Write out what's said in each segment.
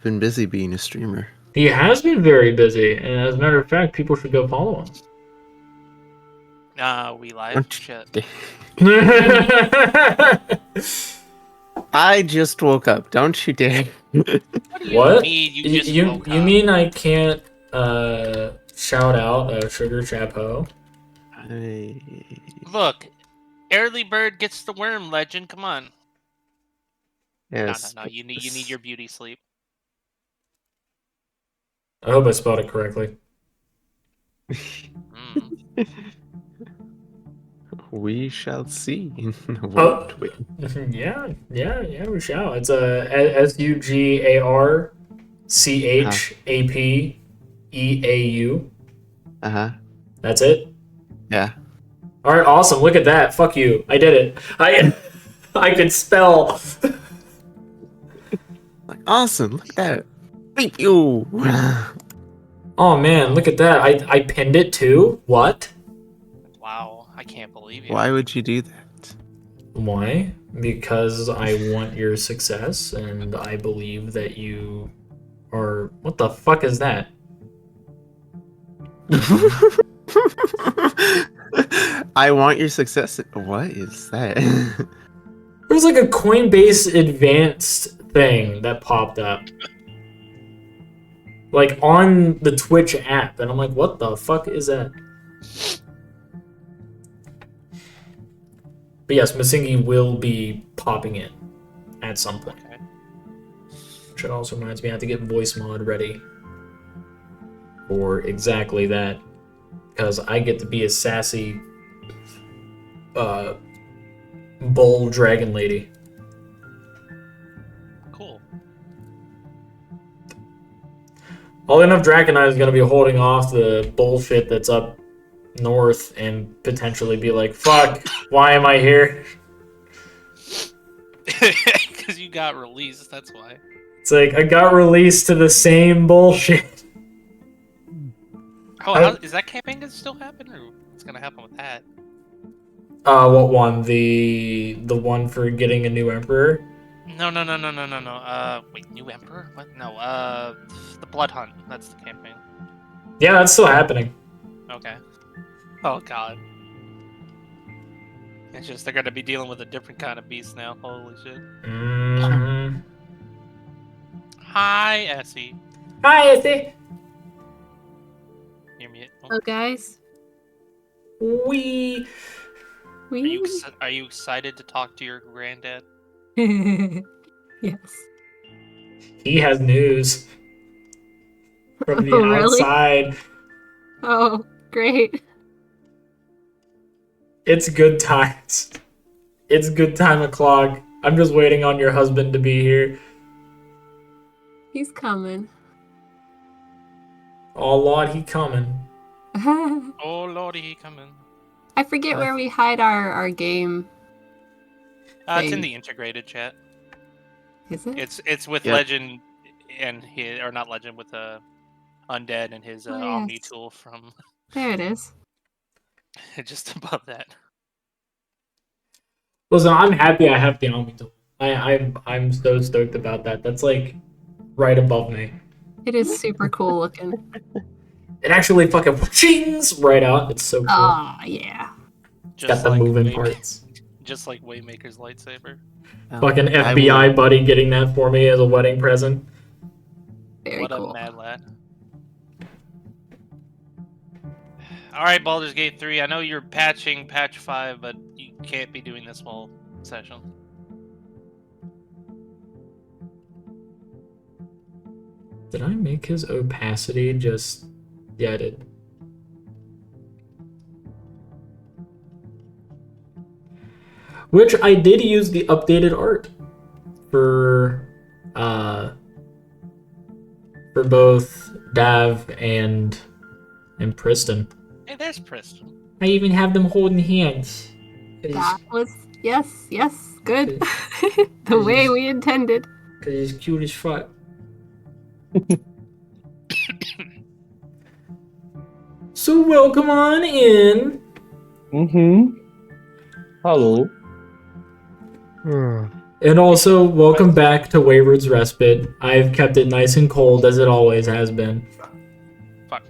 Been busy being a streamer. He has been very busy, and as a matter of fact, people should go follow him. We live? Shit. I just woke up. Don't you dare. What? Mean? You just woke you up. mean I can't shout out Sugar Chapeau? Look, early bird gets the worm. Legend, come on. Yes. No. You need your beauty sleep. I hope I spelled it correctly. We shall see. Oh. Yeah, we shall. It's SUGARCHAPEAU. That's it? Yeah. Alright, awesome. Look at that. Fuck you. I did it. I could spell. Like, awesome. Look at that. Thank you. Oh man, look at that. I pinned it too? What? Wow, I can't believe you. Why would you do that? Why? Because I want your success, and I believe that you are... What the fuck is that? I want your success. What is that? There's like a Coinbase advanced thing that popped up. Like on the Twitch app, and I'm like, what the fuck is that? But yes, Masingi will be popping in at some point. Okay. Which also reminds me I have to get voice mod ready for exactly that. Because I get to be a sassy bull dragon lady. Cool. All enough Draconite is going to be holding off the bullshit that's up north and potentially be like, fuck, why am I here? Because you got released, that's why. It's like, I got released to the same bullshit. Oh, is that campaign gonna still happen, or what's gonna happen with that? What one? The one for getting a new emperor? No. Wait, new emperor? What? No. The blood hunt. That's the campaign. Yeah, that's still happening. Okay. Oh god. It's just they're gonna be dealing with a different kind of beast now. Holy shit. Mm-hmm. Hi, Essie. Hi, Essie. Hear me? Hello, guys. We. Are you excited to talk to your granddad? Yes. He has news from the Really? outside. Oh, great. It's good times. It's good time o'clock. I'm just waiting on your husband to be here. He's coming. Oh Lord, he coming. Oh lordy, he coming. I forget where we hide our game. It's in Thing. the integrated chat. Is it? It's with Yep. Legend and his, or not Legend, with Undead and his Oh, yes. Omni tool from There it is. just above that. Listen, I'm happy I have the Omni tool. I'm so stoked about that. That's like right above me. It is super cool looking. It actually fucking chings right out. It's so cool. Oh, yeah. It's got the moving parts. Just like Waymaker's lightsaber. Fucking I FBI will- buddy getting that for me as a wedding present. Very What cool. a mad lad. Alright, Baldur's Gate 3, I know you're patching patch 5, but you can't be doing this whole session. Did I make his opacity just... Yeah, I did. Which I did use the updated art for both Dav and Priston. Hey, there's Priston. I even have them holding hands. That was, yes, good. The way we intended. Because he's cute as fuck. So welcome on in. Hello. And also, welcome back to Wayward's Respite. I've kept it nice and cold as it always has been. Fuck.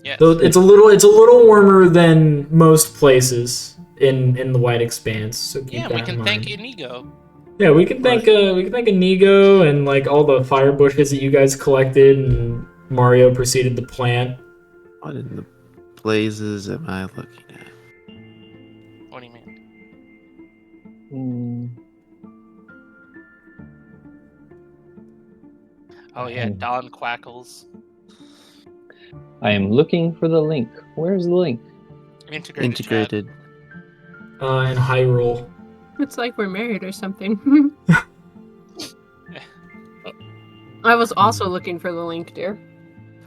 Yes. Though it's a little warmer than most places in the White Expanse. So keep Yeah, that we in can mind. thank Inigo. Yeah, we can thank Inigo and like all the fire bushes that you guys collected and Mario proceeded to plant. What in the blazes am I looking at? What do you mean? Hmm. Oh yeah, Don Quackles. I am looking for the link. Where's the link? Integrated. Chat. In Hyrule. It's like we're married or something. I was also looking for the link, dear.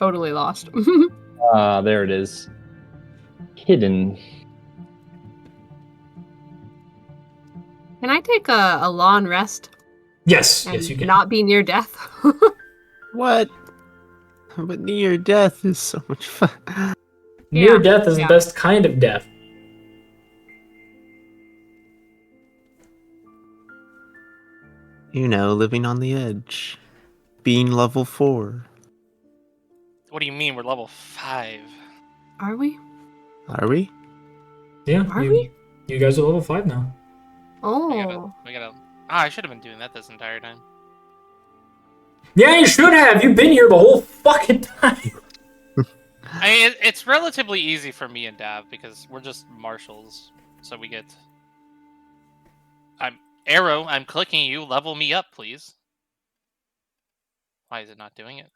Totally lost. There it is. Hidden. Can I take a long rest Yes, and yes, you can. not be near death? What? But near death is so much fun. Near Yeah, death is yeah. the best kind of death. You know, living on the edge. Being level 4. What do you mean? We're level 5. Are we? Are we? Yeah, Are we? you guys are level 5 now. Oh. We gotta. Ah, I should have been doing that this entire time. Yeah, you should have. You've been here the whole fucking time. I mean, it's relatively easy for me and Dav because we're just marshals, so we get. I'm clicking you. Level me up, please. Why is it not doing it?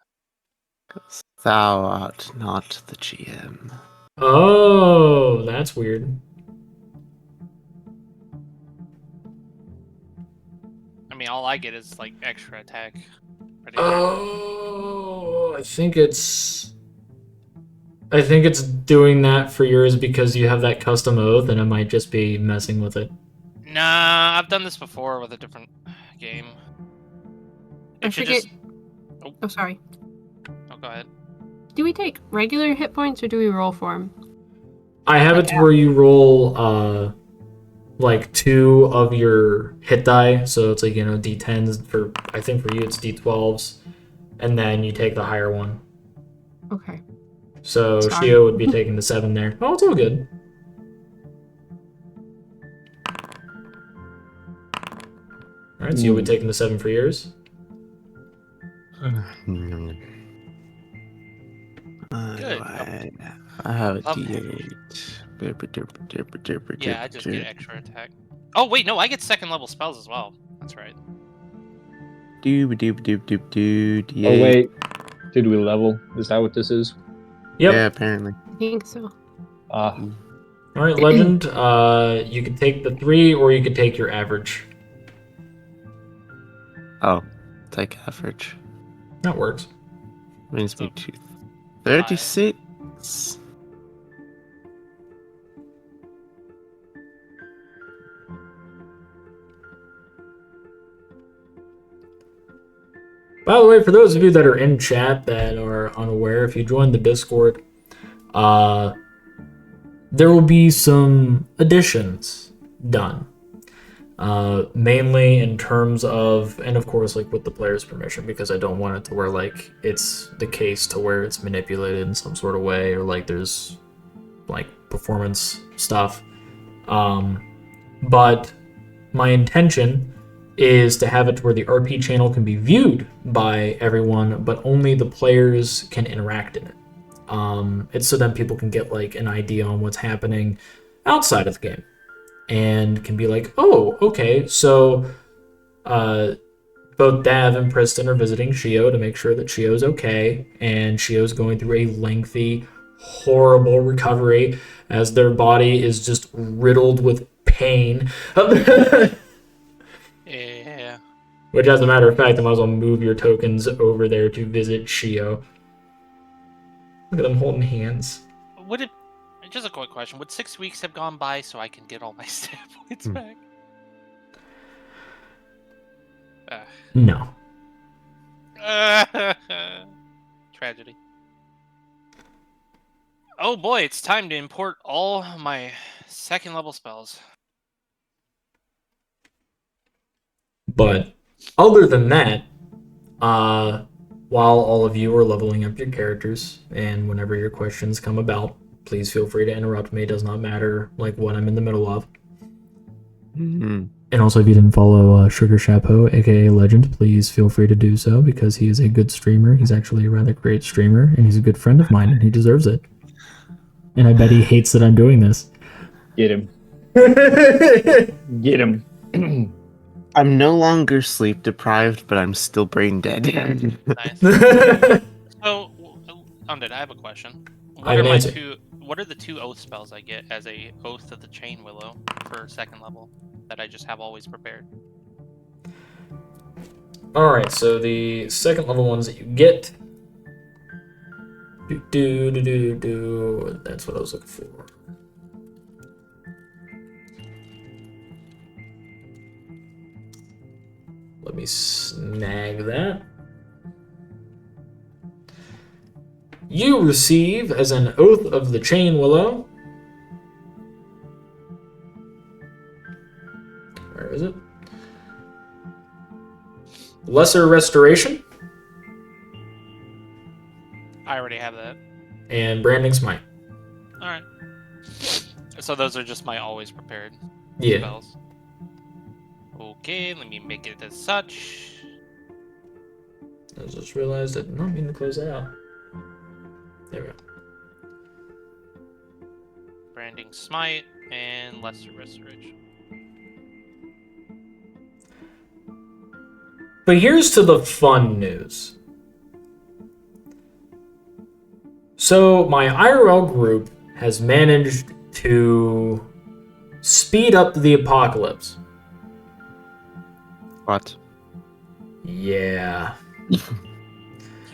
Thou art not the GM. Oh, that's weird. I mean, all I get is like extra attack. Oh, I think it's doing that for yours because you have that custom oath, and it might just be messing with it. Nah, I've done this before with a different game. I It should forget. just. Oh, sorry. Oh, go ahead. Do we take regular hit points or do we roll for them? I have it to where you roll like 2 of your hit die, so it's like, you know, d10s for, I think for you it's d12s, and then you take the higher one. Okay. So Sorry. Shio would be taking the 7 there. Oh, it's all good. Alright, so you'll be taking the 7 for yours. Good. I have a Love D8. Yeah, I just get extra attack. Oh wait, no, I get second level spells as well. That's right. D8. Oh wait, did we level? Is that what this is? Yep. Yeah, apparently. I think so. Alright, Legend, you could take the 3 or you could take your average. Oh, take average. That works. Brings me to 36. By the way, for those of you that are in chat that are unaware, if you join the Discord, there will be some additions done. Mainly in terms of, and of course, like with the player's permission, because I don't want it to where like it's the case to where it's manipulated in some sort of way or like there's like performance stuff. But my intention is to have it to where the RP channel can be viewed by everyone, but only the players can interact in it. It's so then people can get like an idea on what's happening outside of the game and can be like, oh, okay, so both Dav and Priston are visiting Shio to make sure that Shio's okay, and Shio's going through a lengthy, horrible recovery as their body is just riddled with pain. Yeah. Which, as a matter of fact, I might as well move your tokens over there to visit Shio. Look at them holding hands. Would it? Just a quick question. Would 6 weeks have gone by so I can get all my stat points back? No. Tragedy. Oh boy, it's time to import all my second level spells. But other than that, while all of you are leveling up your characters, and whenever your questions come about, please feel free to interrupt me. It does not matter like what I'm in the middle of. Mhm. And also, if you didn't follow Sugar Chapeau, aka Legend, please feel free to do so because he is a good streamer. He's actually a rather great streamer, and he's a good friend of mine, and he deserves it. And I bet he hates that I'm doing this. Get him. Get him. I'm no longer sleep deprived, but I'm still brain dead. Nice. So, Undead, I have a question. I have an answer. What are the 2 oath spells I get as a Oath of the Chain Willow for 2nd level that I just have always prepared? Alright, so the 2nd level ones that you get. That's what I was looking for. Let me snag that. You receive as an Oath of the Chain Willow. Where is it? Lesser Restoration I already have that. and Branding Smite. Alright. So those are just my always prepared Yeah. spells. Okay, let me make it as such. I just realized I did not mean to close that out. There we go. Branding Smite and Lesser Restoration. But here's to the fun news. So my IRL group has managed to speed up the apocalypse. What? Yeah.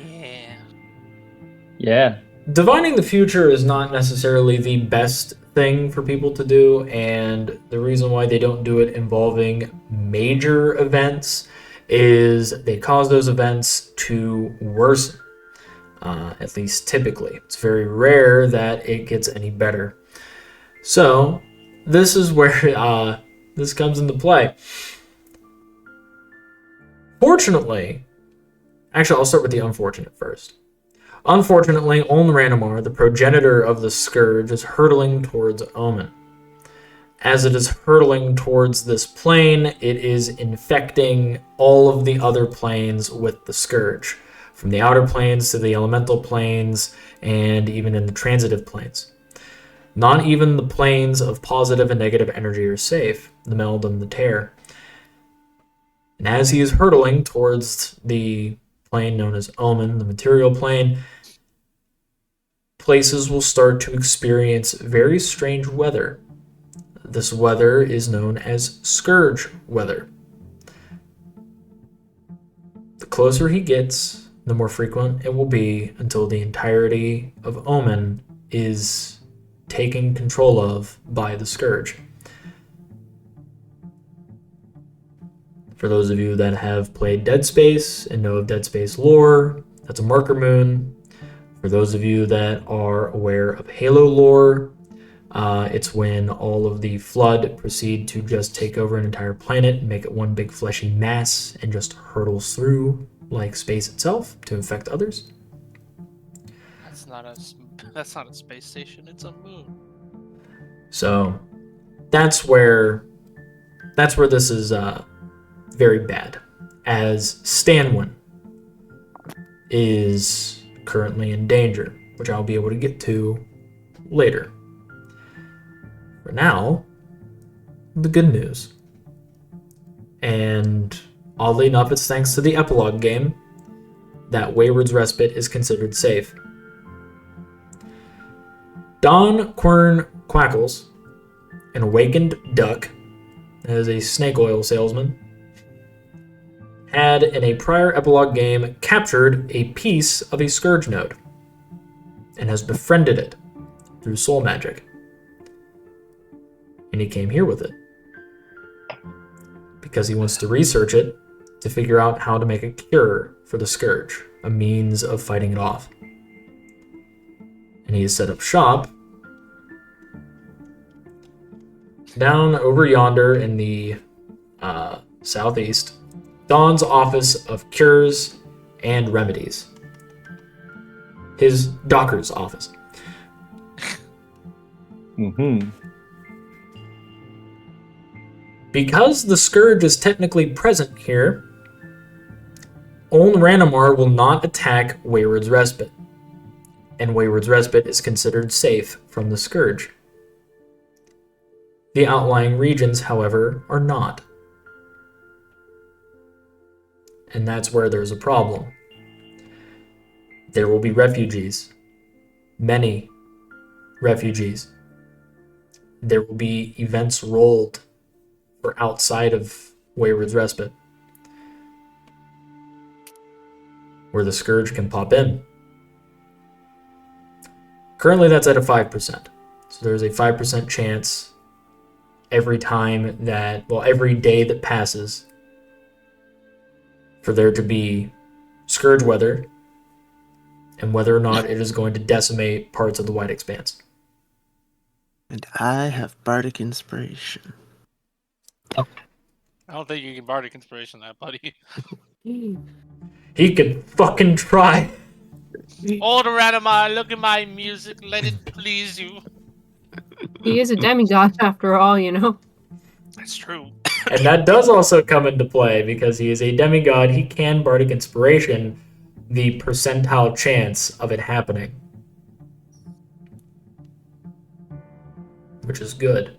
Yeah. Yeah. Divining the future is not necessarily the best thing for people to do, and the reason why they don't do it involving major events is they cause those events to worsen. At least typically. It's very rare that it gets any better. So, this is where this comes into play. Fortunately, actually, I'll start with the unfortunate first. Unfortunately, Onranamar, the progenitor of the Scourge, is hurtling towards Omen. As it is hurtling towards this plane, it is infecting all of the other planes with the Scourge, from the outer planes to the elemental planes, and even in the transitive planes. Not even the planes of positive and negative energy are safe, the Meld and the Tear. And as he is hurtling towards the plane known as Omen, the material plane, places will start to experience very strange weather. This weather is known as Scourge weather. The closer he gets, the more frequent it will be until the entirety of Omen is taken control of by the Scourge. For those of you that have played Dead Space and know of Dead Space lore, that's a marker moon. For those of you that are aware of Halo lore, it's when all of the Flood proceed to just take over an entire planet and make it one big fleshy mass and just hurtles through like space itself to infect others. That's not a space station, it's a moon. So that's where this is very bad, as Stanwin is currently in danger, which I'll be able to get to later. For now, the good news. And oddly enough, it's thanks to the epilogue game that Wayward's Respite is considered safe. Don Quern Quackles, an awakened duck, as a snake oil salesman, had in a prior epilogue game captured a piece of a Scourge node and has befriended it through soul magic. And he came here with it because he wants to research it to figure out how to make a cure for the Scourge, a means of fighting it off. And he has set up shop down over yonder in the southeast Don's Office of Cures and Remedies. His Docker's office. Mm-hmm. Because the Scourge is technically present here, Oln Ranamar will not attack Wayward's Respite, and Wayward's Respite is considered safe from the Scourge. The outlying regions, however, are not. And that's where there's a problem. There will be refugees. Many refugees. There will be events rolled for outside of Wayward's Respite, where the Scourge can pop in. Currently that's at a 5%. So there's a 5% chance every day that passes for there to be Scourge weather, and whether or not it is going to decimate parts of the White Expanse. And I have Bardic Inspiration. I don't think you can bardic inspiration that, buddy. He could fucking try. Old Ranamar, look at my music. Let it please you. He is a demigod after all, you know. That's true. And that does also come into play because he is a demigod. He can bardic inspiration, the percentile chance of it happening, which is good.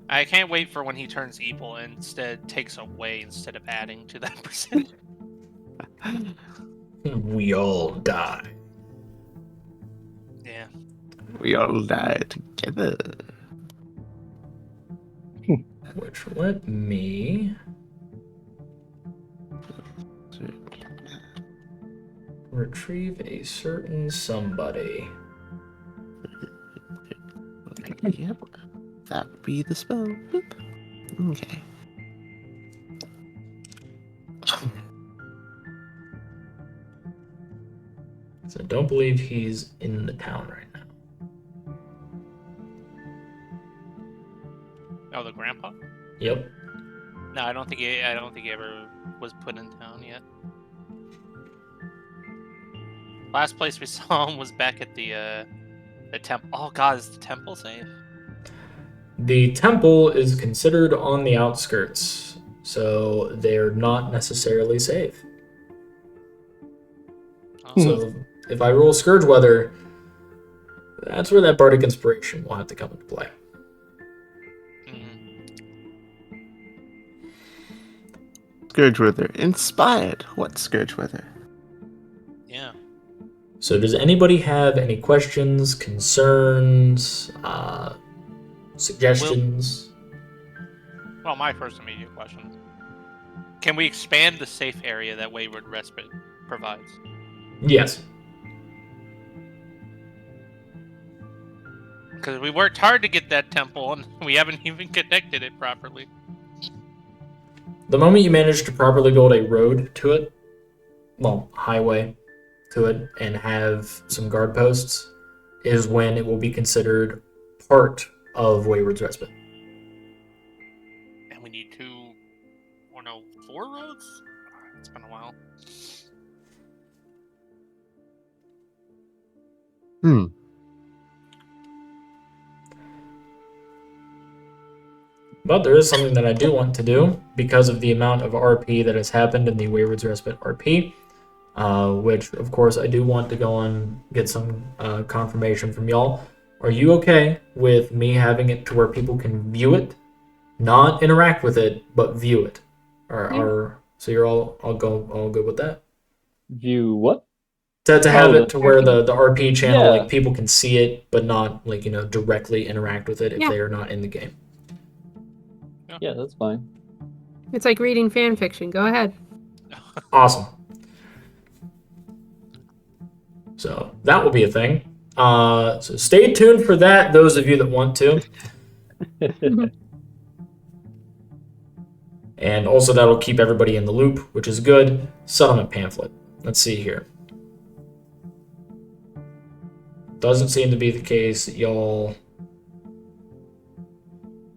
I can't wait for when he turns evil and instead takes away instead of adding to that percent. We all die. Yeah. We all die together. Which let me retrieve a certain somebody. Yep. That would be the spell. Boop. Okay. So I don't believe he's in the town right now. Oh, the grandpa? Yep. No, I don't think he ever was put in town yet. Last place we saw him was back at the temple. Oh god, is the temple safe? The temple is considered on the outskirts, so they're not necessarily safe. Oh. So if I roll Scourge Weather, that's where that Bardic Inspiration will have to come into play. Scourge Weather. Inspired. What Scourge Weather? Yeah. So does anybody have any questions, concerns, suggestions? Well, my first immediate question. Can we expand the safe area that Wayward Respite provides? Yes. Because we worked hard to get that temple, and we haven't even connected it properly. The moment you manage to properly build a road to it, well, highway to it, and have some guard posts, is when it will be considered part of Wayward's Respite. And we need 4 roads? It's been a while. But there is something that I do want to do because of the amount of RP that has happened in the Wayward's Respite RP, which, of course, I do want to go and get some confirmation from y'all. Are you okay with me having it to where people can view it, not interact with it, but view it? So you're all good with that? View what? To have Oh, it to where the RP channel, Yeah. like, people can see it, but not, like, directly interact with it if Yeah. they are not in the game. Yeah, that's fine. It's like reading fan fiction. Go ahead. Awesome. So that will be a thing. So stay tuned for that, those of you that want to. And also that'll keep everybody in the loop, which is good. Settlement pamphlet. Let's see here. Doesn't seem to be the case that y'all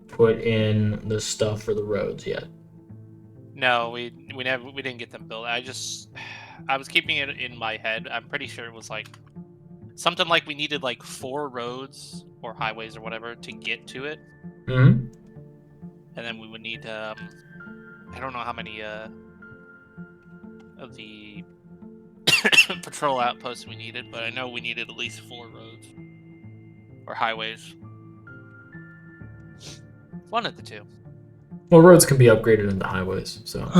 put in the stuff for the roads yet. No, we didn't get them built. I was keeping it in my head. I'm pretty sure it was like something like we needed like 4 roads or highways or whatever to get to it, Mm-hmm. and then we would need I don't know how many of the patrol outposts we needed, but I know we needed at least 4 roads or highways. One of the two. Well, roads can be upgraded into highways, so.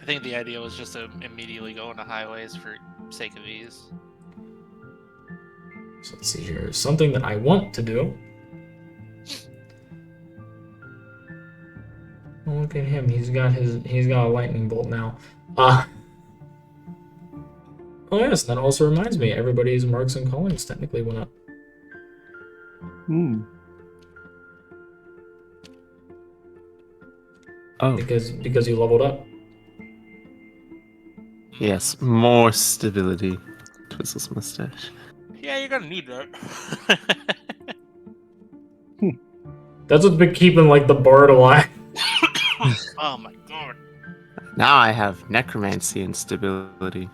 I think the idea was just to immediately go into highways for sake of ease. So let's see here. Something that I want to do. Oh, look at him. He's got a lightning bolt now. Oh yes, that also reminds me. Everybody's marks and callings technically went up. Hmm. Oh, Because you leveled up. yes, more stability. Twizzle's mustache. Yeah, you're gonna need that. That's what's been keeping like the bard alive. Oh my god. Now I have necromancy and stability.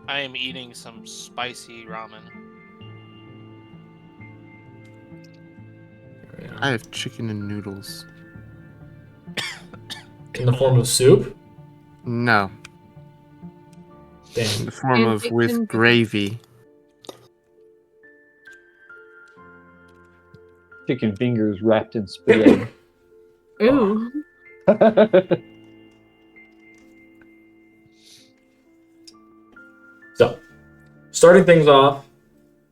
I am eating some spicy ramen. I have chicken and noodles. In the form of soup? No, in Damn. the form And of it with can be- gravy. Chicken fingers wrapped in spaghetti. Ooh. So, starting things off,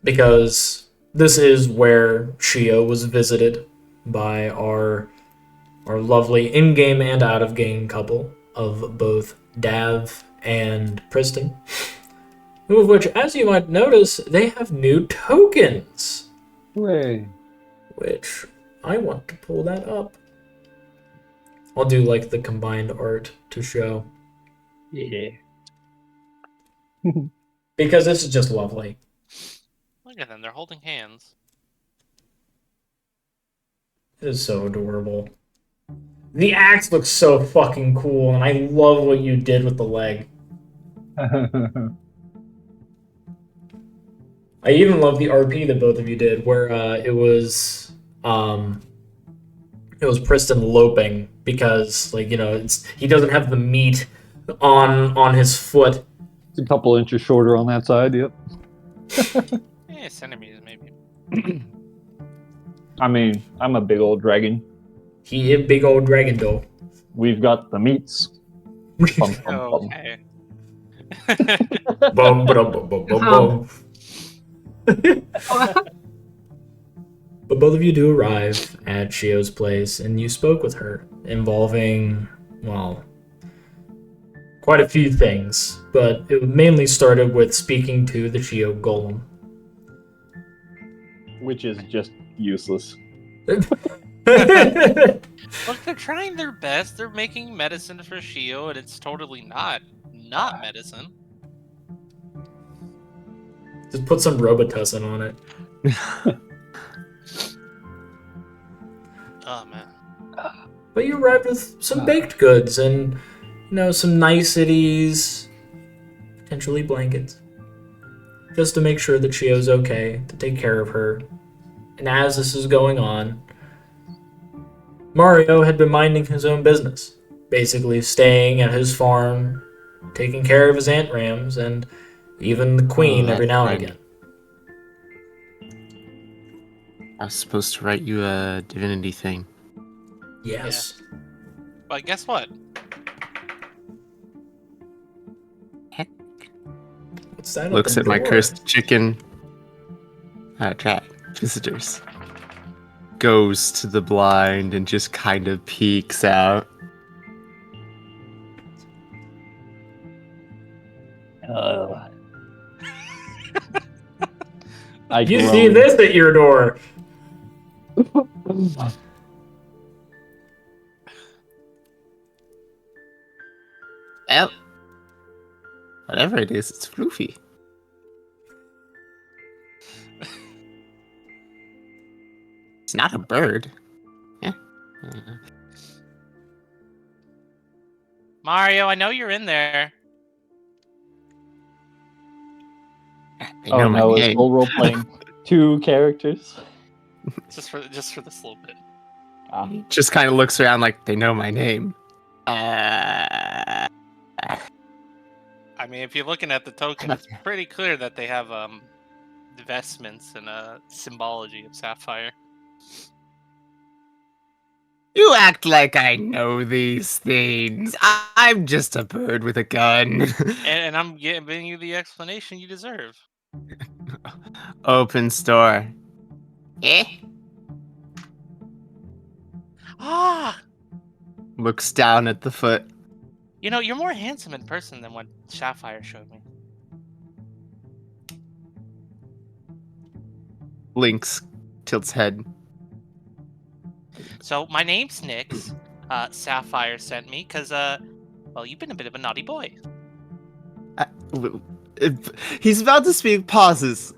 because this is where Shio was visited by our lovely in-game and out-of-game couple of both Dav and Priston, who of which, as you might notice, they have new tokens, Hooray. which I want to pull that up. I'll do like the combined art to show, Yeah. because this is just lovely. Look at them, they're holding hands. It is so adorable. The axe looks so fucking cool, and I love what you did with the leg. I even love the RP that both of you did, where it was Priston loping because, like, you know, he doesn't have the meat on his foot. It's a couple inches shorter on that side, yep. Centimeters maybe. I mean, I'm a big old dragon. He a big old dragon though. We've got the meats. Bum, bum, bum. Okay. Bum, ba-dum, bum, bum, bum, bum. But both of you do arrive at Shio's place, and you spoke with her, involving, well, quite a few things, but it mainly started with speaking to the Shio golem. Which is just useless. Look, they're trying their best. They're making medicine for Shio, and it's totally not medicine. Just put some Robitussin on it. Oh man. But you arrived with some baked goods and, you know, some niceties, potentially blankets, just to make sure that Shio's okay, to take care of her. And as this is going on, Mario had been minding his own business, basically staying at his farm, taking care of his ant rams, and even the queen every now and again. I was supposed to write you a divinity thing. Yes. But guess what? Heck. What's that? Looks the at my door? cursed chicken. Chat. Visitors. Goes to the blind and just kind of peeks out. You see this at your door. Well, whatever it is, it's floofy. It's not a bird. Yeah. Mario, I know you're in there. They Oh know my no, is name. full role playing 2 characters? Just for this little bit. Ah, Just kind of looks around like they know my name. Uh, I mean, if you're looking at the token, it's pretty clear that they have vestments and symbology of sapphire. you act like I know these things. I'm just a bird with a gun. And I'm giving you the explanation you deserve. Open store. Eh? Ah! Looks down at the foot. You know, you're more handsome in person than what Sapphire showed me. Blinks. Tilts head. So, my name's Nyx. Sapphire sent me because, well, you've been a bit of a naughty boy. He's about to speak, pauses.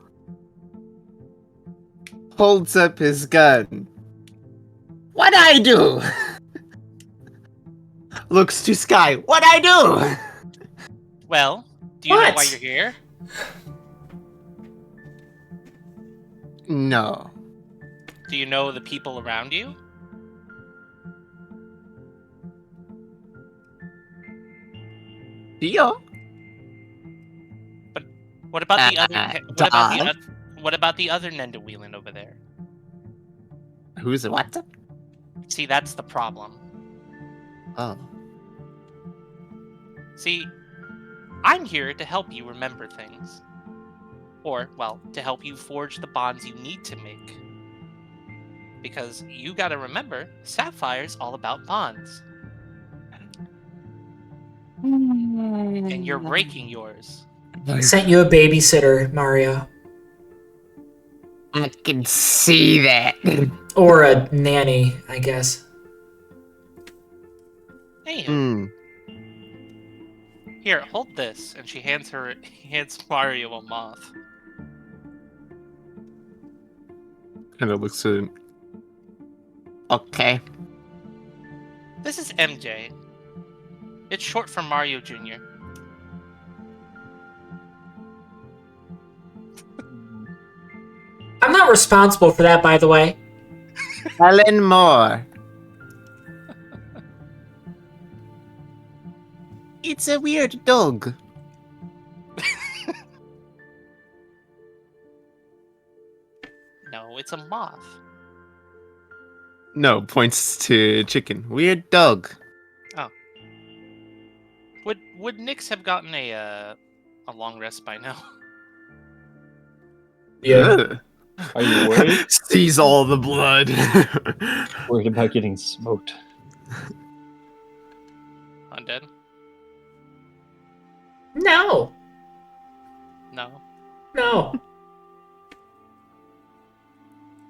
Holds up his gun. What I do? Looks to sky. What I do? Well, do you know why What? you're here? No. Do you know the people around you? Shio? What about the other? Dog? What about the other Nendaweelan over there? Who's what? See, that's the problem. Oh. See, I'm here to help you remember things. Or, well, to help you forge the bonds you need to make. Because you gotta remember, Sapphire's all about bonds. And you're breaking yours. Sent you a babysitter, Mario. I can see that. Or a nanny, I guess. Hey, Hmm. here, hold this. And she hands Mario a moth. Kind of looks at him. Okay. This is MJ. It's short for Mario Jr. I'm not responsible for that, by the way. Helen Moore. It's a weird dog. No, it's a moth. No, points to chicken. Weird dog. Would Nyx have gotten a long rest by now? Yeah. Ugh. Are you worried? Sees all the blood. Worried about getting smoked. Undead? No. No. No.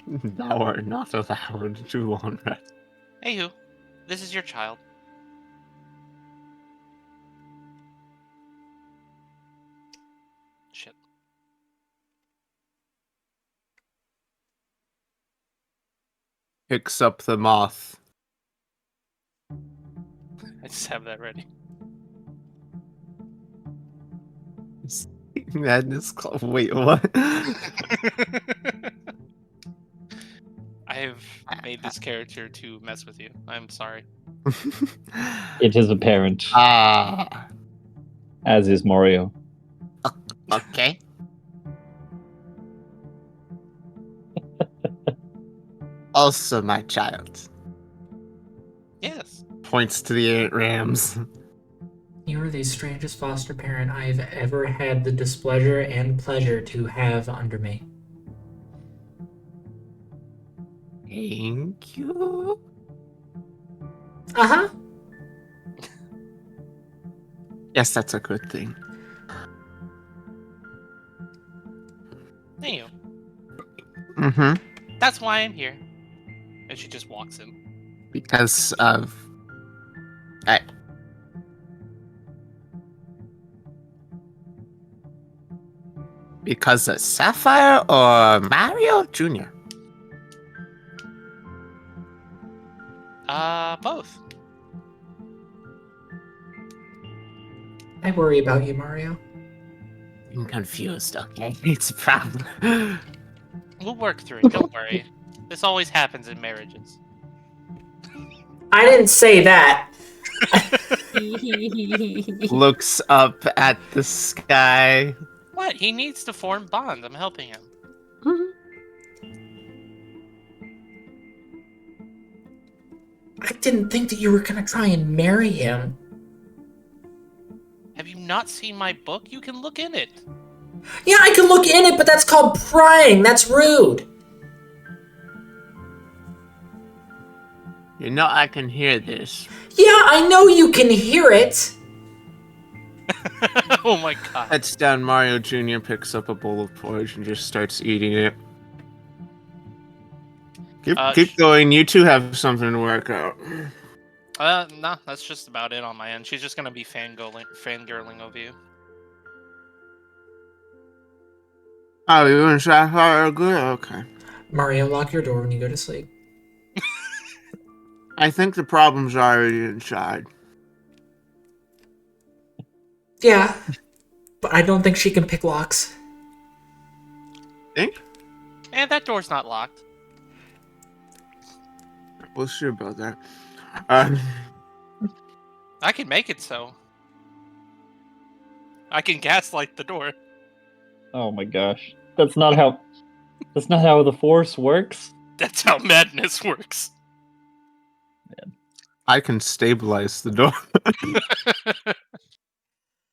Thou art not allowed to long rest. Anywho, this is your child. Shit. Picks up the moth. I just have that ready. Madness Club. Wait, what? I have made this character to mess with you. I'm sorry. It is apparent, Ah. as is Mario. Okay. Also, my child. Yes. Points to the 8 rams. You are the strangest foster parent I've ever had the displeasure and pleasure to have under me. Thank you. Uh-huh. Yes, that's a good thing. Thank you. Mm-hmm. That's why I'm here. And she just walks in. Because of... Because of Sapphire or Mario Jr.? both. I worry about you, Mario. I'm confused, okay? It's a problem. We'll work through it. Don't worry. This always happens in marriages. I didn't say that. Looks up at the sky. What? He needs to form bonds. I'm helping him. I didn't think that you were gonna try and marry him. Have you not seen my book? You can look in it. Yeah, I can look in it, but that's called prying. That's rude. You know I can hear this. Yeah, I know you can hear it. Oh my god. Heads down, Mario Jr. picks up a bowl of porridge and just starts eating it. Keep going. You two have something to work out. No, that's just about it on my end. She's just gonna be fangirling over you. Oh, you and Sapphire are good? Okay. Mario, lock your door when you go to sleep. I think the problem's already inside. Yeah, but I don't think she can pick locks. Think? And that door's not locked. We'll see about that. I can make it so. I can gaslight the door. Oh my gosh. That's not how the force works. That's how madness works. I can stabilize the door.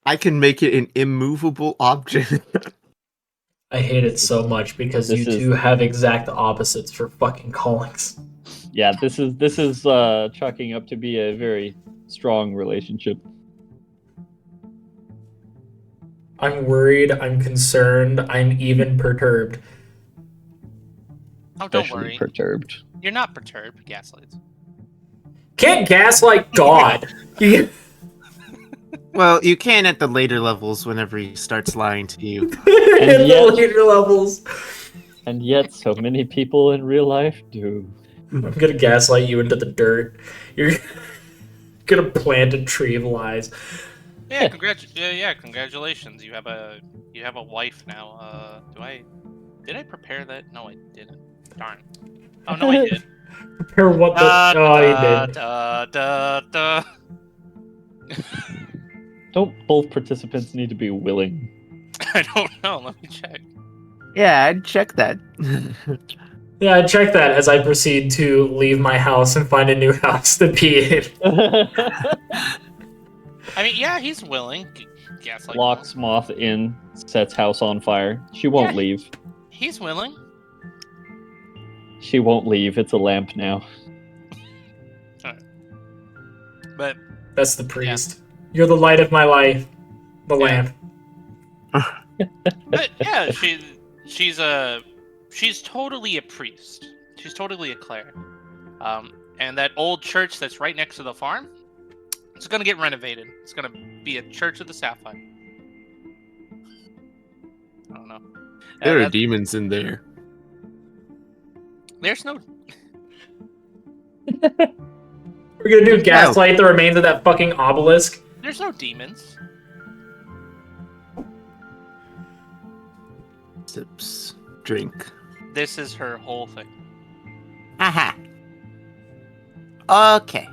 I can make it an immovable object. I hate it so much because you two have exact opposites for fucking callings. Yeah, this is chalking up to be a very strong relationship. I'm worried, I'm concerned, I'm even perturbed. Oh, don't Especially worry. perturbed. You're not perturbed, gaslights. Can't gaslight God. Well, you can at the later levels whenever he starts lying to you. In the yet- later levels. And yet, so many people in real life do. I'm gonna gaslight you into the dirt. You're gonna plant a tree of lies. Yeah, congratulations. You have a wife now. Did I prepare that? No, I didn't. Darn. Oh no, I did. Prepare what the... Oh, you did. Da. Don't both participants need to be willing? I don't know. Let me check. Yeah, I'd check that. Yeah, I check that as I proceed to leave my house and find a new house to be in. I mean, yeah, he's willing. Gaslight. Locks Moth in, sets house on fire. She won't leave. He's willing. She won't leave. It's a lamp now. But That's the priest. You're the light of my life. The lamp. But yeah, she's totally a priest. She's totally a cleric. And that old church that's right next to the farm, it's gonna get renovated. It's gonna be a Church of the Sapphire. I don't know. There are demons in there. There's no. We're gonna do gaslight the remains of that fucking obelisk. There's no demons. Sips. Drink. This is her whole thing. Aha. Okay.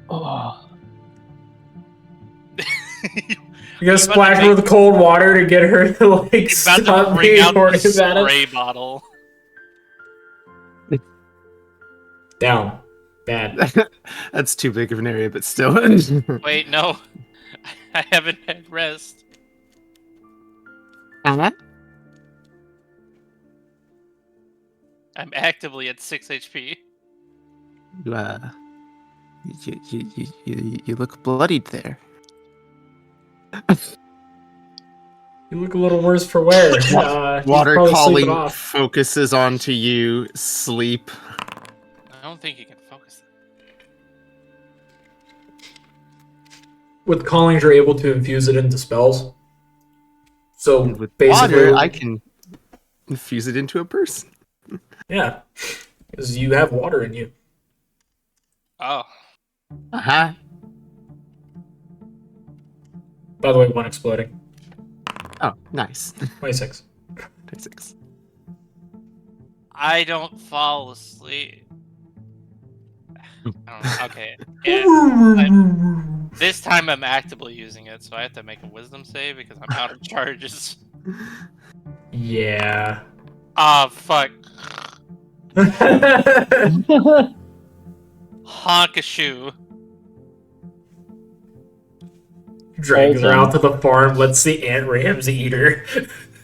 Oh. You're gonna splash her with cold water to get her to like He's about stop to bring being out horny the about it. spray bottle. Down. Bad. That's too big of an area, but still. Wait, no. I haven't had rest. Uh-huh. I'm actively at 6 HP. You look bloodied there. You look a little worse for wear. Water probably calling sleeping off. focuses onto you. Sleep. I don't think you can focus. With callings, you're able to infuse it into spells. So With basically, water, I can infuse it into a person. yeah, because you have water in you. Oh. Uh-huh. By the way, one exploding. Oh, nice. 26. 26. I don't fall asleep. I don't know. Okay. Yeah, this time I'm actively using it, so I have to make a wisdom save because I'm out of charges. Yeah. Ah, fuck. Honk a shoe. Drags her Awesome. out to the farm, lets the ant rams eat her.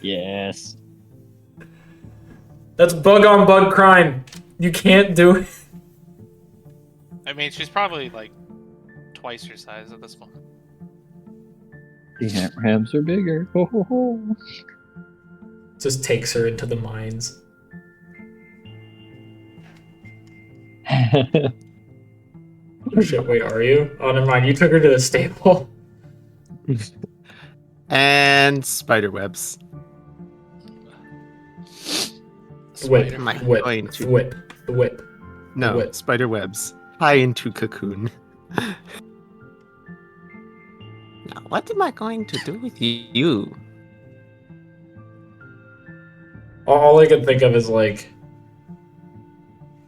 Yes. That's bug on bug crime. You can't do it. I mean, she's probably like twice your size at this point. The ant rams are bigger. Ho, ho, ho. Just takes her into the mines. Oh shit, wait, are you? Oh, never mind. You took her to the stable. And spider webs. Whip. Am I Whip. going to- Whip. Whip. No, Whip. spider webs. Tie into cocoon. Now, what am I going to do with you? All I can think of is like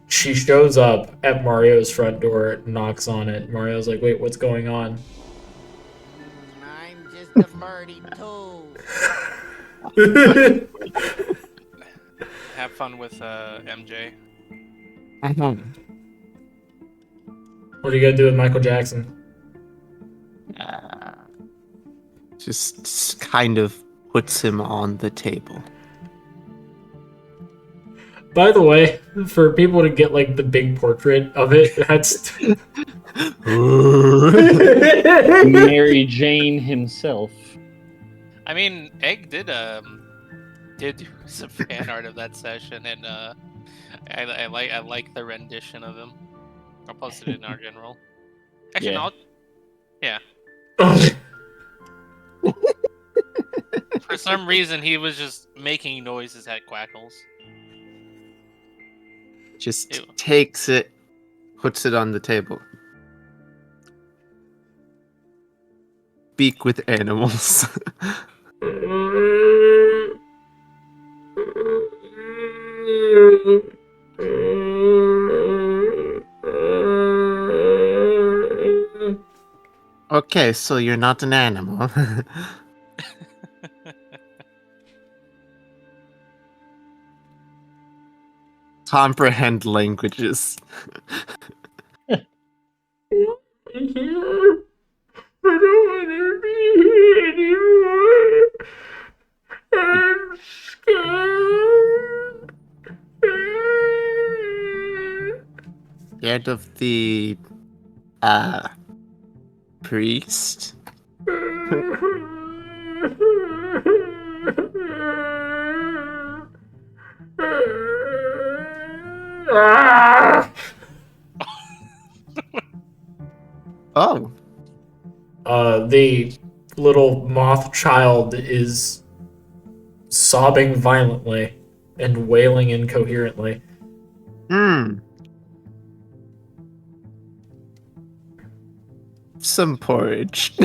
she shows up at Mario's front door, knocks on it. Mario's like, "Wait, what's going on?" I'm just a birdie too. Have fun with MJ. What are you gonna do with Michael Jackson? Just kind of puts him on the table. By the way, for people to get like the big portrait of it, that's Mary Jane himself. I mean, Egg did do some fan art of that session, and I like the rendition of him. I'll post it in our general. Actually, Yeah. no, yeah. For some reason, he was just making noises at Quackles. Just Ew. takes it, puts it on the table. Speak with animals. Okay, so you're not an animal. Comprehend languages. I don't want to be here anymore. I'm scared. Scared of the priest? Oh. The little moth child is sobbing violently and wailing incoherently. Some porridge.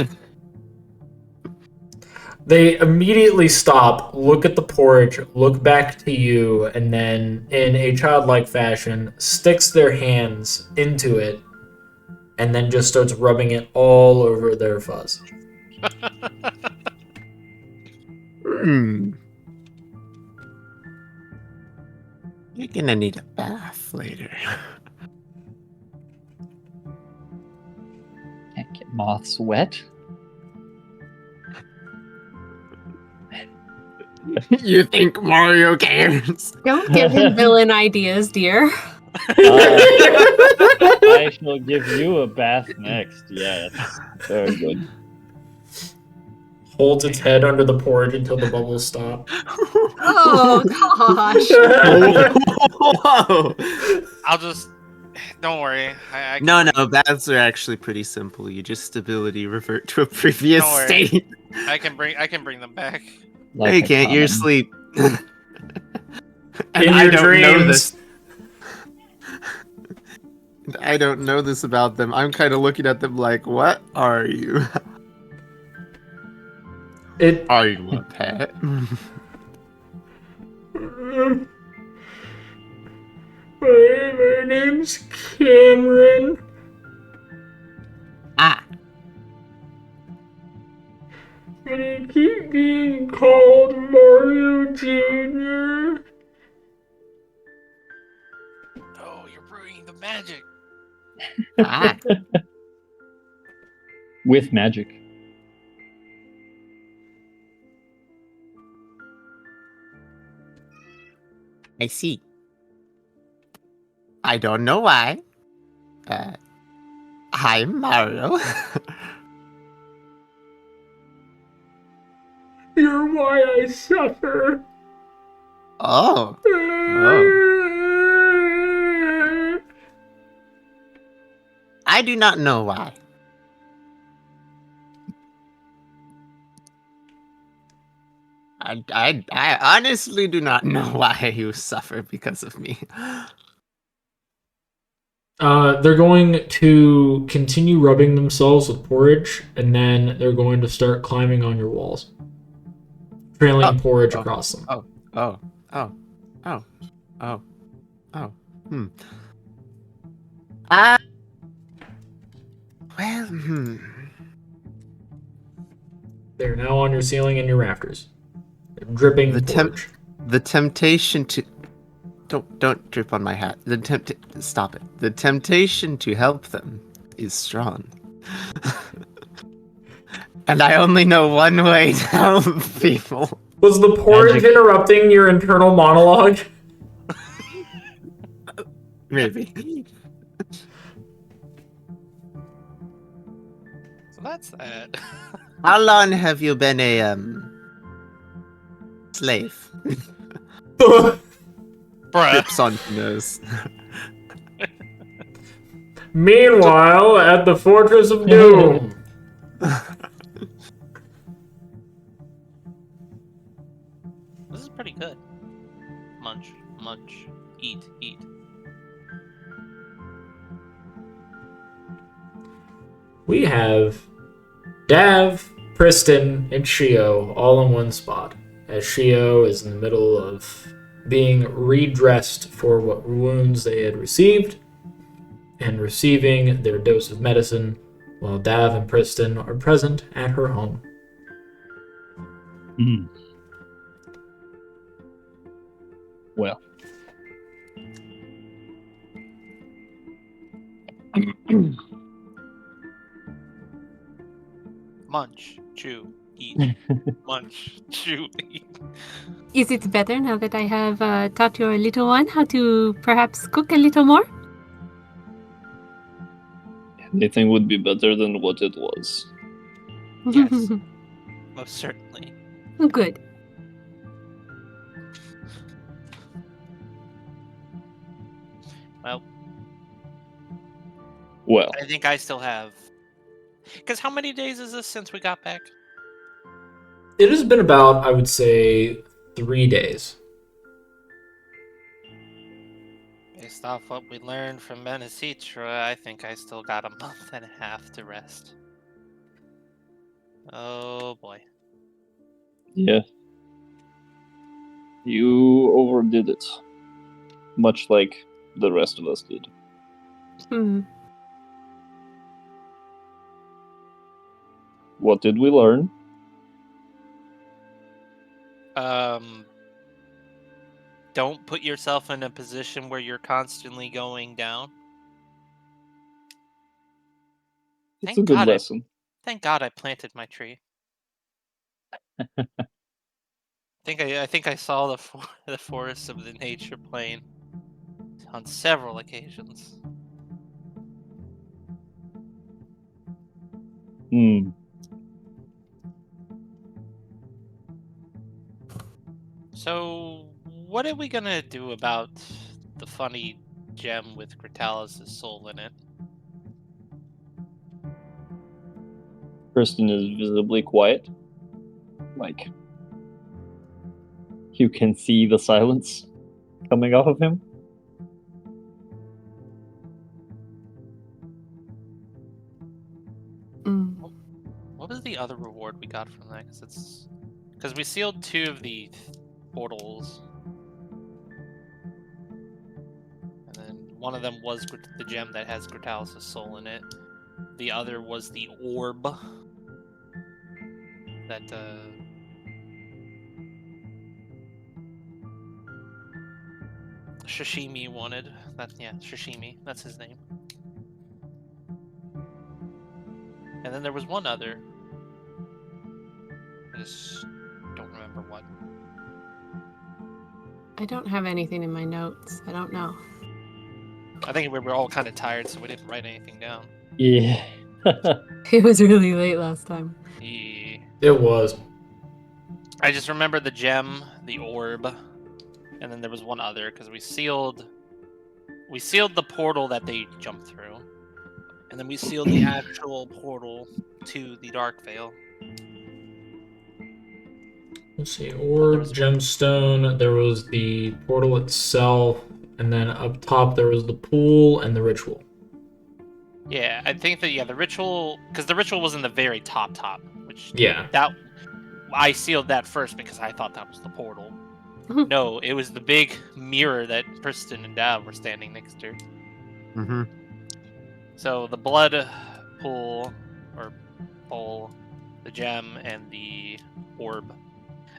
They immediately stop, look at the porridge, look back to you, and then, in a childlike fashion, sticks their hands into it, and then just starts rubbing it all over their fuzz. You're gonna need a bath later. Can't get moths wet. You think Mario cares? Don't give him villain ideas, dear. I shall give you a bath next. Yes. Very good. Holds its head under the porridge until the bubbles stop. Oh gosh. Whoa. I'll just. Don't worry. I can No, bring- baths are actually pretty simple. You just ability revert to a previous Don't worry. state. I can bring them back. No, you a can't. You're common. asleep. And In I your don't know dreams. this. I don't know this about them. I'm kind of looking at them like, what are you? It. Are you a pet? My name's Cameron. Ah, And I keep being called Mario Jr. No, you're ruining the magic. ah. With magic. I see. I don't know why. I'm Mario. You're why I suffer. Oh. Oh. I do not know why. I honestly do not know why you suffer because of me. They're going to continue rubbing themselves with porridge, and then they're going to start climbing on your walls, trailing porridge across them. Oh. Hmm. Well, They're now on your ceiling and your rafters, dripping porridge. The temptation to don't drip on my hat. Stop it. The temptation to help them is strong. And I only know one way to help people. Was the porridge Magic. interrupting your internal monologue? Maybe. So that's that. How long have you been a slave? Bruh. Drips on your nose. Meanwhile, at the Fortress of Doom. This is pretty good. Munch, munch, eat, eat. We have Dav, Priston, and Shio all in one spot, as Shio is in the middle of being redressed for what wounds they had received and receiving their dose of medicine, while Dav and Priston are present at her home. Mm. Well. Munch, chew, eat. Munch, chew, eat. Is it better now that I have taught your little one how to perhaps cook a little more? Anything would be better than what it was. Yes. Most certainly. Good. Well, Well, I think I still have. Because how many days is this since we got back? It has been about, I would say, 3 days. Based off what we learned from Benecitra, I think I still got a month and a half to rest. Oh boy. yeah. You overdid it. Much like the rest of us did. Hmm. What did we learn? Don't put yourself in a position where you're constantly going down. It's a good lesson. Thank God I planted my tree. I think I saw the forests of the nature plane on several occasions. Hmm. So, what are we gonna do about the funny gem with Gritalis' soul in it? Kristen is visibly quiet. Like, you can see the silence coming off of him. was the other reward we got from that? Because we sealed 2 of the portals, and then one of them was the gem that has Gritalis' soul in it. The other was the orb that Shishimi wanted. Shishimi. That's his name. And then there was one other. I just don't remember what. I don't have anything in my notes. I don't know. I think we were all kind of tired, so we didn't write anything down. Yeah. It was really late last time. Yeah. It was. I just remember the gem, the orb, and then there was one other because we sealed the portal that they jumped through, and then we sealed the actual portal to the Dark Veil. Let's see, orb, gemstone, there was the portal itself, and then up top there was the pool and the ritual. Yeah, I think that the ritual, because the ritual was in the very top, which Yeah. I sealed that first because I thought that was the portal. Mhm. No, it was the big mirror that Priston and Dav were standing next to. Mm-hmm. So the blood pool, or bowl, the gem, and the orb.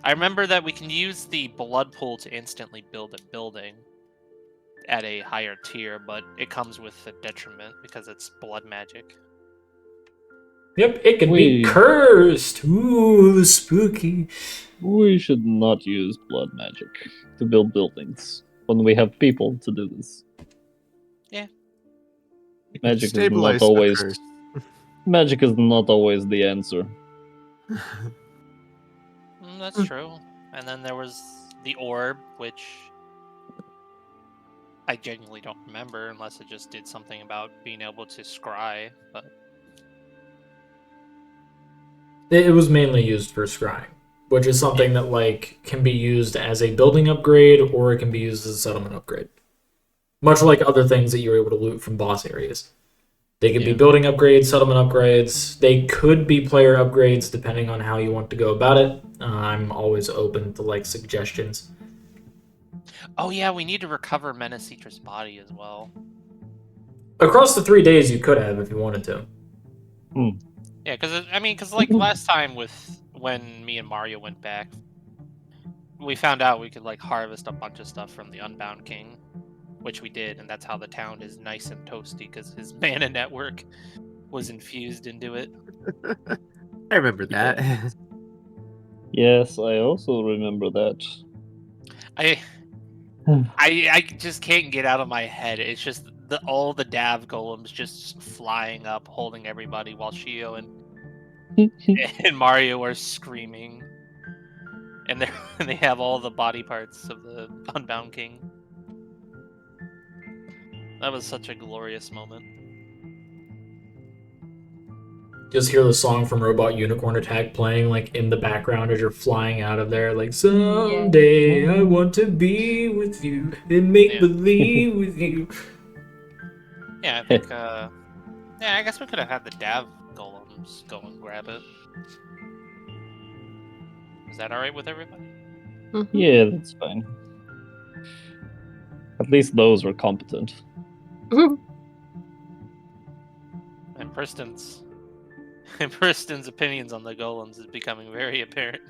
I remember that we can use the blood pool to instantly build a building at a higher tier, but it comes with a detriment because it's blood magic. Yep, it can be cursed. Ooh, spooky. We should not use blood magic to build buildings when we have people to do this. Yeah. Magic is Stabilize not the always curse. magic is not always the answer. That's true. And then there was the orb, which I genuinely don't remember unless it just did something about being able to scry, but It was mainly used for scrying, which is something that can be used as a building upgrade or it can be used as a settlement upgrade. Much like other things that you're able to loot from boss areas. They could be building upgrades, settlement upgrades. They could be player upgrades depending on how you want to go about it. I'm always open to suggestions. oh yeah, we need to recover Menacitre's body as well. Across the 3 days, you could have if you wanted to. Yeah, because last time when me and Mario went back, we found out we could harvest a bunch of stuff from the Unbound King, which we did, and that's how the town is nice and toasty because his mana network was infused into it. I remember that. Yes, I also remember that. I just can't get out of my head. It's just all the Dav golems just flying up, holding everybody, while Shio and Mario are screaming, and they have all the body parts of the Unbound King. That was such a glorious moment. Just hear the song from Robot Unicorn Attack playing in the background as you're flying out of there. Someday I want to be with you and make believe with you. Yeah, I think. I guess we could have had the Dav golems go and grab it. Is that all right with everybody? Mm-hmm. Yeah, that's fine. At least those were competent. And Priston's opinions on the golems is becoming very apparent.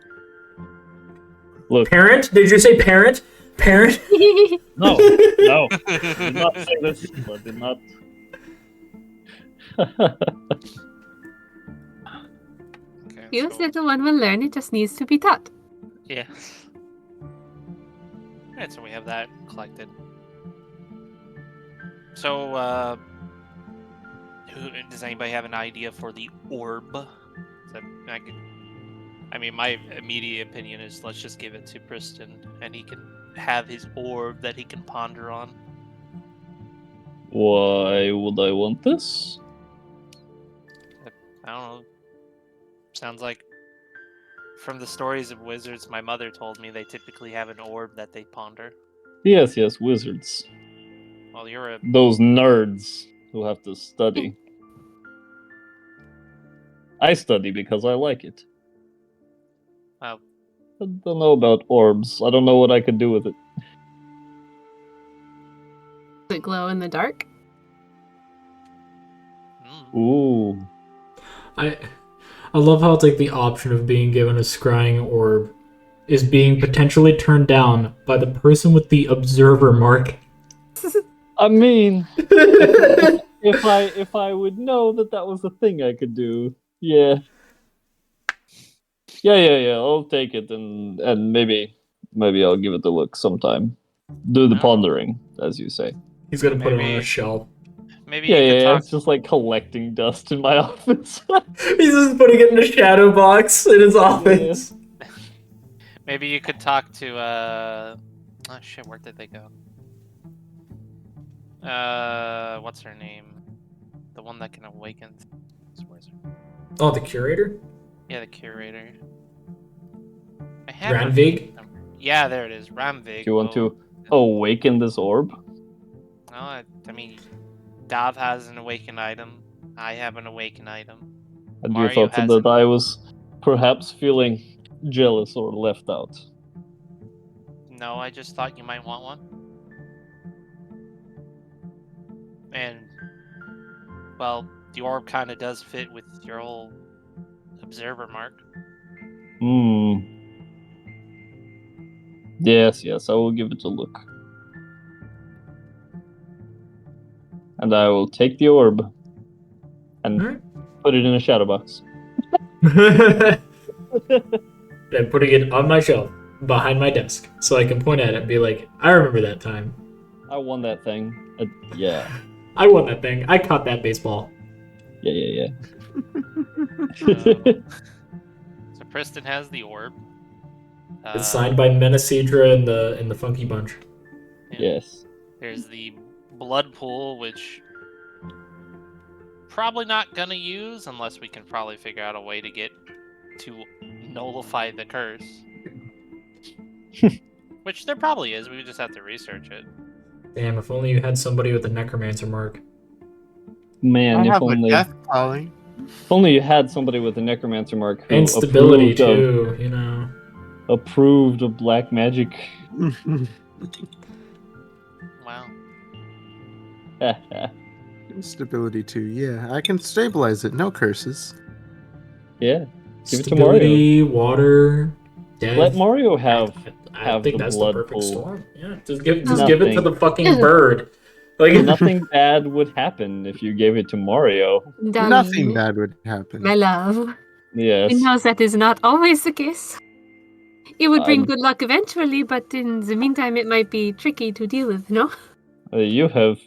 Look, Parent? Did you say parent? Parent? no, did not say this. I did not. Okay, Feels so, little one will learn. It just needs to be taught. yeah. Alright, so we have that collected. So, does anybody have an idea for the orb? My immediate opinion is let's just give it to Priston, and he can have his orb that he can ponder on. Why would I want this? I don't know. Sounds like from the stories of wizards my mother told me they typically have an orb that they ponder. Yes, wizards. Well, you're a... Those nerds who have to study. I study because I like it. Well, I don't know about orbs. I don't know what I could do with it. Does it glow in the dark? Ooh. I love how it's like the option of being given a scrying orb is being potentially turned down by the person with the observer mark. I mean, if I would know that was a thing I could do, yeah. Yeah. I'll take it and maybe I'll give it a look sometime. Do the No. pondering, as you say. He's gonna put it on Maybe- a shelf. Maybe Yeah, you could talk. it's just like collecting dust in my office. He's just putting it in a shadow box in his office. Maybe you could talk to oh shit, where did they go? What's her name? The one that can awaken. Where's her? Oh, the curator? Yeah, the curator. I have her Ranvig? number. Yeah, there it is. Ramvig. Do you want to awaken this orb? No, I mean, Dav has an awakened item. I have an awakened item. And Mario you thought has that I was perhaps feeling jealous or left out. No, I just thought you might want one. And, well, the orb kind of does fit with your whole observer mark. Yes, I will give it a look. And I will take the orb and Alright. put it in a shadow box. Then putting it on my shelf behind my desk so I can point at it and be like, I remember that time. I won that thing. Yeah. I won that thing. I caught that baseball. Yeah. So Priston has the orb. It's signed by Menacidra and the Funky Bunch. Yes. There's the blood pool, which probably not gonna use unless we can probably figure out a way to get to nullify the curse. Which there probably is. We just have to research it. Damn, if only you had somebody with a necromancer mark. Man, I if have a only, death calling. if only you had somebody with a necromancer mark who And stability approved too, you know. approved of black magic. Wow. Stability too. Yeah, I can stabilize it. No curses. Yeah. Give it to Stability, water, death. Let Mario have I think the that's blood the perfect pool. storm. Yeah, just give it to Nothing. the fucking bird. Like Nothing bad would happen if you gave it to Mario. Darling, Nothing bad would happen. my love. Yes. It knows that is not always the case. It would bring I'm- good luck eventually, but in the meantime, it might be tricky to deal with, no? You have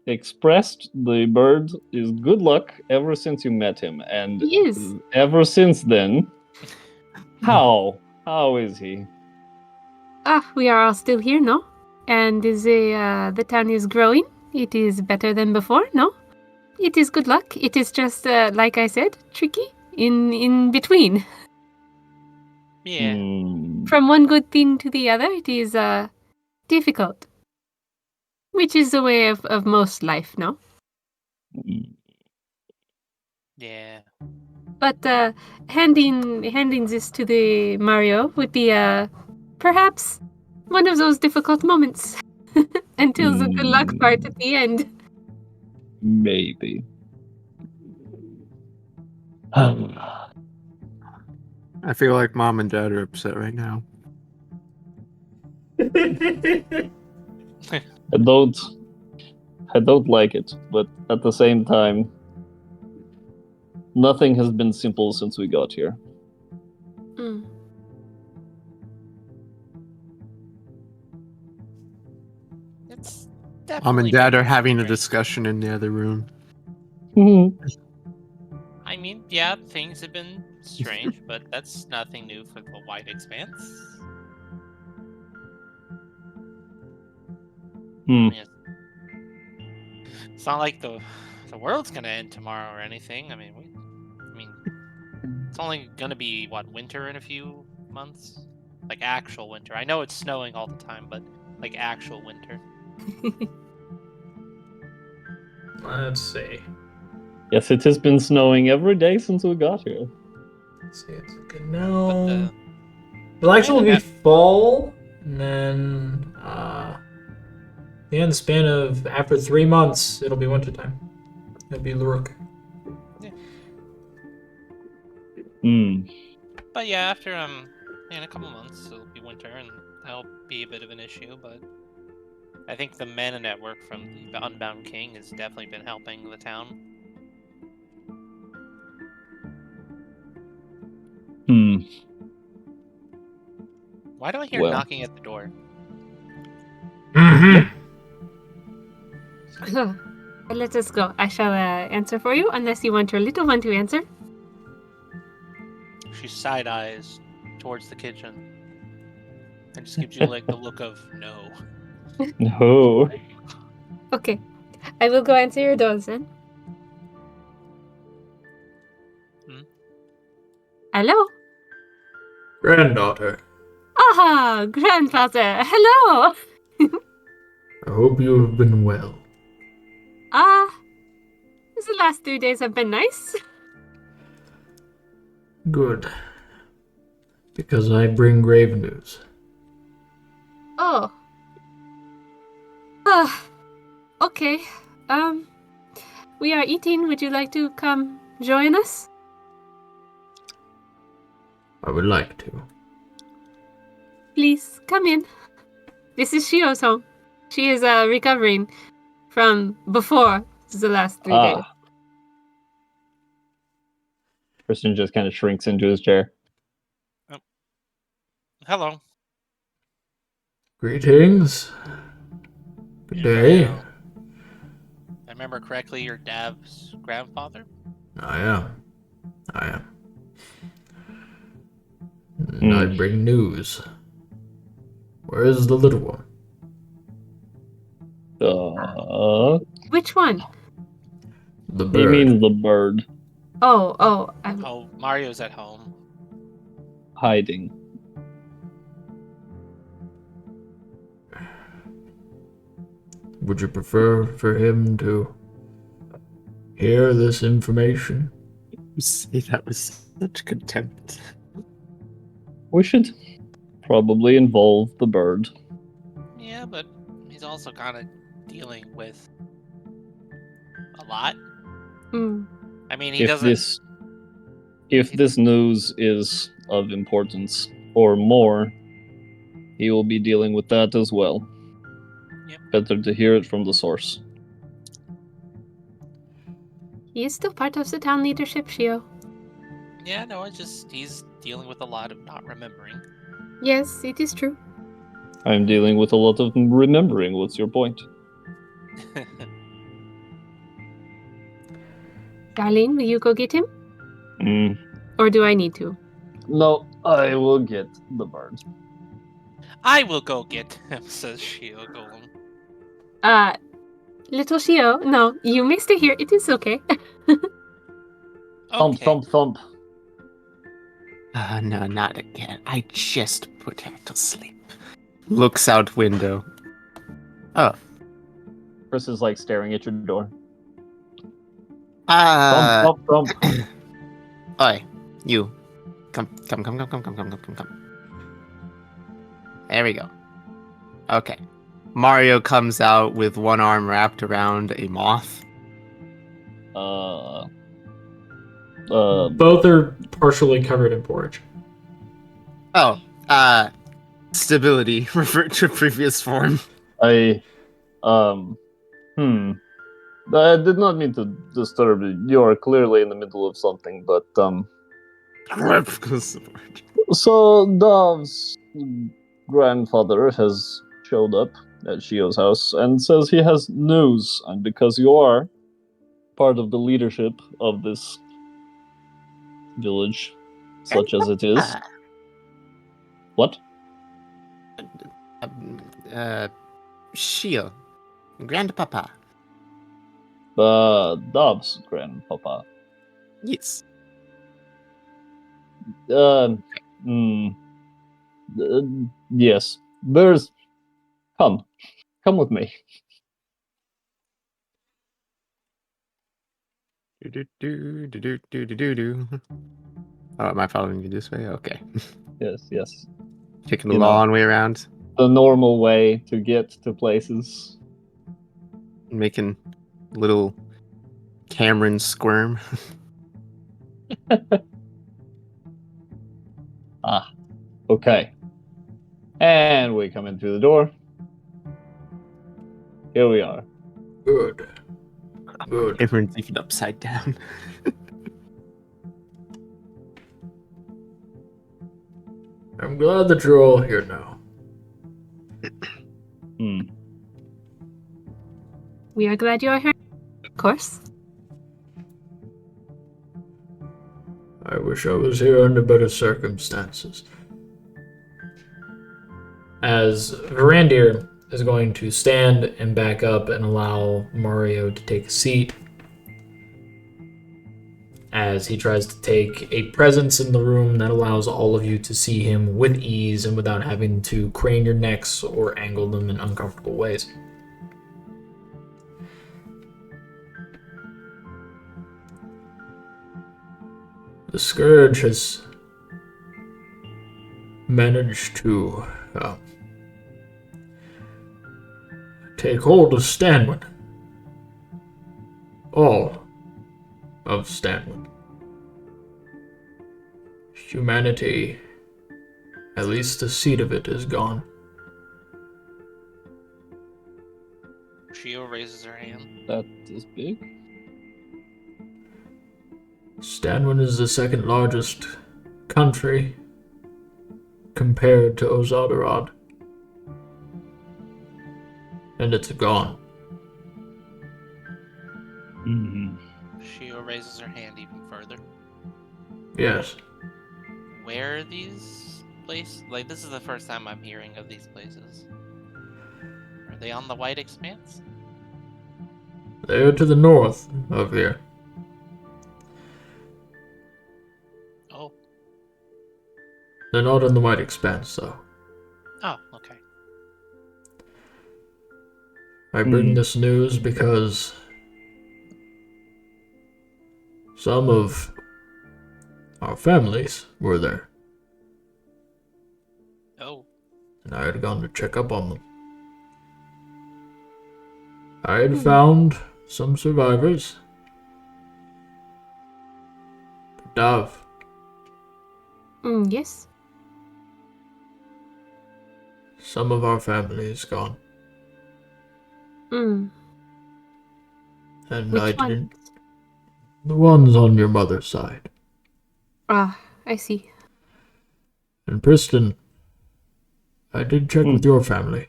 expressed the bird is good luck ever since you met him, and He is. ever since then, how is he? We are all still here, no? And the town is growing. It is better than before, no? It is good luck. It is just, like I said, tricky in between. Yeah. From one good thing to the other, it is difficult. Which is the way of most life, no? Yeah. But handing this to the Mario would be perhaps one of those difficult moments until the good luck part at the end. Maybe. I feel like mom and dad are upset right now. I don't like it, but at the same time, nothing has been simple since we got here. It's Mom and definitely dad been are having a strange. discussion in the other room. I mean, yeah, things have been strange, but that's nothing new for the White Expanse. I mean, it's not like the world's gonna end tomorrow or anything. I mean, it's only gonna be what, winter in a few months, like actual winter. I know it's snowing all the time, but like actual winter. Let's see. Yes, it has been snowing every day since we got here. Let's see, it's good But now. It'll actually be fall, and then the end span of after 3 months, it'll be wintertime. It'll be Luruk. Hmm. But yeah, after in a couple months it'll be winter, and that'll be a bit of an issue. But I think the mana network from the Unbound King has definitely been helping the town. Hmm. Why do I hear Well. knocking at the door? Mm-hmm. Let us go. I shall answer for you, unless you want your little one to answer. She side eyes towards the kitchen and just gives you like the look of no. No. Okay. I will go answer your doors then. Hmm? Hello? Granddaughter, Ah, grandfather. Hello. I hope you have been well. The last 3 days have been nice. Good. Because I bring grave news. Oh. Okay. We are eating. Would you like to come join us? I would like to. Please, come in. This is Shio's home. She is recovering from before the last 3 days. Priston just kind of shrinks into his chair. Hello. Greetings. Good day. If I remember correctly, your dad's grandfather? I am. And I bring news. Where is the little one? Which one? The He bird. means the bird Oh, Mario's at home. hiding. Would you prefer for him to hear this information? You say that with such contempt. We should probably involve the bird. Yeah, but he's also kind of dealing with a lot. I mean, he doesn't. If this news is of importance or more, he will be dealing with that as well. Yep. Better to hear it from the source. He is still part of the town leadership, Shio. Yeah, no, he's dealing with a lot of not remembering. Yes, it is true. I'm dealing with a lot of remembering. What's your point? Darlene, will you go get him? Or do I need to? No, I will get the bird. I will go get him, says Shio Golem. Little Shio, no, you may stay here. It is okay. Thump, Okay. thump, thump. No, not again. I just put him to sleep. Looks out window. Oh. Chris is like staring at your door. Thump, Thump, thump, thump. Oi, you. Come. There we go. Okay. Mario comes out with one arm wrapped around a moth. Both are partially covered in porridge. Oh, stability. Revert to previous form. I did not mean to disturb you. You are clearly in the middle of something, but so Dov's grandfather has showed up at Shio's house and says he has news, and because you are part of the leadership of this village, such as it is. What? Shio. Grandpapa. Dov's grandpapa. Yes. Yes. There's... Come with me. Do. Oh, am I following you this way? Okay. Yes. Taking the You know. long way around, The normal way to get to places. making little Cameron squirm. Okay. And we come in through the door. Here we are. Good. Cameron's even upside down. I'm glad that you're all here now. We are glad you are here, of course. I wish I was here under better circumstances. As Varandir is going to stand and back up and allow Mario to take a seat, as he tries to take a presence in the room that allows all of you to see him with ease and without having to crane your necks or angle them in uncomfortable ways. The Scourge has managed to take hold of Stanwood. All of Stanwood. Humanity, at least the seed of it, is gone. Shio raises her hand. That is big. Stanwood is the second largest country compared to Ozarderod. And it's gone. Shio raises her hand even further. Yes. Where are these places? Like, this is the first time I'm hearing of these places. Are they on the White Expanse? They are to the north of here. Oh. They're not in the White Expanse, though. Oh, okay. I bring this news because some of our families were there, Oh. and I had gone to check up on them. I had found some survivors. Dove. Yes. Some of our family is gone. And Which I one? didn't. The ones on your mother's side. Ah, I see. And Priston, I did check with your family.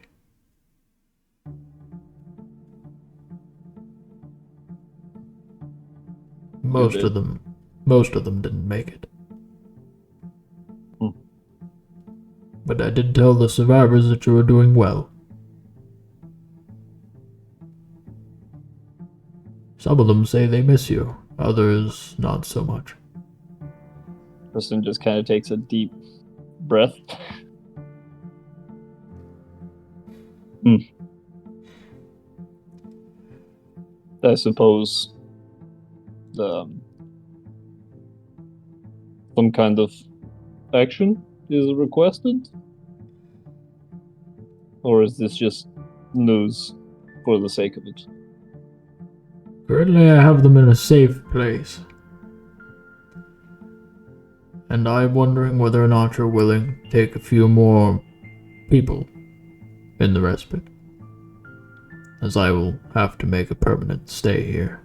Most of them didn't make it. But I did tell the survivors that you were doing well. Some of them say they miss you, others not so much. Priston just kind of takes a deep breath. I suppose some kind of action is requested? Or is this just news for the sake of it? Currently I have them in a safe place. And I'm wondering whether or not you're willing to take a few more people in the Respite, as I will have to make a permanent stay here,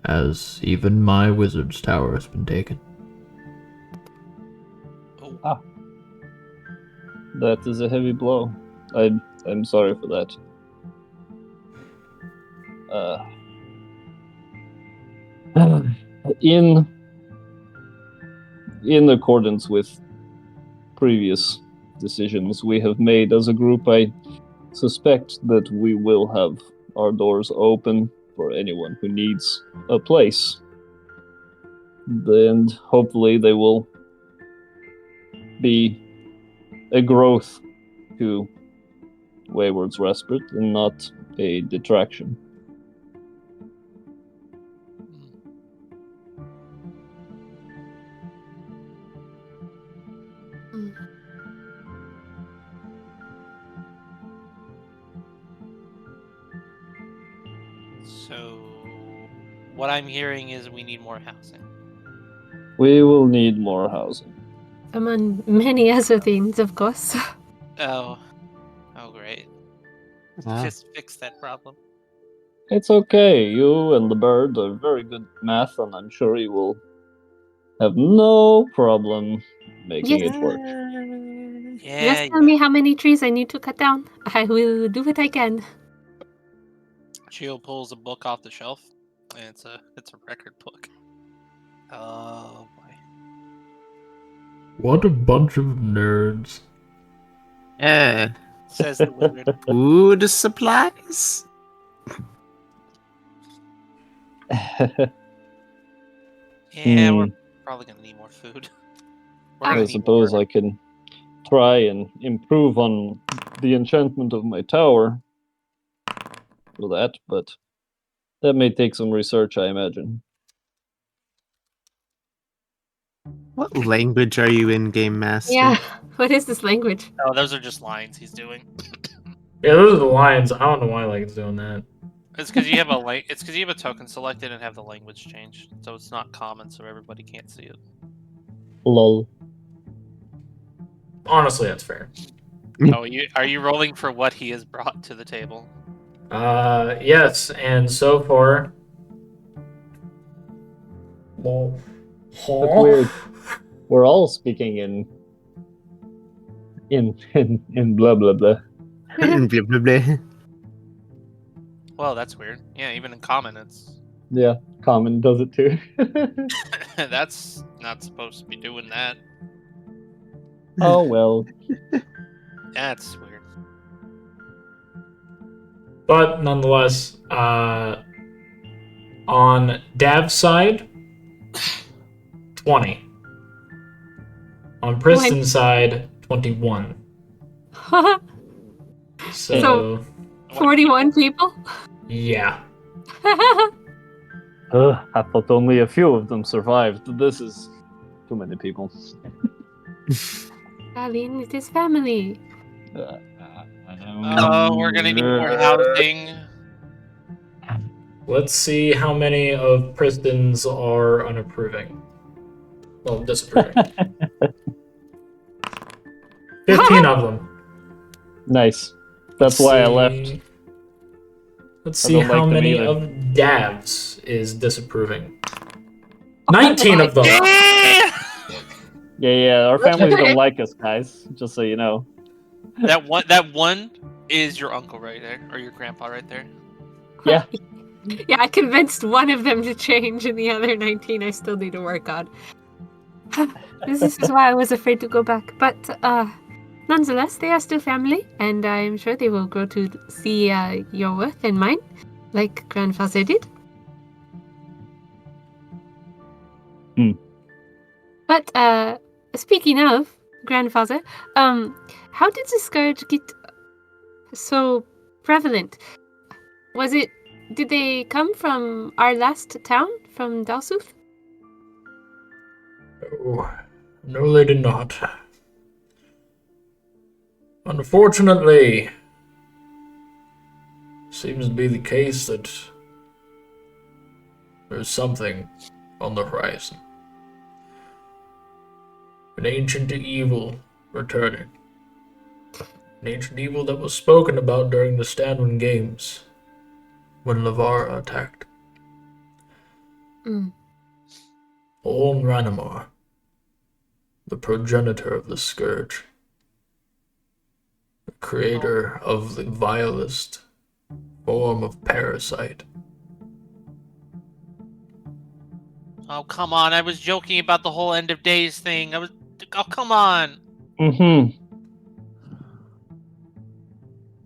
as even my wizard's tower has been taken. Oh. That is a heavy blow. I'm sorry for that. In accordance with previous decisions we have made as a group, I suspect that we will have our doors open for anyone who needs a place. And hopefully they will be a growth to Wayward's Respite and not a detraction. So, what I'm hearing is we need more housing. We will need more housing. Among many other things, of course. Oh, great. Ah. Just fix that problem. It's okay. You and the bird are very good at math, and I'm sure you will have no problem making Yes. it work. Yeah, Just tell me how many trees I need to cut down. I will do what I can. Shio pulls a book off the shelf, and it's a record book. Oh boy. What a bunch of nerds. Says the wizard. Food supplies? Yeah, we're probably gonna need more food. We're gonna I need suppose more. I can try and improve on the enchantment of my tower for that, but that may take some research, I imagine. What language are you in, Game Master? Yeah. What is this language? Oh, those are just lines he's doing. Yeah, those are the lines. I don't know why like it's doing that. It's because you have a token selected and have the language changed, so it's not common, so everybody can't see it. Lol. Honestly, that's fair. Oh, are you rolling for what he has brought to the table? Yes, and so far. Well, That's weird. We're all speaking in blah blah blah. Blah, blah, blah. Well, that's weird. Yeah, even in common, it's Yeah, common does it too. that's not supposed to be doing that. Oh well. That's weird. But nonetheless, on Dav's side, 20. On Priston's side, 21. So 41 people? yeah. I thought only a few of them survived. This is too many people. Aline, it is family. Oh, we're gonna need more housing. Let's see how many of Priston's are unapproving. Well, disapproving. 15 of them. Nice. That's why I left. Let's I see don't how like them many either. of Dav's is disapproving. 19 of them. Yeah, our families don't like us, guys. Just so you know. That one is your uncle right there, or your grandpa right there. Yeah. Yeah, I convinced one of them to change, and the other 19 I still need to work on. This is why I was afraid to go back. But nonetheless, they are still family, and I'm sure they will grow to see your worth and mine, like grandfather did. But speaking of grandfather, how did the scourge get so prevalent? Did they come from our last town, from Dalsuth? Oh, no, they did not. Unfortunately, seems to be the case that there's something on the horizon. An ancient evil returning. An ancient evil that was spoken about during the Stanwin Games when Lavara attacked. Orm Ranamar, the progenitor of the Scourge, the creator of the vilest form of parasite. Oh, come on. I was joking about the whole end of days thing. Oh, come on.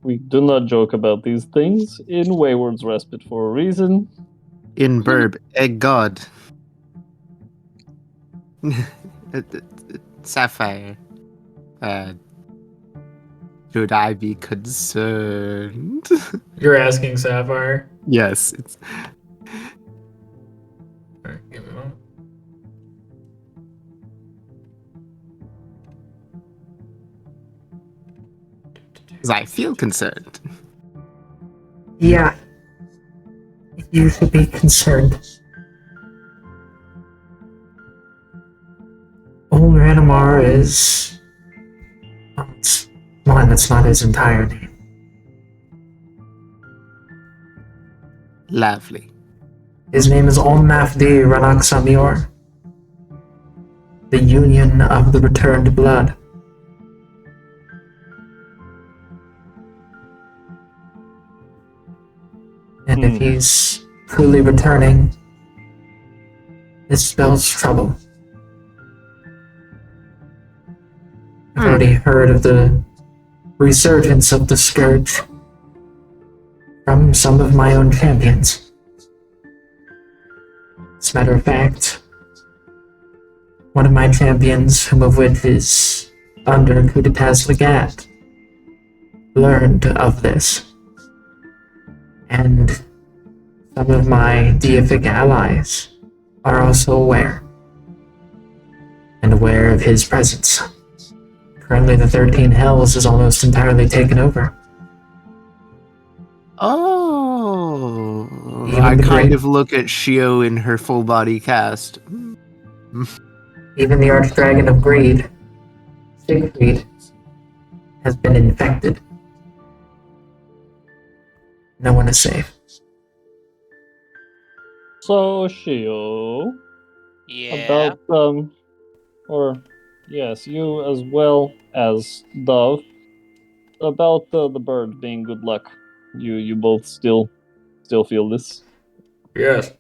We do not joke about these things in Wayward's Respite for a reason. In Burb, egg god. Sapphire. Should I be concerned? You're asking Sapphire? Yes. It's... Alright, give me a moment. 'Cause I feel concerned. Yeah. You should be concerned. Old Ranamar is... that's not his entire name. Lovely. His name is Olmafdi Ranaxamior. The Union of the Returned Blood. And if he's truly returning, this spells trouble. I've already heard of the resurgence of the Scourge from some of my own champions. As a matter of fact, one of my champions, whom of which is under Kuditas Legat, learned of this. And some of my deific allies are also aware. And aware of his presence. Currently the 13 Hells is almost entirely taken over. Oh, Even I the kind great- of look at Shio in her full body cast. Even the Archdragon of Greed, Siegfried, has been infected. No one is safe. So, Shio, Yeah. about, yes, you as well as Dove, about the bird being good luck. You both still feel this? Yes.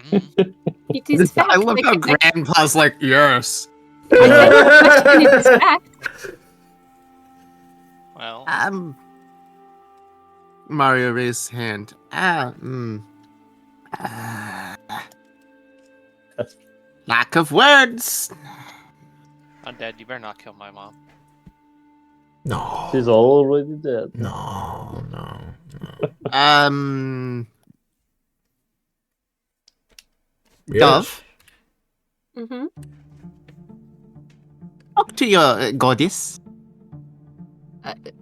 Mm. It is fact. I love how I Grandpa's like, yes. cannot question it is fact. Well, Mario raised his hand. Lack of words. Undead, you better not kill my mom. No. She's already dead. No. Dove, Mm-hmm. talk to your goddess.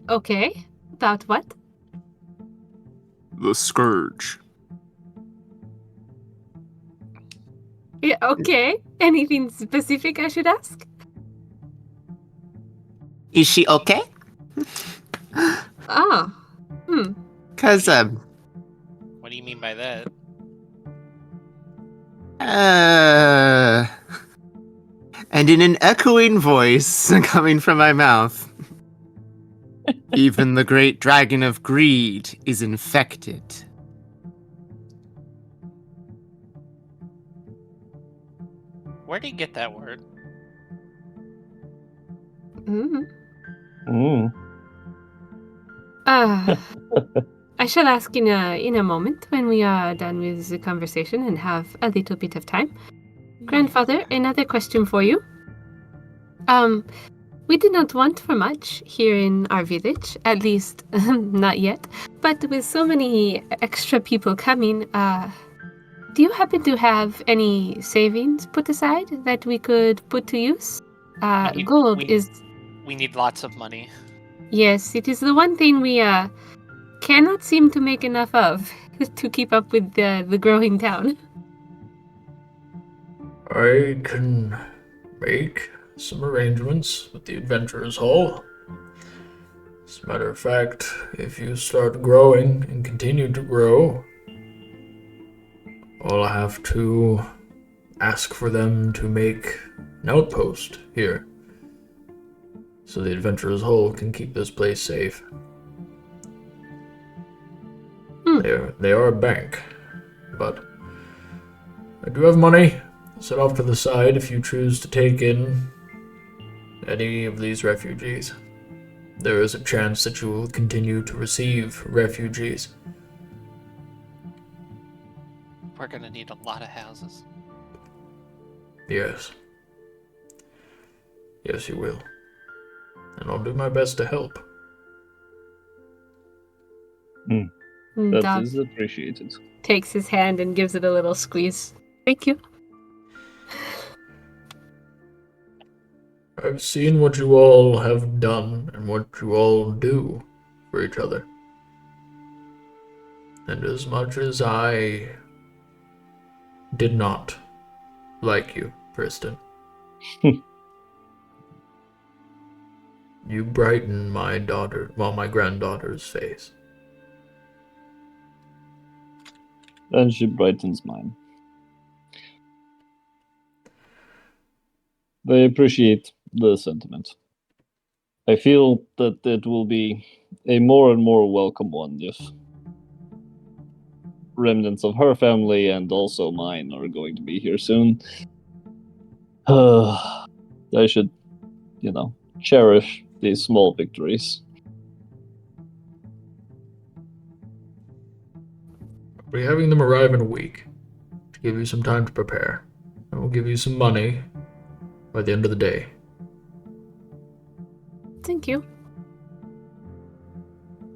Okay. About what? The Scourge. Yeah, okay. Anything specific I should ask? Is she okay? Ah. Cause What do you mean by that? and in an echoing voice coming from my mouth, even the great dragon of greed is infected. Where did you get that word? Mm-hmm. I shall ask in a moment when we are done with the conversation and have a little bit of time. Grandfather, another question for you. We do not want for much here in our village, at least not yet. But with so many extra people coming, do you happen to have any savings put aside that we could put to use? Gold is... We need lots of money. Yes, it is the one thing we cannot seem to make enough of to keep up with the growing town. I can make some arrangements with the Adventurers Hall. As a matter of fact, if you start growing and continue to grow, I'll have to ask for them to make an outpost here, so the Adventurers Hall can keep this place safe. They are a bank, but I do have money set off to the side if you choose to take in any of these refugees. There is a chance that you will continue to receive refugees. We're gonna need a lot of houses. Yes. Yes, you will. And I'll do my best to help. That Dove is appreciated. takes his hand and gives it a little squeeze. Thank you. I've seen what you all have done and what you all do for each other. And as much as I did not like you, Priston, you brighten my granddaughter's face. And she brightens mine. I appreciate the sentiment. I feel that it will be a more and more welcome one if remnants of her family and also mine are going to be here soon. I should, cherish these small victories. We're having them arrive in a week to give you some time to prepare. And we'll give you some money by the end of the day. Thank you.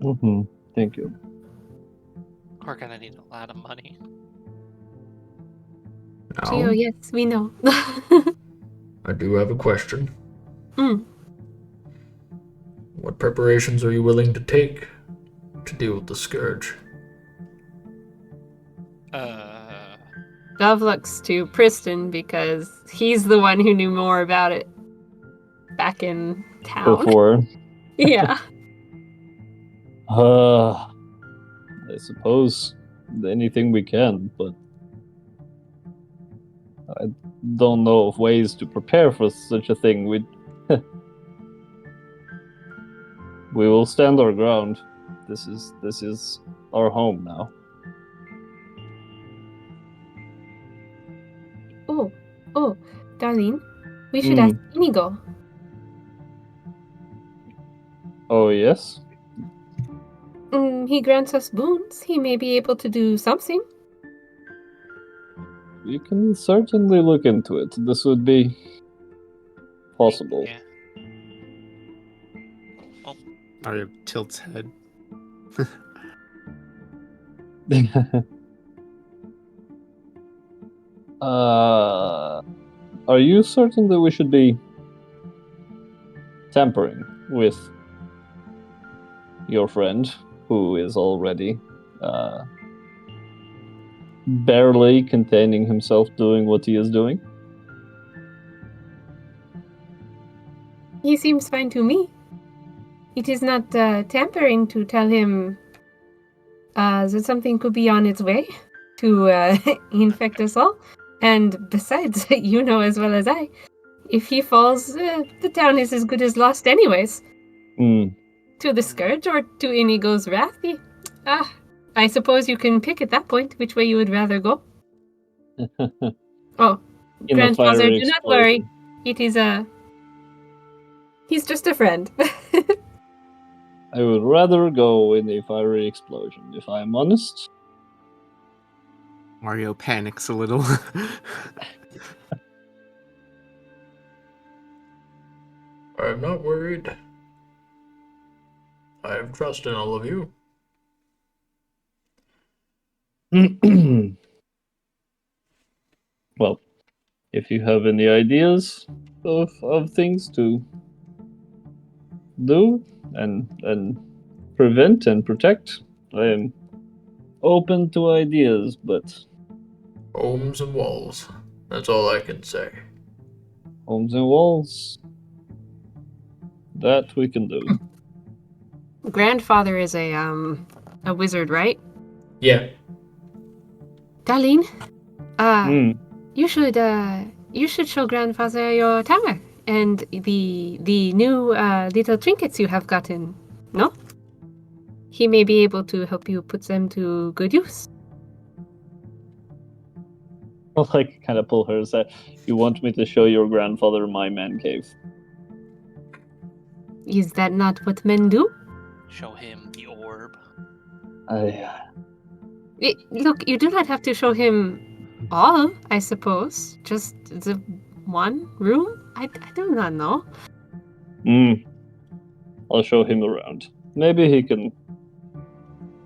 Mm-hmm. Thank you. We're gonna need a lot of money. Now, Shio, yes, we know. I do have a question. Mm. What preparations are you willing to take to deal with the scourge? Dove looks to Priston because he's the one who knew more about it back in town. Before. Yeah. I suppose anything we can, but I don't know of ways to prepare for such a thing. We will stand our ground. This is our home now. Oh, Darlene, we should ask Inigo. Oh yes? He grants us boons. He may be able to do something. We can certainly look into it. This would be possible. Yeah. Mario tilts head. Are you certain that we should be tampering with your friend, who is already barely containing himself doing what he is doing? He seems fine to me. It is not tampering to tell him that something could be on its way to infect us all. And besides, you know as well as I, if he falls, the town is as good as lost anyways. To the Scourge or to Inigo's wrath? I suppose you can pick at that point which way you would rather go. Oh, In a grandfather, fiery do not explosion. worry. It is he's just a friend. I would rather go in a fiery explosion, if I'm honest. Mario panics a little. I'm not worried. I have trust in all of you. Well, if you have any ideas of things to do and prevent and protect, I am open to ideas, but Homes and walls. That's all I can say. homes and walls, that we can do. Grandfather is a wizard, right? Yeah. Darlene, Hmm. you should show grandfather your tower and the new little trinkets you have gotten. No? He may be able to help you put them to good use. I'll kind of pull her aside. You want me to show your grandfather my man cave? Is that not what men do? Show him the orb. Look, you do not have to show him all, I suppose. Just the one room? I do not know. I'll show him around. Maybe he can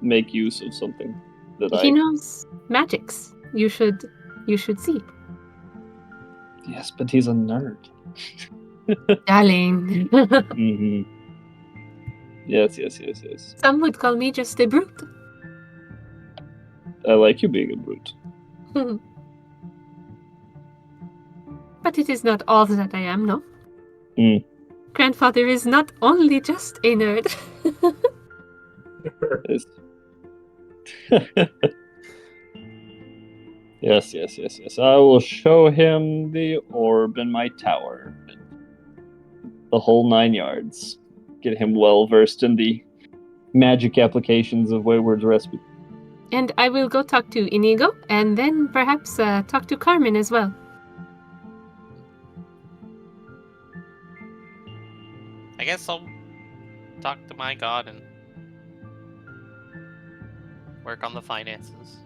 make use of something that He knows magics. You should see. Yes, but he's a nerd. Darling. Hmm. Yes. Some would call me just a brute. I like you being a brute. But it is not all that I am, no? Mm. Grandfather is not only just a nerd. Yes. Yes. I will show him the orb in my tower. The whole 9 yards. Get him well versed in the magic applications of Wayward's Respite. And I will go talk to Inigo, and then perhaps talk to Carmen as well. I guess I'll talk to my god and work on the finances.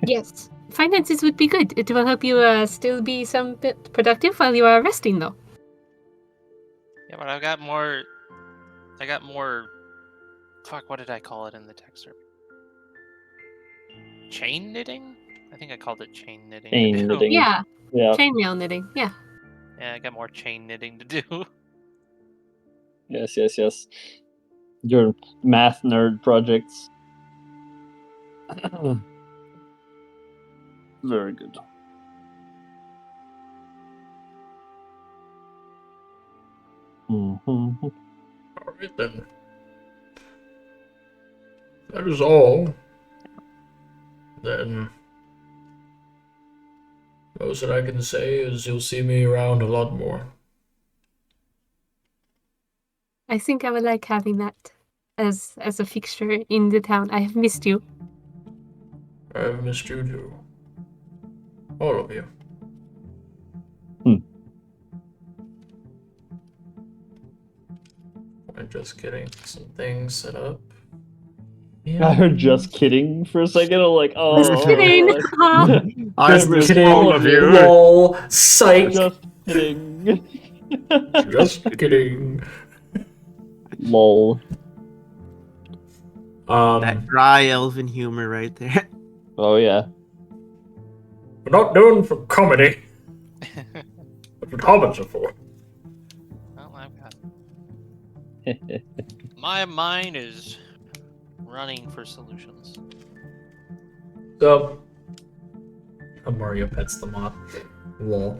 Yes, finances would be good. It will help you still be some bit productive while you are resting, though. Yeah, but I got more. Fuck, what did I call it in the text? Chain knitting? I think I called it chain knitting. Chain to do. knitting. Yeah, Yeah. chainmail knitting. Yeah. Yeah, I got more chain knitting to do. Yes. Your math nerd projects. Very good. Mm-hmm. Alright then. That is all. Then most that I can say is you'll see me around a lot more. I think I would like having that as a fixture in the town. I have missed you. I've missed you too. All of you. I'm just getting some things set up. I heard just kidding for a second. I'm like, oh. Just kidding. I Just miss kidding. all of you. Lol. Psych. Just kidding. Just kidding. Lol. That dry elven humor right there. Oh yeah. We're not doing for comedy. That's what hobbits are for. Well, I've got. My mind is running for solutions. So, Mario pets the moth. Lol.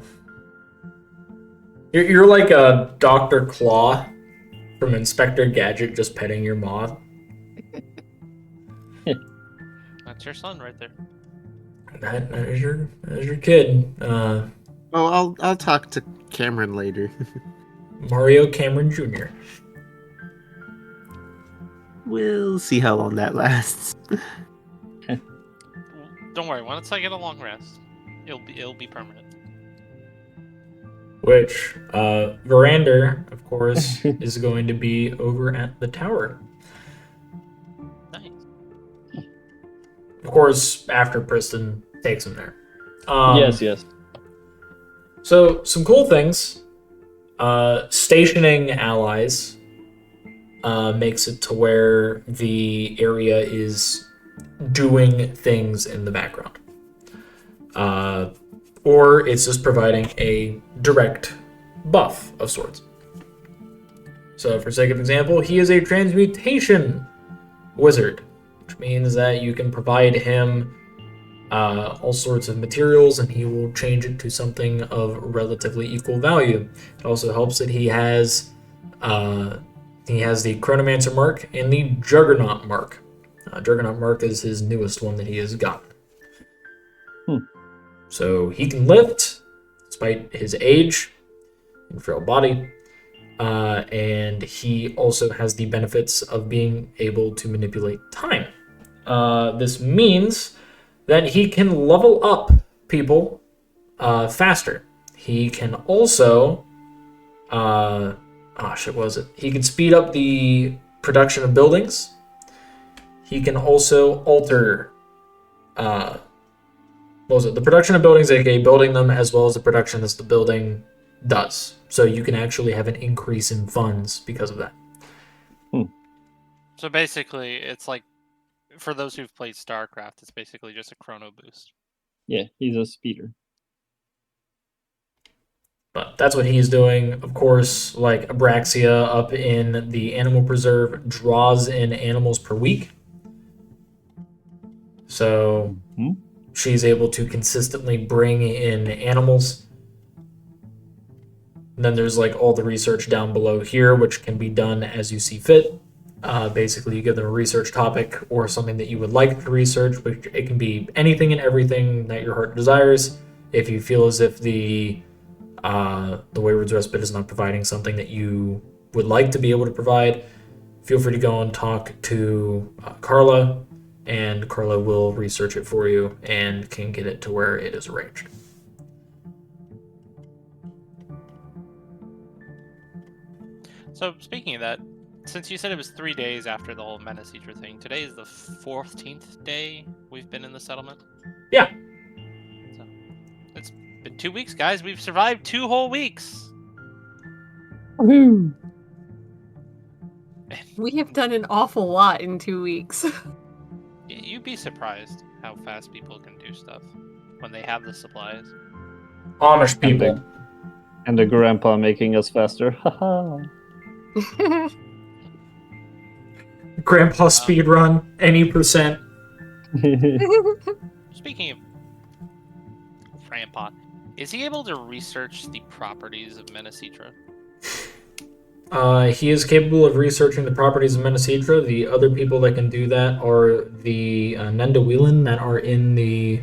You're like a Dr. Claw from Inspector Gadget just petting your moth. That's your son right there. That is your kid. Oh, I'll talk to Cameron later. Mario Cameron Jr. We'll see how long that lasts. Don't worry. Once I get a long rest, it'll be permanent. Which, Verander, of course, is going to be over at the tower. Nice. Of course, after Priston takes him there. Yes. So, some cool things. Stationing allies makes it to where the area is doing things in the background. Or it's just providing a direct buff of sorts. So, for sake of example, he is a transmutation wizard, which means that you can provide him all sorts of materials and he will change it to something of relatively equal value. It also helps that he has the Chronomancer mark and the Juggernaut mark. Juggernaut mark is his newest one that he has gotten. So he can lift, despite his age and frail body, and he also has the benefits of being able to manipulate time. This means that he can level up people faster. He can also, he can speed up the production of buildings. He can also alter, the production of buildings, aka building them, as well as the production as the building does. So you can actually have an increase in funds because of that. So basically, it's like, for those who've played StarCraft, it's basically just a chrono boost. Yeah, he's a speeder. But that's what he's doing. Of course, like Abraxia up in the animal preserve draws in animals per week. So Mhm. she's able to consistently bring in animals. And then there's like all the research down below here, which can be done as you see fit. Basically, you give them a research topic or something that you would like to research, which it can be anything and everything that your heart desires. If you feel as if the Wayward's Respite is not providing something that you would like to be able to provide, feel free to go and talk to Carla, and Carla will research it for you and can get it to where it is arranged. So speaking of that, since you said it was 3 days after the whole Menace Eater thing, today is the 14th day we've been in the settlement. Yeah. So it's been 2 weeks, guys. We've survived 2 whole weeks. Woohoo! We have done an awful lot in 2 weeks. You'd be surprised how fast people can do stuff when they have the supplies. Amish people. And the grandpa making us faster. Haha. Grandpa speed run, any percent. Speaking of Grandpa, is he able to research the properties of Menacitra? He is capable of researching the properties of Menacitra. The other people that can do that are the Nendawilan that are in the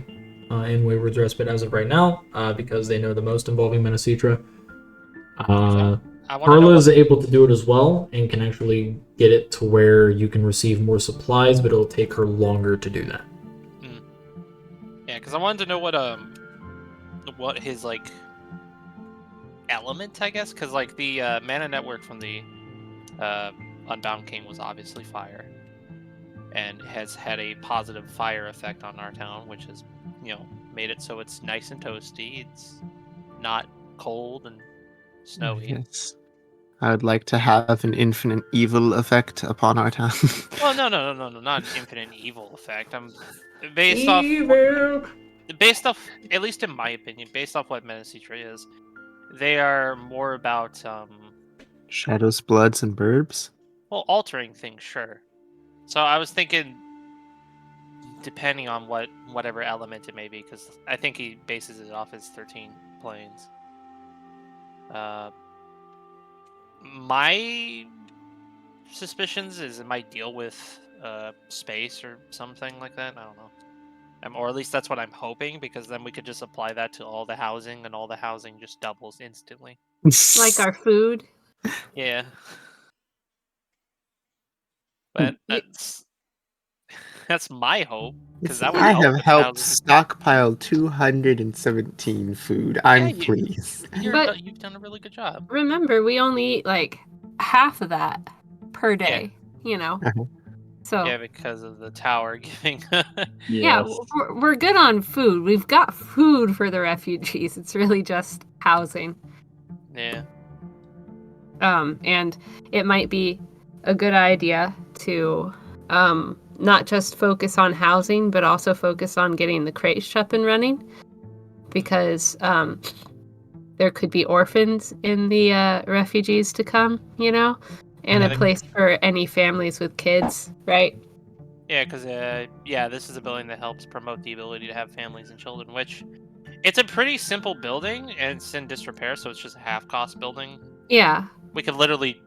in Wayward's Respite as of right now, because they know the most involving Menacitra. I want to know Carla is what... able to do it as well and can actually get it to where you can receive more supplies, but it'll take her longer to do that. Yeah, because I wanted to know what his like element, I guess, because like the mana network from the Unbound King was obviously fire, and has had a positive fire effect on our town, which has made it so it's nice and toasty. It's not cold and snowy. Yes. I would like to have an infinite evil effect upon our town. Well, no, not an infinite evil effect. I'm Evil. based off, at least in my opinion, based off what Menacitra is, they are more about Shadows, Bloods, and Burbs. well, altering things, sure. So I was thinking, depending on whatever element it may be, because I think he bases it off his 13 planes. My suspicions is it might deal with space or something like that. I don't know. Or at least that's what I'm hoping, because then we could just apply that to all the housing, and all the housing just doubles instantly. Like our food. Yeah. But that's my hope, because that would I help have with helped housing. stockpile 217 food. I'm Yeah, pleased. You've done a really good job. Remember, we only eat like half of that per day, Uh-huh. So Yeah, because of the tower giving. yeah, Yes. we're good on food. We've got food for the refugees. It's really just housing. Yeah. And it might be a good idea to not just focus on housing, but also focus on getting the crèche up and running, because there could be orphans in the refugees to come, and Yeah, a place for any families with kids, right? Yeah, because this is a building that helps promote the ability to have families and children, which it's a pretty simple building, and it's in disrepair, so it's just a half-cost building. Yeah. We could literally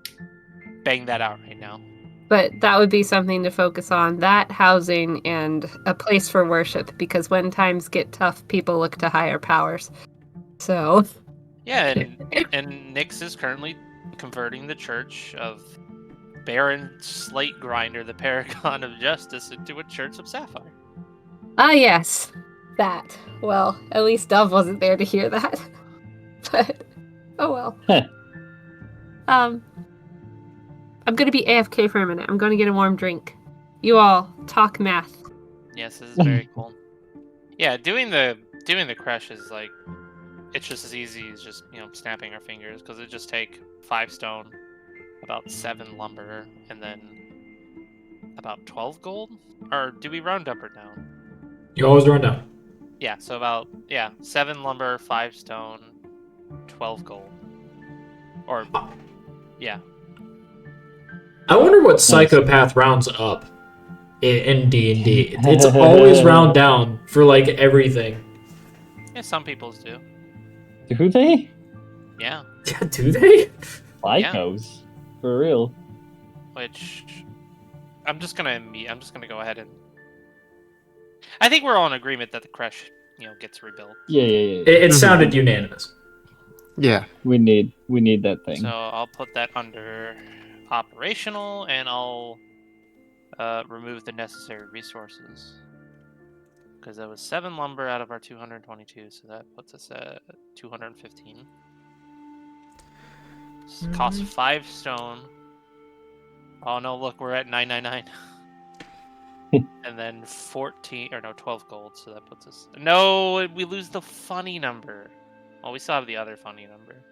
bang that out right now. But that would be something to focus on, that housing and a place for worship, because when times get tough, people look to higher powers. So Yeah, and Nyx is currently converting the Church of Baron Slate Grinder, the Paragon of Justice, into a Church of Sapphire. Ah, yes. That. Well, at least Dove wasn't there to hear that. But, oh well. Heh. I'm gonna be AFK for a minute. I'm gonna get a warm drink. You all talk math. Yes, this is very cool. Yeah, doing the crash is like, it's just as easy as just snapping our fingers, because it just take 5 stone, about 7 lumber, and then about 12 gold. Or do we round up or down? You always run down. Yeah, so about 7 lumber, 5 stone, 12 gold. Or, yeah. I wonder what psychopath rounds up in D&D. It's always round down for like everything. Yeah, some people's do. Do they? Yeah. Yeah, do they? Psychos. For real. Which I'm just gonna go ahead and I think we're all in agreement that the crash, gets rebuilt. Yeah. It sounded unanimous. Yeah. We need that thing. So I'll put that under operational, and I'll remove the necessary resources. Because that was 7 lumber out of our 222, so that puts us at 215. Cost 5 stone. Oh no, look, we're at 999. And then 12 gold, so that puts us... No, we lose the funny number. Well, we still have the other funny number.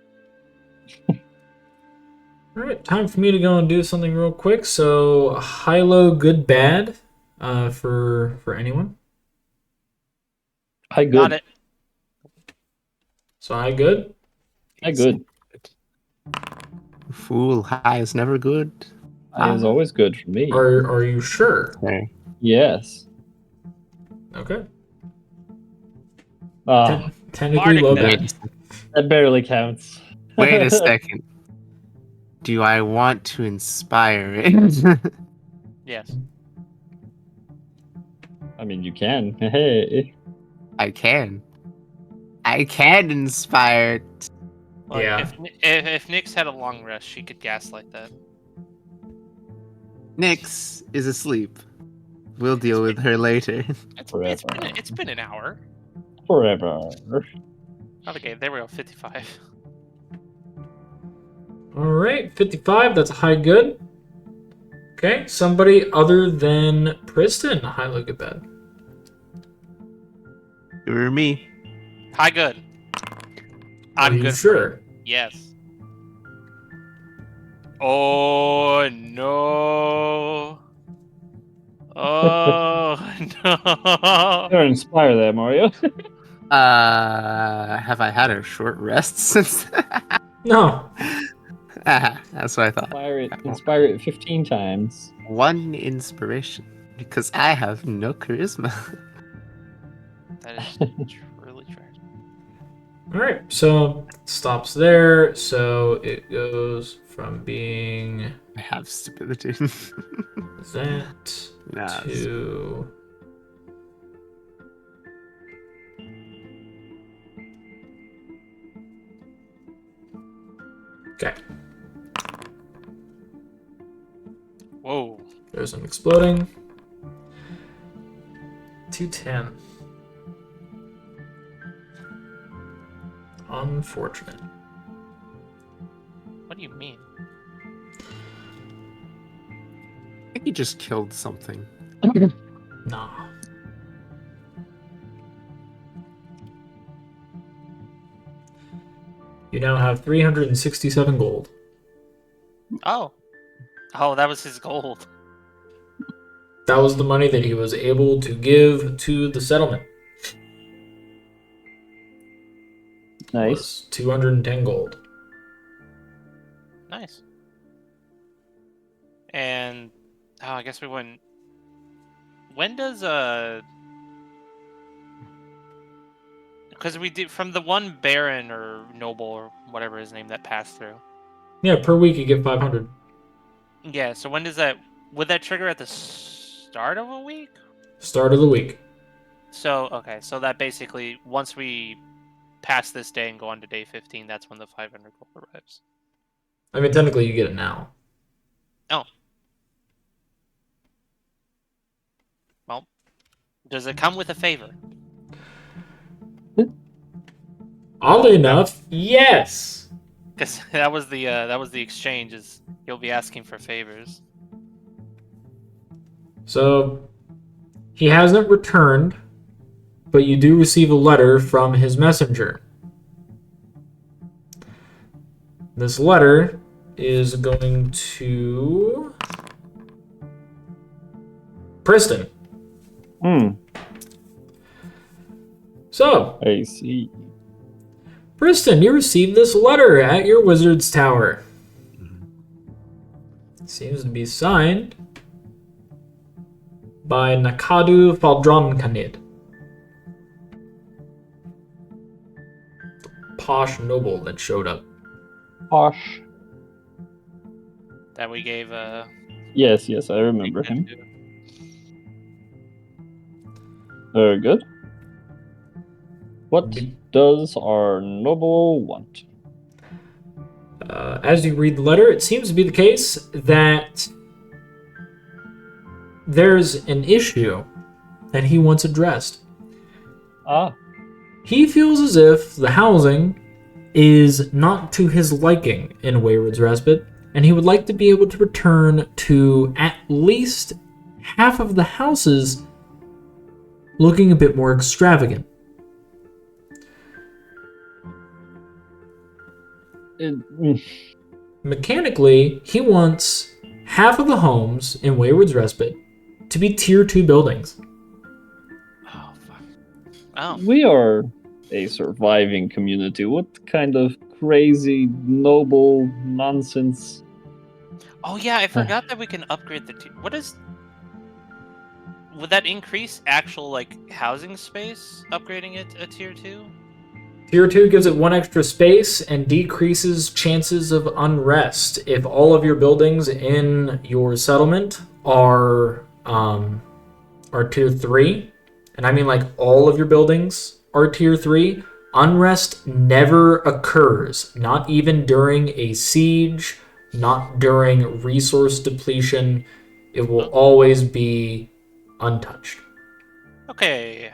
Alright, time for me to go and do something real quick. So, high, low, good, bad for anyone. Hi, good. Got it. So, high, good. Hi, good. Fool, high is never good. Hi is always good for me. Are you sure? Okay. Yes. Okay. Bardic Technically low, then. bad. That barely counts. Wait a second. Do I want to inspire it? Yes. I mean, you can. Hey. I can. I can inspire it. Look, Yeah. If Nyx had a long rest, she could gaslight that. Nyx is asleep. We'll deal with her later. It's been an hour. Forever. Okay, there we go. 55. Alright, 55. That's a high, good. Okay, somebody other than Priston. High, low, good, bad. You or me? Hi, good. Are I'm you good. sure? Yes. Oh no. Oh no. You're inspire there, Mario. Have I had a short rest since? No. That's what I thought. Inspire it 15 times. 1 inspiration. Because I have no charisma. That is truly tragic. Alright, so stops there. So it goes from being I have stupidity. that Nah, to... Okay, Whoa. there's an exploding. 210. Unfortunate. What do you mean? I think he just killed something. Nah. You now have 367 gold. Oh. Oh, that was his gold. That was the money that he was able to give to the settlement. Nice. Was 210 gold. Nice. And I guess we wouldn't. When does because we did from the one baron or noble or whatever his name that passed through. Yeah, per week you get 500. Yeah, so when does that would that trigger at the start of a week? Start of the week. So okay, so that basically once we pass this day and go on to day 15, that's when the 500 gold arrives. I mean, technically you get it now. Oh. Well, does it come with a favor? Oddly enough, yes. Because that was the exchange. Is you'll be asking for favors. So he hasn't returned, but you do receive a letter from his messenger. This letter is going to Priston. Hmm. So, I see. Priston, you received this letter at your wizard's tower. It seems to be signed by Nakadu Faldronkanid. Posh noble that showed up. Posh. That we gave Yes, I remember him. Very good. What does our noble want? As you read the letter, it seems to be the case that there's an issue that he wants addressed. Ah. He feels as if the housing is not to his liking in Wayward's Respite, and he would like to be able to return to at least half of the houses looking a bit more extravagant. Mechanically, he wants half of the homes in Wayward's Respite to be tier 2 buildings. Oh, fuck. Oh. We are a surviving community. What kind of crazy, noble nonsense? Oh yeah, I forgot that we can upgrade the tier. What is... Would that increase actual, like, housing space, upgrading it a tier 2? Tier 2 gives it 1 extra space and decreases chances of unrest. If all of your buildings in your settlement are tier 3, and I mean like all of your buildings are tier 3, unrest never occurs. Not even during a siege, not during resource depletion. It will always be untouched. Okay.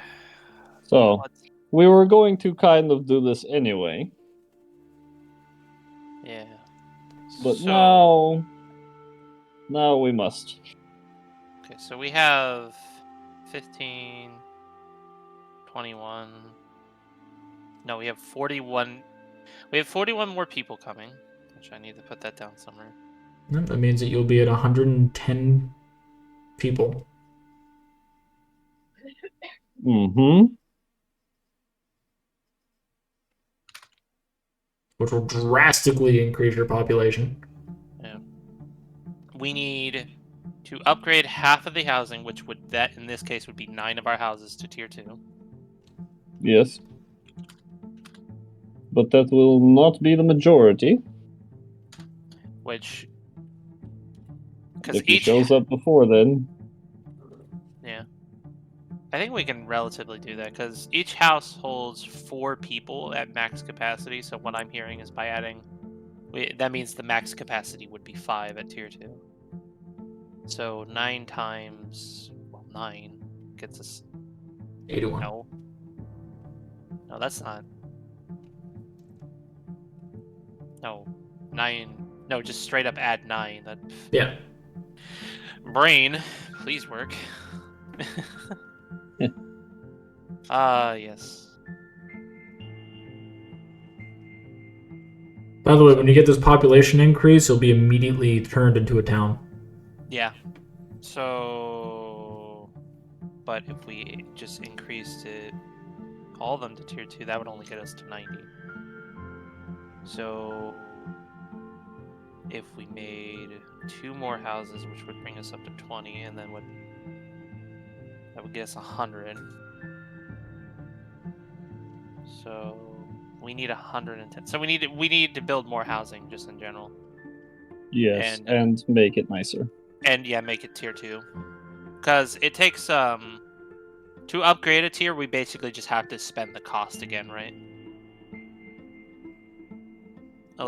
So, we were going to kind of do this anyway. Yeah. But now we must. Okay, so we have 15, 21. No, we have 41. We have 41 more people coming, which I need to put that down somewhere. That means that you'll be at 110 people. Mm-hmm. Which will drastically increase your population. Yeah. We need to upgrade half of the housing, which would, that in this case would be 9 of our houses to tier 2. Yes. But that will not be the majority. Which, if he shows up before then. Yeah. I think we can relatively do that, because each house holds 4 people at max capacity, so what I'm hearing is by adding... that means the max capacity would be 5 at tier 2. So 9 times... Well, 9 gets us... 81. No. No, that's not... No. 9... No, just straight up add 9. That... Yeah. Brain, please work. Yes. By the way, when you get this population increase, you'll be immediately turned into a town. Yeah. So... But if we just increased it, all of them to tier 2, that would only get us to 90. So... If we made 2 more houses, which would bring us up to 20, and then that would get us 100. So we need 110. So we need to build more housing just in general. Yes, and make it nicer. And yeah, make it tier 2. Because it takes to upgrade a tier, we basically just have to spend the cost again, right?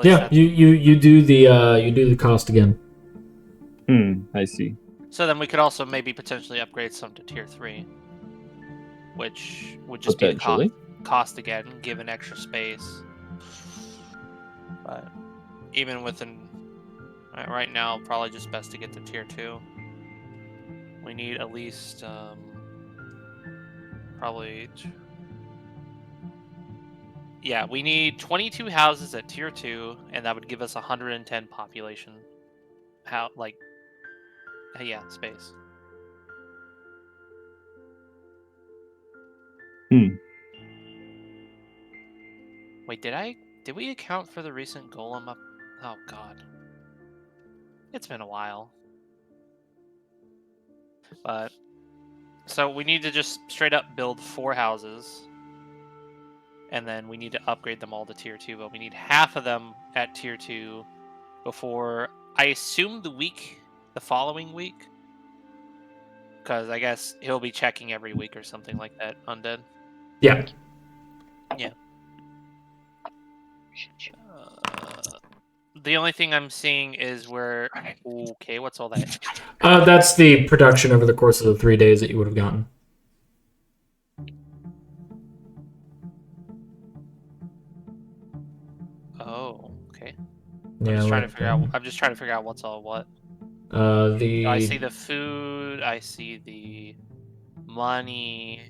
Yeah, you do the cost again. I see. So then we could also maybe potentially upgrade some to tier 3, which would just be the cost again, given extra space. But even within right now, probably just best to get to tier 2. We need at least probably... Yeah, we need 22 houses at tier 2, and that would give us 110 population. Space. Wait, did we account for the recent golem up? Oh god. It's been a while. But so we need to just straight up build 4 houses. And then we need to upgrade them all to tier 2, but we need half of them at tier 2 before, I assume, the following week. Because I guess he'll be checking every week or something like that, Undead. Yeah. Yeah. The only thing I'm seeing is where... Okay, what's all that? That's the production over the course of the 3 days that you would have gotten. Oh, okay. Yeah, I'm just trying to figure out what's all what. I see the food, I see the money,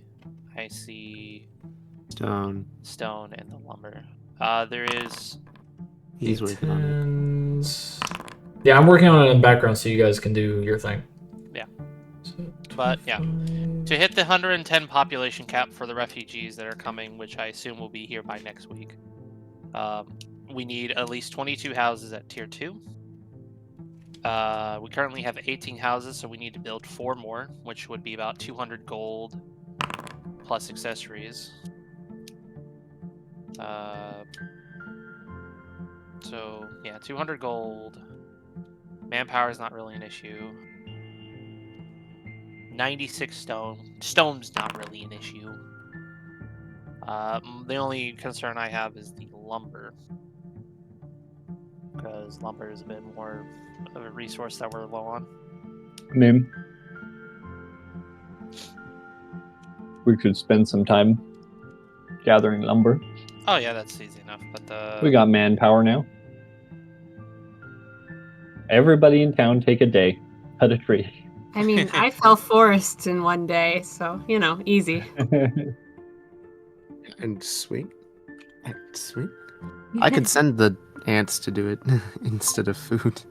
I see Stone. and the lumber. There is... He's working on it. Yeah, I'm working on it in the background so you guys can do your thing. Yeah. So, But, yeah. To hit the 110 population cap for the refugees that are coming, which I assume will be here by next week, we need at least 22 houses at tier 2. We currently have 18 houses, so we need to build 4 more, which would be about 200 gold plus accessories. So, yeah, 200 gold. Manpower is not really an issue. 96 stone. Stone's not really an issue. The only concern I have is the lumber. Because lumber is a bit more of a resource that we're low on. I mean, we could spend some time gathering lumber. Oh yeah, that's easy enough. But We got manpower now. Everybody in town take a day. Cut a tree. I mean, I fell forests in one day, so, easy. And sweet. Sweet. I could send the ants to do it instead of food.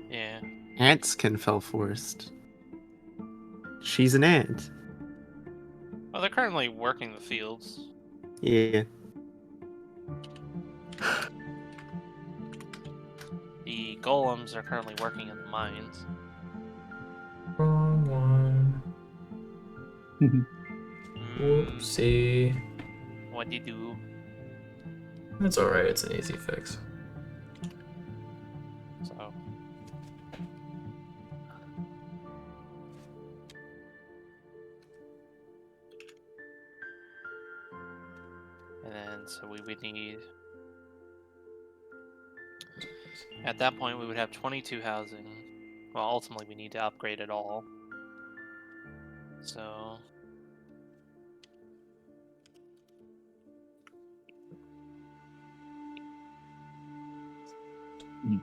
yeah. Ants can fell forest. She's an ant. Well, they're currently working the fields. Yeah. The golems are currently working in the mines. Wrong one. Whoopsie. What'd you do? It's alright, it's an easy fix. So. And then, so we would need... At that point, we would have 22 housing. Well, ultimately, we need to upgrade it all. So... There's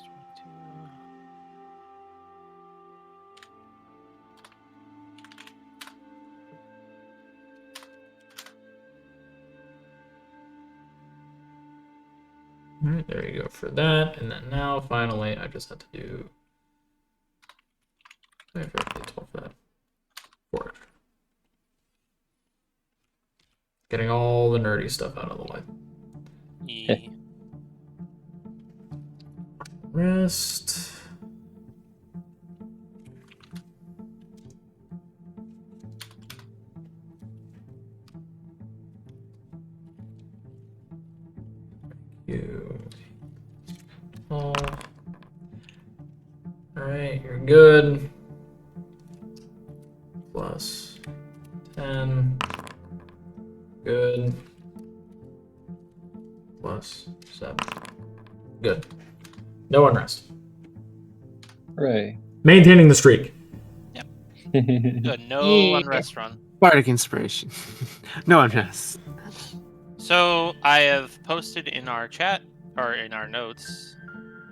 22. Alright, there you go for that. And then now, finally, I just have to do... I forgot to 12 for that. 4. Getting all the nerdy stuff out of the way. Yeah. Rest. You. Oh. Alright, you're good. Plus 10. Good. Plus 7. Good. No unrest. Hooray. Maintaining the streak. Good. No Yeah. unrest run. Bardic inspiration. No unrest. So I have posted in our chat or in our notes.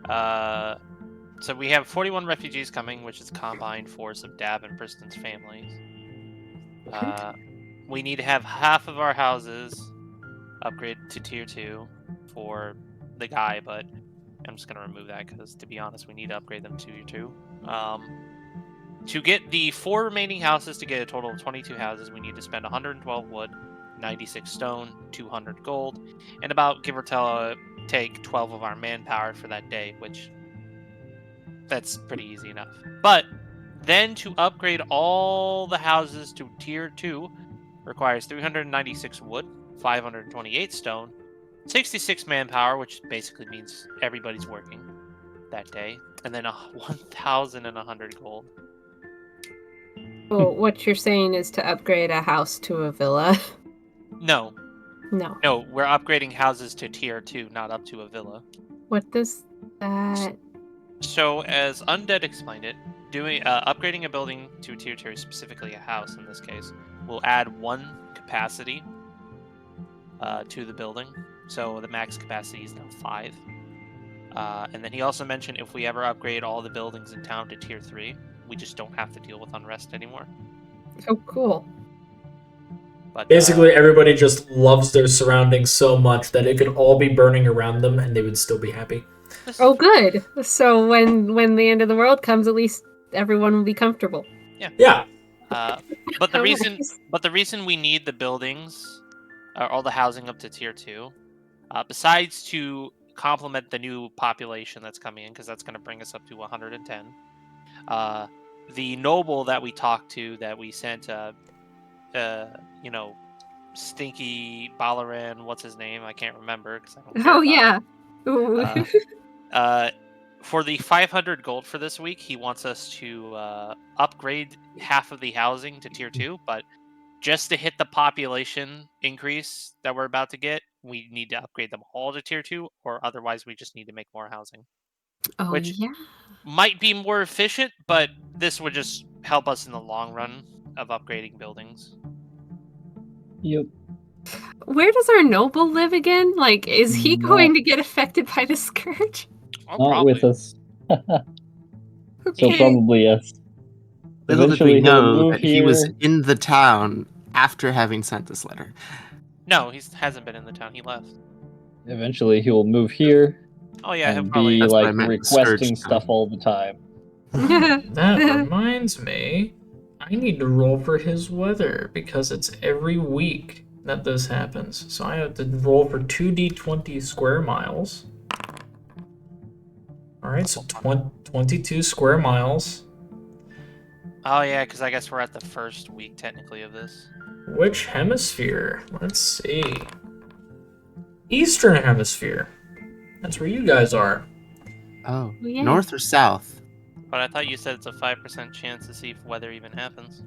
So we have 41 refugees coming, which is a combined force of Dab and Priston's families. We need to have half of our houses upgraded to tier 2 for the guy, but I'm just gonna remove that because, to be honest, we need to upgrade them to tier 2. To get the 4 remaining houses to get a total of 22 houses, we need to spend 112 wood, 96 stone, 200 gold, and about, give or take, 12 of our manpower for that day, which that's pretty easy enough. But then to upgrade all the houses to tier 2 requires 396 wood, 528 stone, 66 manpower, which basically means everybody's working that day, and then 1,100 gold. Well, what you're saying is to upgrade a house to a villa. No, No. we're upgrading houses to tier 2, not up to a villa. What does that... So, as Undead explained it, upgrading a building to tier 2, specifically a house in this case, will add 1 capacity to the building. So the max capacity is now 5. And then he also mentioned if we ever upgrade all the buildings in town to tier 3, we just don't have to deal with unrest anymore. Oh, cool. But Basically, everybody just loves their surroundings so much that it could all be burning around them and they would still be happy. Oh, good. So when the end of the world comes, at least everyone will be comfortable. Yeah. But the How reason nice. but the reason we need the buildings, all the housing up to tier 2, besides to complement the new population that's coming in, because that's going to bring us up to 110. The noble that we talked to, that we sent, Stinky Balaran, what's his name? I can't remember because I don't care Oh, about yeah. it. For the 500 gold for this week, he wants us to upgrade half of the housing to tier 2, but just to hit the population increase that we're about to get, we need to upgrade them all to tier 2, or otherwise we just need to make more housing. Oh, Which yeah. might be more efficient, but this would just help us in the long run of upgrading buildings. Yep. Where does our noble live again? Like, is he Not- going to get affected by the scourge? Oh, Not probably. with us. So Okay. probably yes. Little did we Eventually he'll know move that he was here. in the town after having sent this letter. No, he hasn't been in the town. He left. Eventually he will move here Oh yeah, he'll and probably. be That's what I like meant, requesting Scourge stuff Town. all the time. That reminds me, I need to roll for his weather because it's every week that this happens. So I have to roll for 2d20 square miles. Alright, so 22 square miles. Oh yeah, because I guess we're at the first week technically of this. Which hemisphere? Let's see. Eastern hemisphere. That's where you guys are. Oh, Yeah. north or south? But I thought you said it's a 5% chance to see if weather even happens.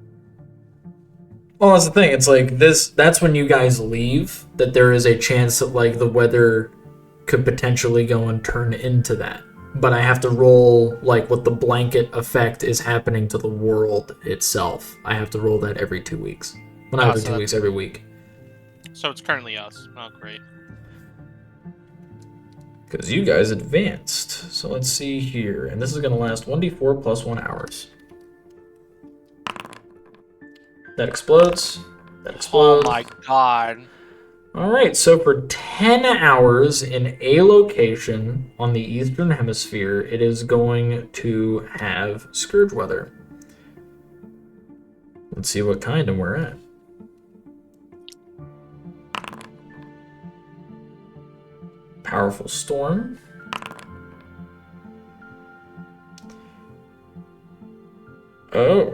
Well, that's the thing. It's like that's when you guys leave, that there is a chance that like the weather could potentially go and turn into that. But I have to roll like what the blanket effect is happening to the world itself. I have to roll that every 2 weeks. Well, not every 2 weeks, every week. So it's currently us. Oh, great. Because you guys advanced. So let's see here. And this is going to last 1d4 plus 1 hours. That explodes. That explodes. Oh my god. Alright, so for 10 hours in a location on the Eastern Hemisphere, it is going to have scourge weather. Let's see what kind and we're at. Powerful storm. Oh.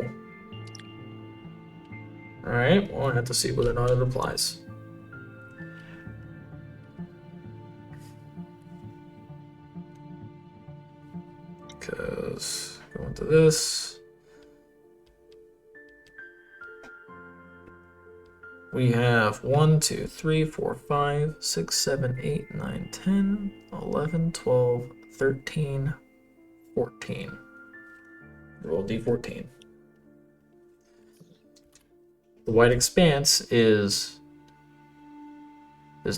Alright, well I have to see whether or not it applies. Because go into this. We have 1, 2, 3, 4, 5, 6, 7, 8, 9, 10, 11, 12, 13, 14. Roll d14. The White Expanse is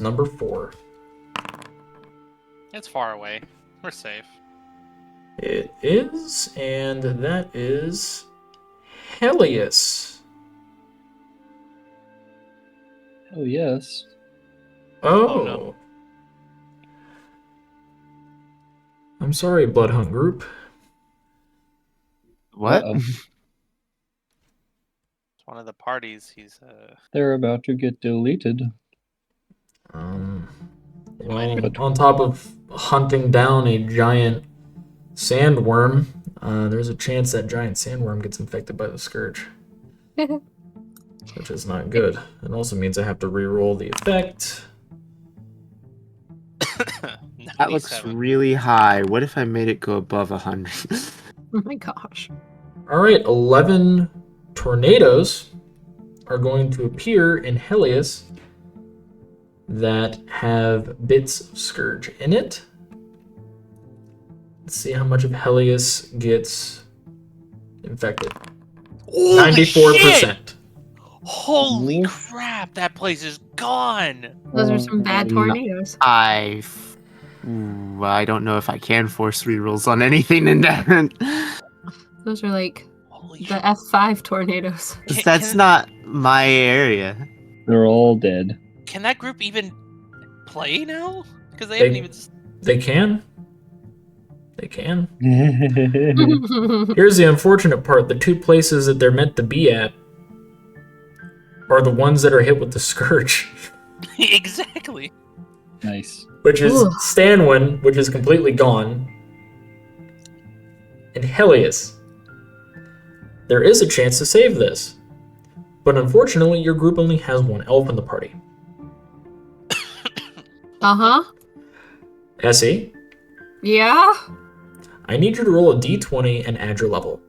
number 4. It's far away. We're safe. It is, and that is Helios. Oh yes. Oh. no. I'm sorry, Bloodhunt Group. What? Uh-oh. one of the parties. He's They're about to get deleted. Well, on top of hunting down a giant sandworm, there's a chance that giant sandworm gets infected by the scourge, which is not good. It also means I have to re-roll the effect. That looks really high. What if I made it go above 100? Oh my gosh. All right, 11 tornadoes are going to appear in Helios that have bits of Scourge in it. Let's see how much of Helios gets infected. 94%. Holy crap! That place is gone. Those are some bad tornadoes. I don't know if I can force rerolls on anything in that. Those are like Holy the shit. F5 tornadoes. That's not my area. They're all dead. Can that group even play now? Because they haven't even. They can. They can. Here's the unfortunate part. The two places that they're meant to be at are the ones that are hit with the Scourge. Exactly. Nice. Which is Ooh. Stanwin, which is completely gone, and Helios. There is a chance to save this, but unfortunately your group only has one elf in the party. Uh-huh. Essie, Yeah? I need you to roll a d20 and add your level.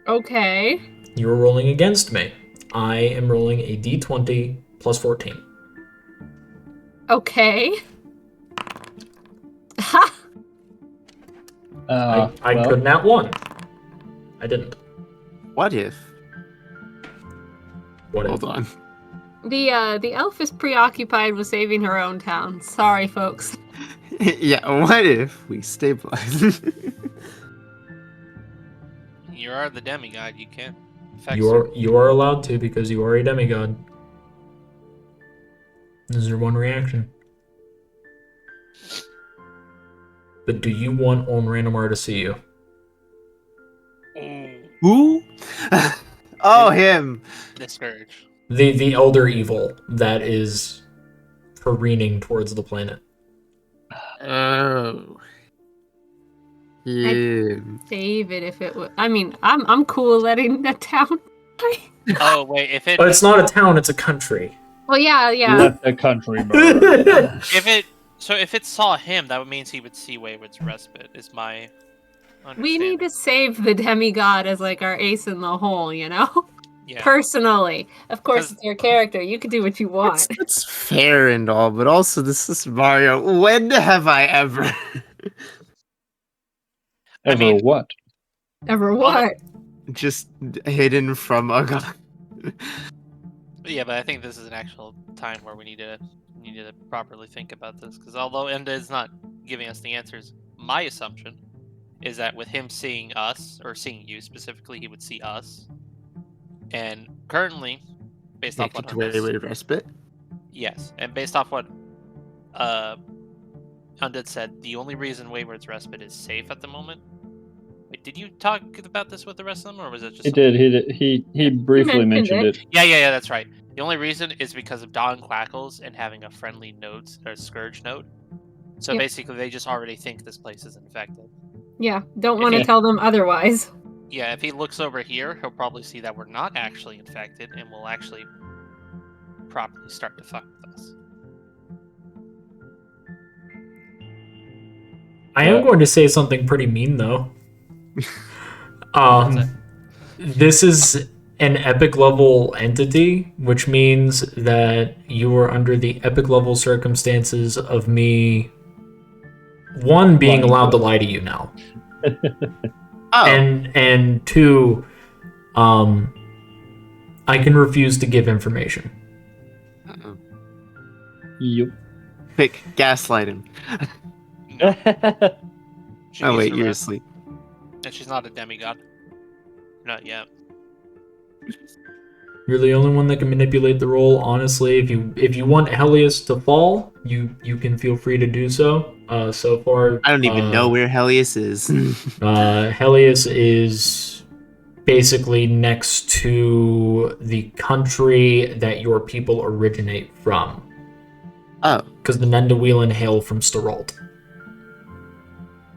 Okay. You are rolling against me. I am rolling a d20 plus 14. Okay. Ha! I Well, could nat 1. I didn't. What if? What Hold on. The elf is preoccupied with saving her own town. Sorry, folks. Yeah, what if we stabilize? You are the demigod. You can't affect. You are allowed to because you are a demigod. This is your one reaction. But do you want Randomar to see you? Who? Oh, him. The scourge. The elder evil that is careening towards the planet. Oh. Him. Save it if it would. I mean, I'm cool letting that town. Oh wait, if it But it's not a town, it's a country. Well, yeah. Let the country burn. if it saw him, that means he would see Wayward's Respite. Is my understanding. We need to save the demigod as like our ace in the hole, you know? Yeah. Personally. Of course, 'Cause- it's your character. You can do what you want. It's fair and all, but also this is Mario. When have I ever? I mean- what? Ever what? Just hidden from a god. Yeah, but I think this is an actual time where we need to properly think about this, because although Enda is not giving us the answers, my assumption is that with him seeing us, or seeing you specifically, he would see us. And currently, based off what to Wayward Respite. yes, and based off what Undead said, the only reason Wayward's Respite is safe at the moment. Wait, did you talk about this with the rest of them, or was it just? He did. He briefly mentioned mentioned it. Yeah, that's right. The only reason is because of Dawn Quackles and having a friendly node, or Scourge node. So Yep. basically, they just already think this place is infected. Yeah, don't want to Yeah. tell them otherwise. Yeah, if he looks over here, he'll probably see that we're not actually infected, and will actually properly start to fuck with us. I am going to say something pretty mean, though. This is an epic level entity, which means that you are under the epic level circumstances of me, one, being allowed to lie to you now, Oh, and two, I can refuse to give information. uh-oh. Yup. Quick, gaslight him. She Oh needs wait, to you're rest, asleep. and she's not a demigod. Not yet. You're the only one that can manipulate the role. Honestly, if you want Helios to fall, you can feel free to do so. So far, I don't even know where Helios is. Helios is basically next to the country that your people originate from. Oh. Because the Nendawilan hail from Storalt.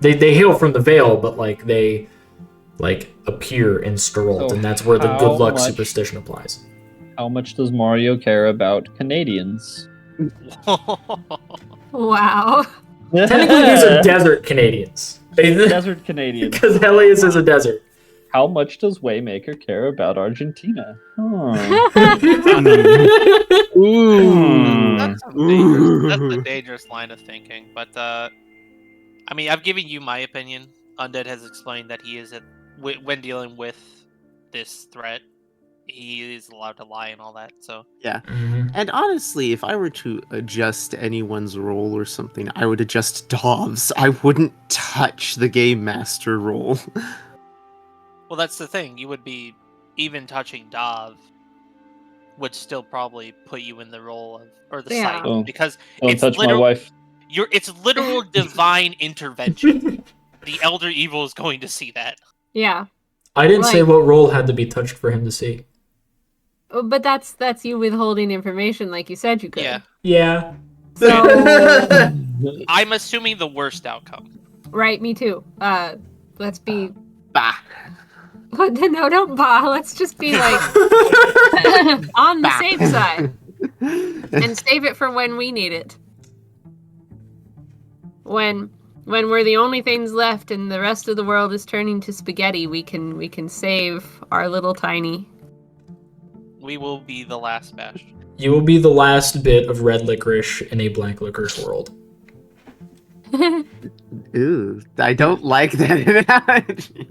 They hail from the Vale, but like they appear in Storalt, So and that's where the how good luck much- superstition applies. How much does Mario care about Canadians? Wow. Technically, these are desert Canadians. Desert Canadians. Because Helios is a desert. How much does Waymaker care about Argentina? Ooh. That's a dangerous line of thinking. But I mean, I've given you my opinion. Undead has explained that he is when dealing with this threat, he is allowed to lie and all that. So Yeah. Mhm. And honestly, if I were to adjust anyone's role or something, I would adjust Dov's. I wouldn't touch the Game Master role. well, that's the thing. You would be even touching Dov would still probably put you in the role of or the Yeah. site Oh, because Don't it's touch my literal. wife. It's literal divine intervention. The Elder Evil is going to see that. Yeah. I didn't say Like- what role had to be touched for him to see. But that's you withholding information like you said you could. Yeah, Yeah. So I'm assuming the worst outcome. right, me too. Let's be Bah. no, don't bah. Let's just be like on the safe side and save it for when we need it. When we're the only things left and the rest of the world is turning to spaghetti, we can save our little tiny. We will be the last bastion. You will be the last bit of red licorice in a blank licorice world. Ooh, I don't like that analogy.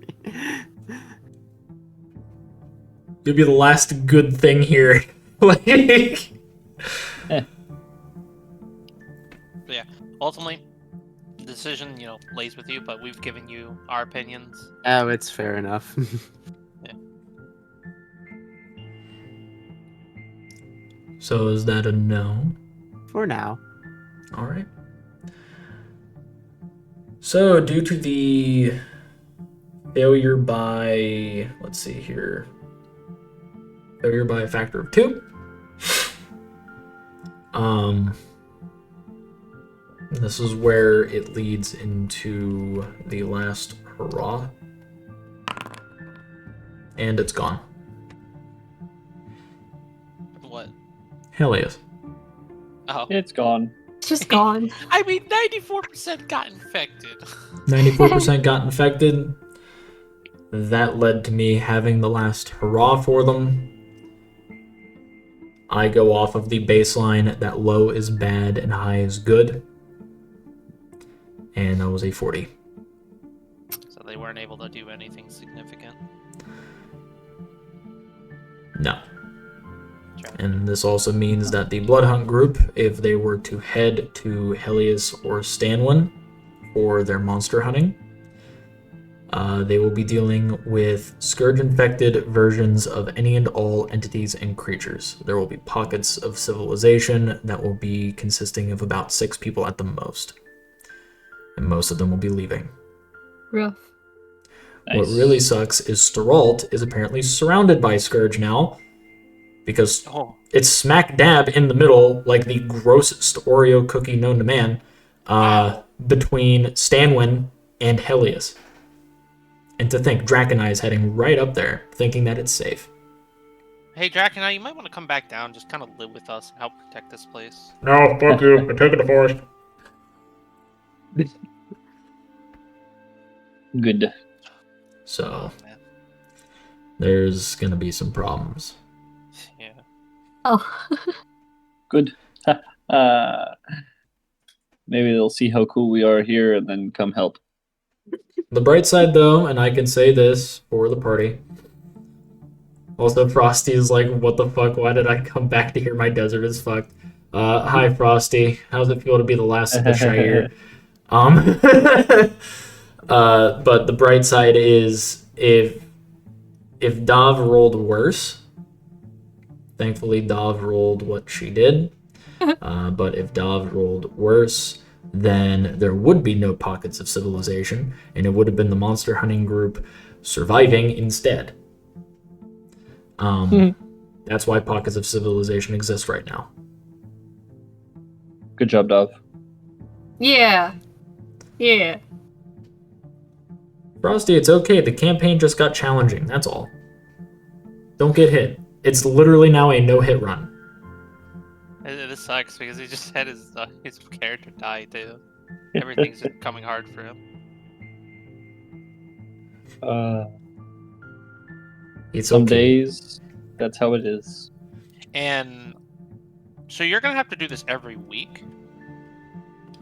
You'll be the last good thing here. Like, Ultimately, the decision, lays with you, but we've given you our opinions. Oh, it's fair enough. so is that a no? For now. All right. So, due to the failure by, let's see here, failure by a factor of 2, this is where it leads into the last hurrah, and it's gone. What? Helios. Oh. It's gone. It's just gone. I mean, 94% got infected. 94% got infected. That led to me having the last hurrah for them. I go off of the baseline that low is bad and high is good. And that was a 40. So they weren't able to do anything significant. No. And this also means that the Bloodhunt group, if they were to head to Helios or Stanwin for their monster hunting, they will be dealing with Scourge-infected versions of any and all entities and creatures. There will be pockets of civilization that will be consisting of about 6 people at the most. And most of them will be leaving. Rough. What really sucks is Storalt is apparently surrounded by Scourge now, because Oh. it's smack dab in the middle, like the grossest Oreo cookie known to man, between Stanwin and Helios. And to think, Drakeneye is heading right up there, thinking that it's safe. Hey, Drakeneye, you might want to come back down, just kind of live with us and help protect this place. No, fuck you. I took it to forest. Good. So, Oh, man. there's gonna be some problems. Yeah. Oh. Good. Maybe they'll see how cool we are here and then come help. The bright side, though, and I can say this for the party. Also, Frosty is like, what the fuck? Why did I come back to hear my desert is fucked? Hi, Frosty. How's it feel to be the last of the Shire? But the bright side is if Dav rolled worse, thankfully Dav rolled what she did. But if Dav rolled worse, then there would be no pockets of civilization, and it would have been the monster hunting group surviving instead. That's why pockets of civilization exist right now. Good job, Dove. Yeah. Yeah. Frosty, it's okay. The campaign just got challenging. That's all. Don't get hit. It's literally now a no-hit run. This sucks because he just had his character die too. Everything's just coming hard for him. It's Some okay. days, that's how it is. And so you're gonna have to do this every week.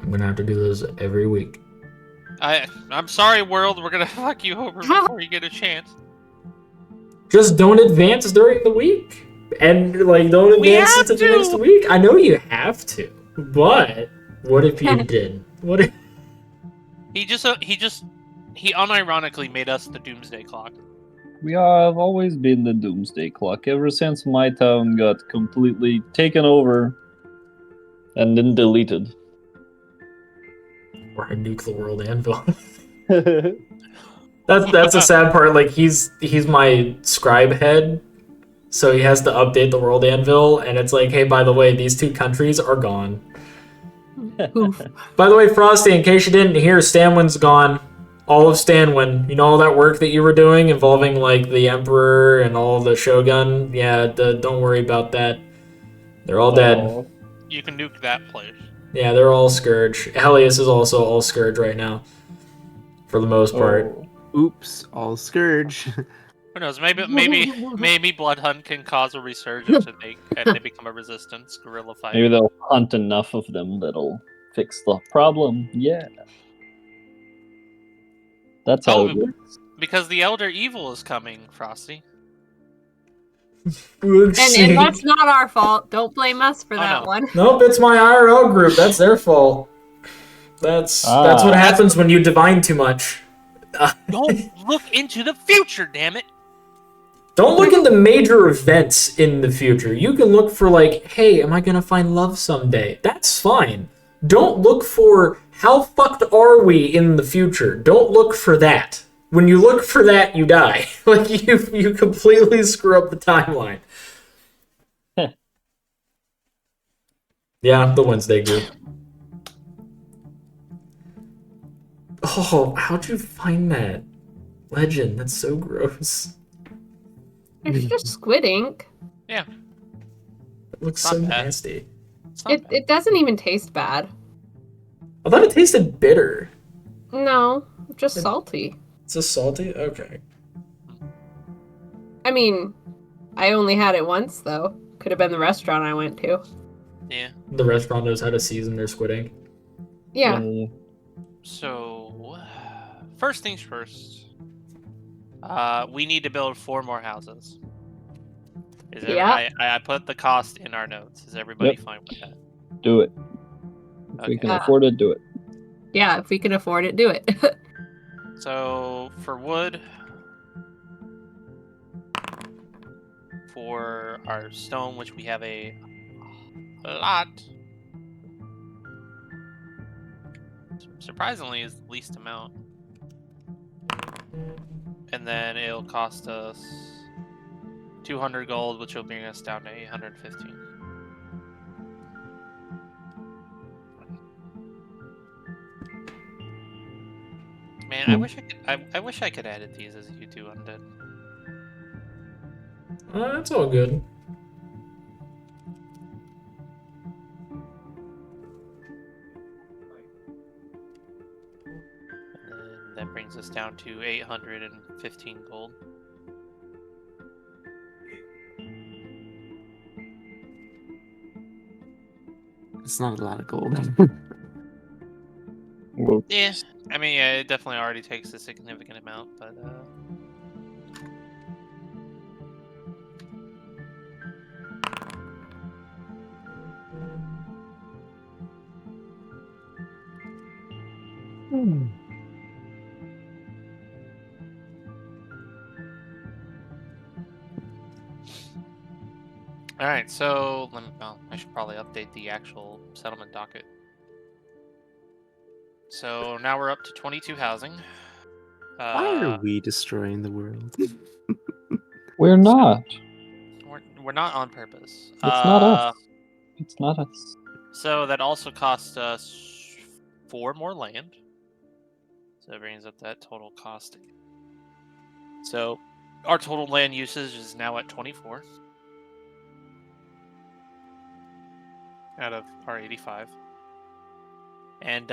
I'm gonna have to do this every week. I'm sorry, world. We're gonna fuck you over before you get a chance. Just don't advance during the week. And, don't We advance have into the to! next week. I know you have to. But, what if you did? What if... He unironically made us the Doomsday Clock. We have always been the Doomsday Clock ever since my town got completely taken over and then deleted. Or I nuke the world anvil. That's the sad part. He's my scribe head, so he has to update the world anvil, and it's like, hey, by the way, these 2 countries are gone. Oof. By the way, Frosty, in case you didn't hear, Stanwin's gone. All of Stanwin. You know all that work that you were doing involving the Emperor and all the Shogun? Yeah, don't worry about that. They're all dead. You can nuke that place. Yeah, they're all Scourge. Helios is also all Scourge right now. For the most part. Oops, all Scourge. Who knows? Maybe Bloodhunt can cause a resurgence and they become a resistance guerrilla fight. Maybe they'll hunt enough of them that'll fix the problem. Yeah. That's how it works. Because the Elder Evil is coming, Frosty. And that's not our fault. Don't blame us for that one. Nope, it's my IRL group. That's their fault. That's what happens when you divine too much. Don't look into the future, damn it! Don't look into major events in the future. You can look for hey, am I gonna find love someday? That's fine. Don't look for how fucked are we in the future. Don't look for that. When you look for that, you die. You completely screw up the timeline. Yeah, the Wednesday group. Oh, how'd you find that? Legend, that's so gross. It's just squid ink. Yeah. It looks Not so bad. nasty. It doesn't even taste bad. I thought it tasted bitter. No, just salty. It's a salty? Okay. I mean, I only had it once, though. Could have been the restaurant I went to. Yeah. The restaurant knows how to season their squid ink. Yeah. So, first things first. We need to build 4 more houses. I put the cost in our notes. Is everybody fine with that? Do it. If we can afford it, do it. Yeah, if we can afford it, do it. So, for wood, for our stone, which we have a lot, surprisingly is the least amount. And then it'll cost us 200 gold, which will bring us down to 815. Man, I wish I could edit these as you two undead. That's all good. And then that brings us down to 815 gold. It's not a lot of gold. Well, Yeah, I mean, yeah, it definitely already takes a significant amount, but all right. So I should probably update the actual settlement docket. So now we're up to 22 housing. Why are we destroying the world? we're not. we're not on purpose. It's not us. It's not us. So that also cost us 4 more land. So that brings up that total cost. So our total land usage is now at 24 out of our 85. And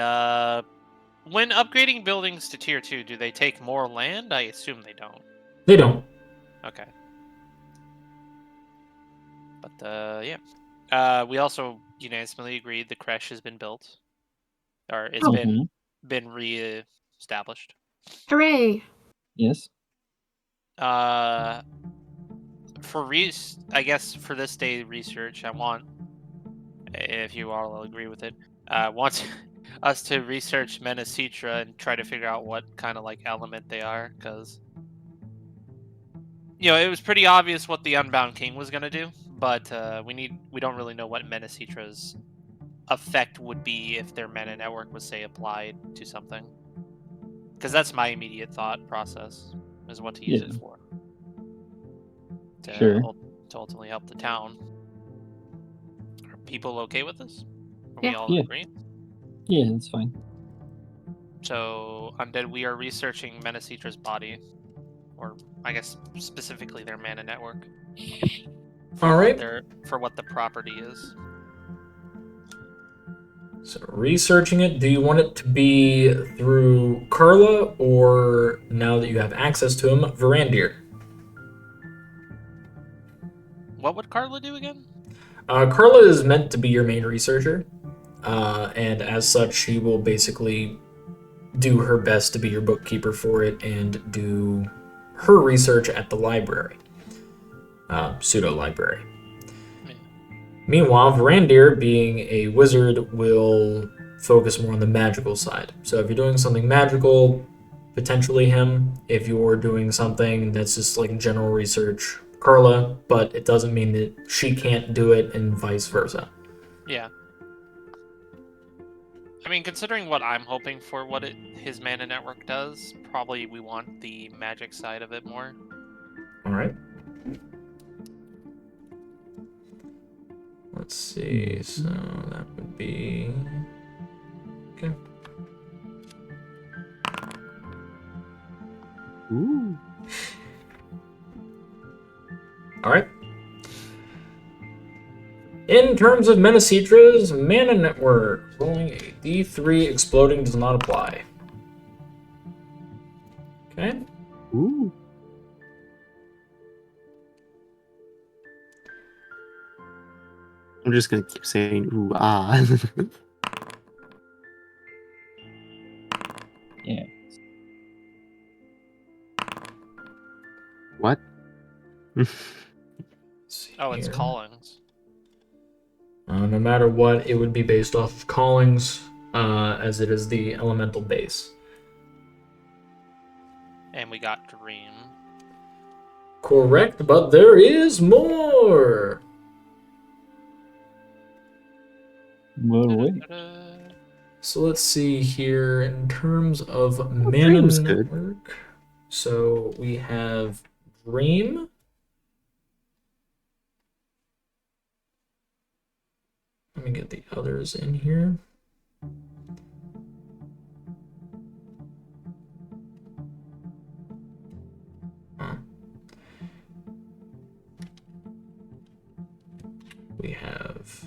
when upgrading buildings to tier 2, do they take more land? I assume they don't. They don't. Okay. But yeah. We also unanimously agreed the creche has been built. Or it's Oh. been re-established. Hooray! Yes. I guess for this day research, I want, if you all agree with it, want us to research Menacitra and try to figure out what kind of like element they are, because it was pretty obvious what the Unbound King was gonna do, but we don't really know what Menacitra's effect would be if their mana network was, say, applied to something. Because that's my immediate thought process, is what to use it for. Sure. To ultimately help the town. Are people okay with this? Are we Yeah. all in agreement? Yeah, it's fine. So, Undead, we are researching Menacitra's body. Or, I guess, specifically their mana network. Alright. For what the property is. So researching it, do you want it to be through Carla, or now that you have access to him, Varandir? What would Carla do again? Carla is meant to be your main researcher, and as such, she will basically do her best to be your bookkeeper for it and do her research at the library, pseudo-library. Yeah. Meanwhile, Varandir, being a wizard, will focus more on the magical side. So if you're doing something magical, potentially him. If you're doing something that's just like general research, Carla, but it doesn't mean that she can't do it and vice versa. Yeah. I mean, considering what I'm hoping for what his mana network does, probably we want the magic side of it more. Alright. Let's see, so that would be... Okay. Ooh. Alright. In terms of Menacitra's mana network, rolling a D3, exploding does not apply. Okay. Ooh. I'm just gonna keep saying ooh ah. Yeah. What? Oh, it's Here. callings. No matter what, it would be based off of callings, as it is the elemental base. And we got Dream. Correct, but there is more! Well, wait. So let's see here, in terms of mana Dream's good. network. So we have Dream. Let me get the others in here. We have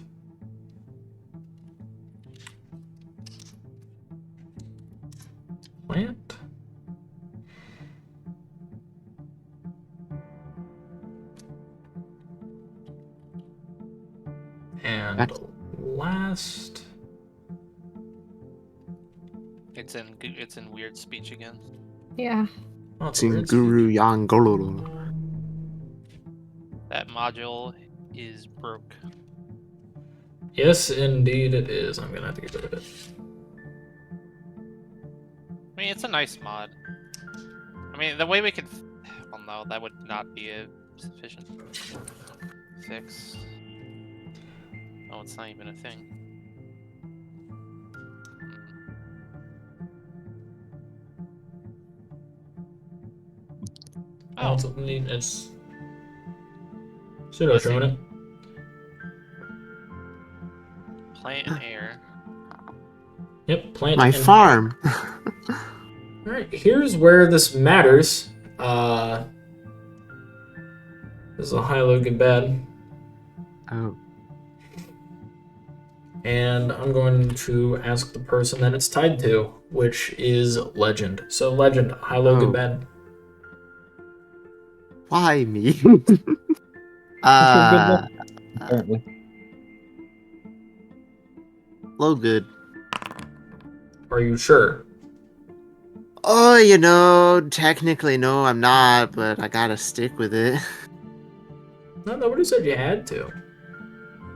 Plant. And last, It's in weird speech again. Yeah. oh, it's a weird Guru Yangololo. That module is broke. Yes, indeed it is. I'm gonna have to get rid of it. I mean, it's a nice mod. I mean, the way we could... Well, no, that would not be a sufficient fix. Oh, it's not even a thing. Oh, It's Pseudo showing it. Plant and air. Yep, plant My and farm. All right, here's where this matters. This is a high, low, good, bad. Oh. And I'm going to ask the person that it's tied to, which is legend. So legend, high, low, good, Oh. bad. Why me? If you're good enough, apparently. Low good. Are you sure? Oh, you know, technically no, I'm not, but I gotta stick with it. No, nobody said you had to.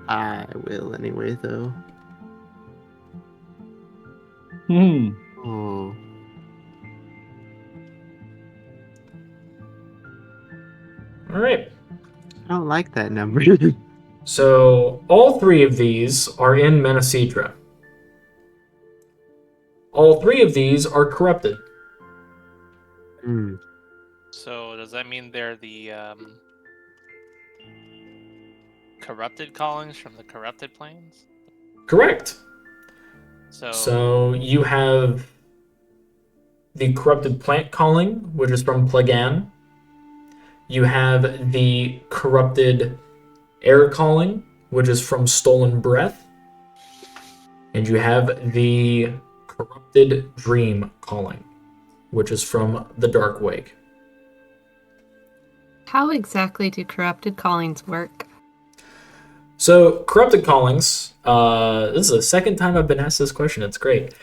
I will anyway, though. Hmm. Oh. All right. I don't like that number. So all three of these are in Menacitra. All three of these are corrupted. Hmm. So does that mean they're the corrupted callings from the corrupted planes? Correct. So, So you have the corrupted plant calling, which is from Plagan. You have the corrupted air calling, which is from Stolen Breath. And you have the corrupted dream calling, which is from the Dark Wake. How exactly do corrupted callings work? So, corrupted callings, this is the second time I've been asked this question. It's great.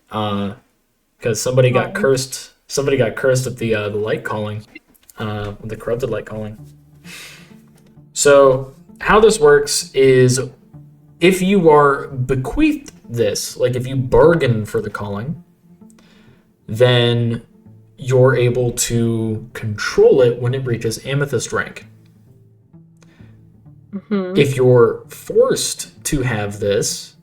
Because somebody got cursed. Somebody got cursed with the light calling, the corrupted light calling. So, how this works is if you are bequeathed this, like if you bargain for the calling, then you're able to control it when it reaches amethyst rank. Mm-hmm. If you're forced to have this,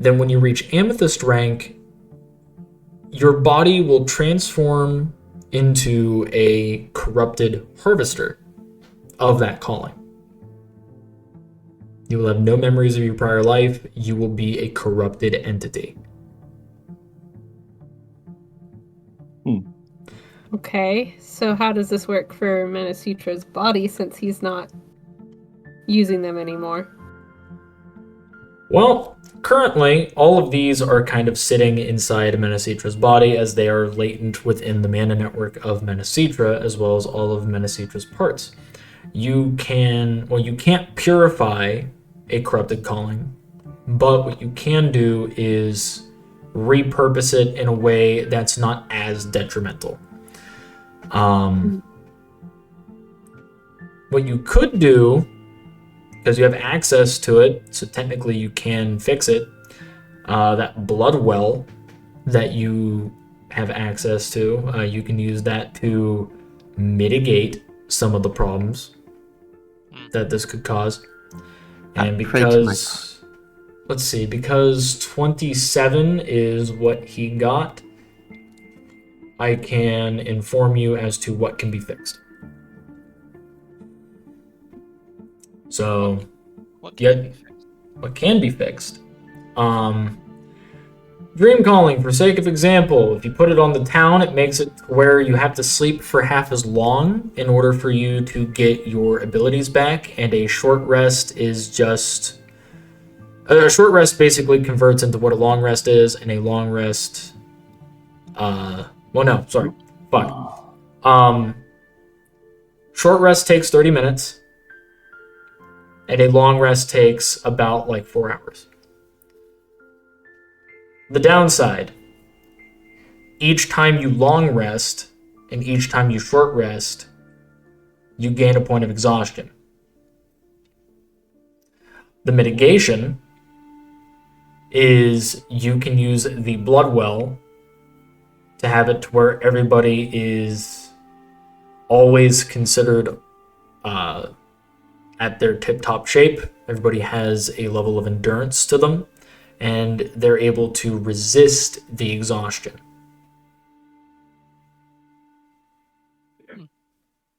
then when you reach amethyst rank, your body will transform into a corrupted harvester of that calling. You will have no memories of your prior life. You will be a corrupted entity. Okay, so how does this work for Menasitra's body since he's not using them anymore? Well, currently, all of these are kind of sitting inside Menasitra's body as they are latent within the mana network of Menasitra, as well as all of Menasitra's parts. You can't purify a corrupted calling, but what you can do is repurpose it in a way that's not as detrimental. What you could do, because you have access to it, so technically you can fix it, that blood well that you have access to, you can use that to mitigate some of the problems that this could cause. And because, let's see, because 27 is what he got, I can inform you as to what can be fixed. So, what can be fixed? what can be fixed? Dream calling, for sake of example, if you put it on the town, it makes it where you have to sleep for half as long in order for you to get your abilities back, and a short rest is just... A short rest basically converts into what a long rest is, and a long rest... Short rest takes 30 minutes, and a long rest takes about 4 hours. The downside, each time you long rest and each time you short rest, you gain a point of exhaustion. The mitigation is you can use the blood well to have it to where everybody is always considered at their tip-top shape. Everybody has a level of endurance to them, and they're able to resist the exhaustion.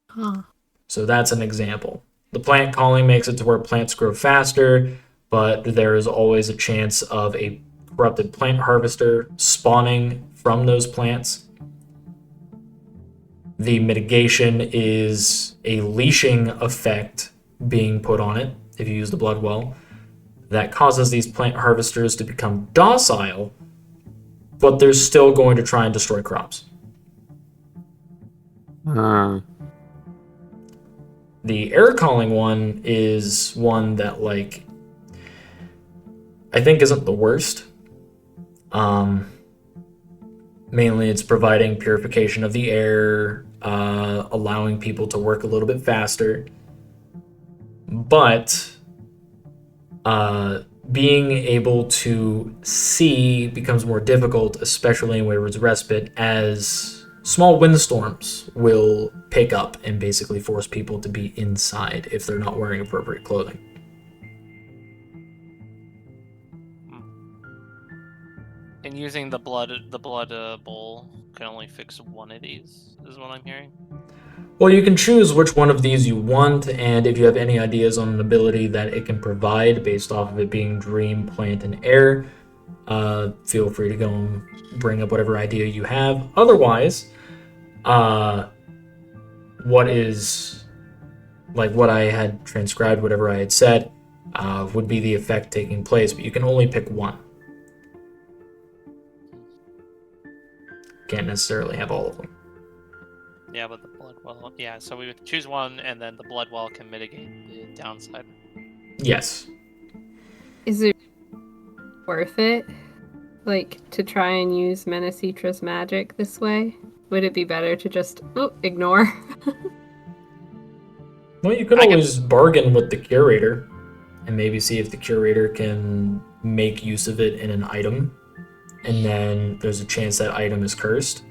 Huh. So that's an example. The plant calling makes it to where plants grow faster, but there is always a chance of a corrupted plant harvester spawning from those plants. The mitigation is a leashing effect being put on it if you use the blood well that causes these plant harvesters to become docile, but they're still going to try and destroy crops. The air calling one is one that, like, I think isn't the worst. Mainly it's providing purification of the air, allowing people to work a little bit faster. But being able to see becomes more difficult, especially in Wayward's Respite, as small windstorms will pick up and basically force people to be inside if they're not wearing appropriate clothing. And using the blood bowl can only fix one of these, is what I'm hearing. Well, you can choose which one of these you want, and if you have any ideas on an ability that it can provide based off of it being dream, plant, and air, feel free to go and bring up whatever idea you have. Otherwise, what I had transcribed, whatever I had said, would be the effect taking place, but you can only pick one. Can't necessarily have all of them. Yeah, but the blood well, yeah, so we would choose one, and then the blood well can mitigate the downside. Yes. Is it worth it? Like, to try and use Menecitra's magic this way? Would it be better to just, ignore? Well, you could always bargain with the curator and maybe see if the curator can make use of it in an item, and then there's a chance that item is cursed.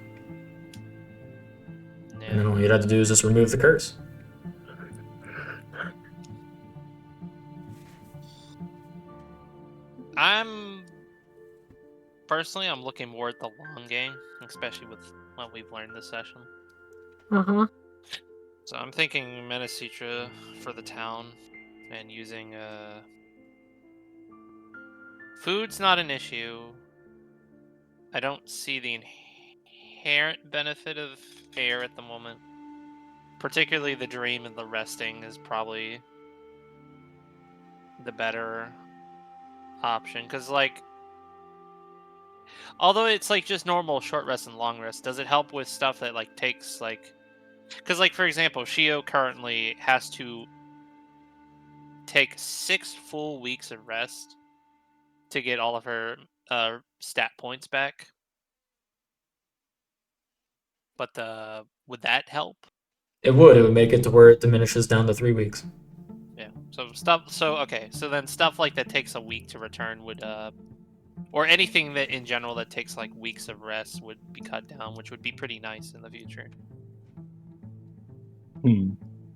Yeah. And then all you'd have to do is just remove the curse. I'm looking more at the long game, especially with what we've learned this session. Uh-huh. So I'm thinking Menecitra for the town, and using food's not an issue. I don't see the inherent benefit of air at the moment. Particularly the dream and the resting is probably the better option, because, like, although it's like just normal short rest and long rest, does it help with stuff that like takes like, because, like, for example, Shio currently has to take 6 full weeks of rest to get all of her stat points back. But would that help? It would make it to where it diminishes down to 3 weeks. Yeah. So then stuff like that takes a week to return would or anything that in general that takes like weeks of rest would be cut down, which would be pretty nice in the future.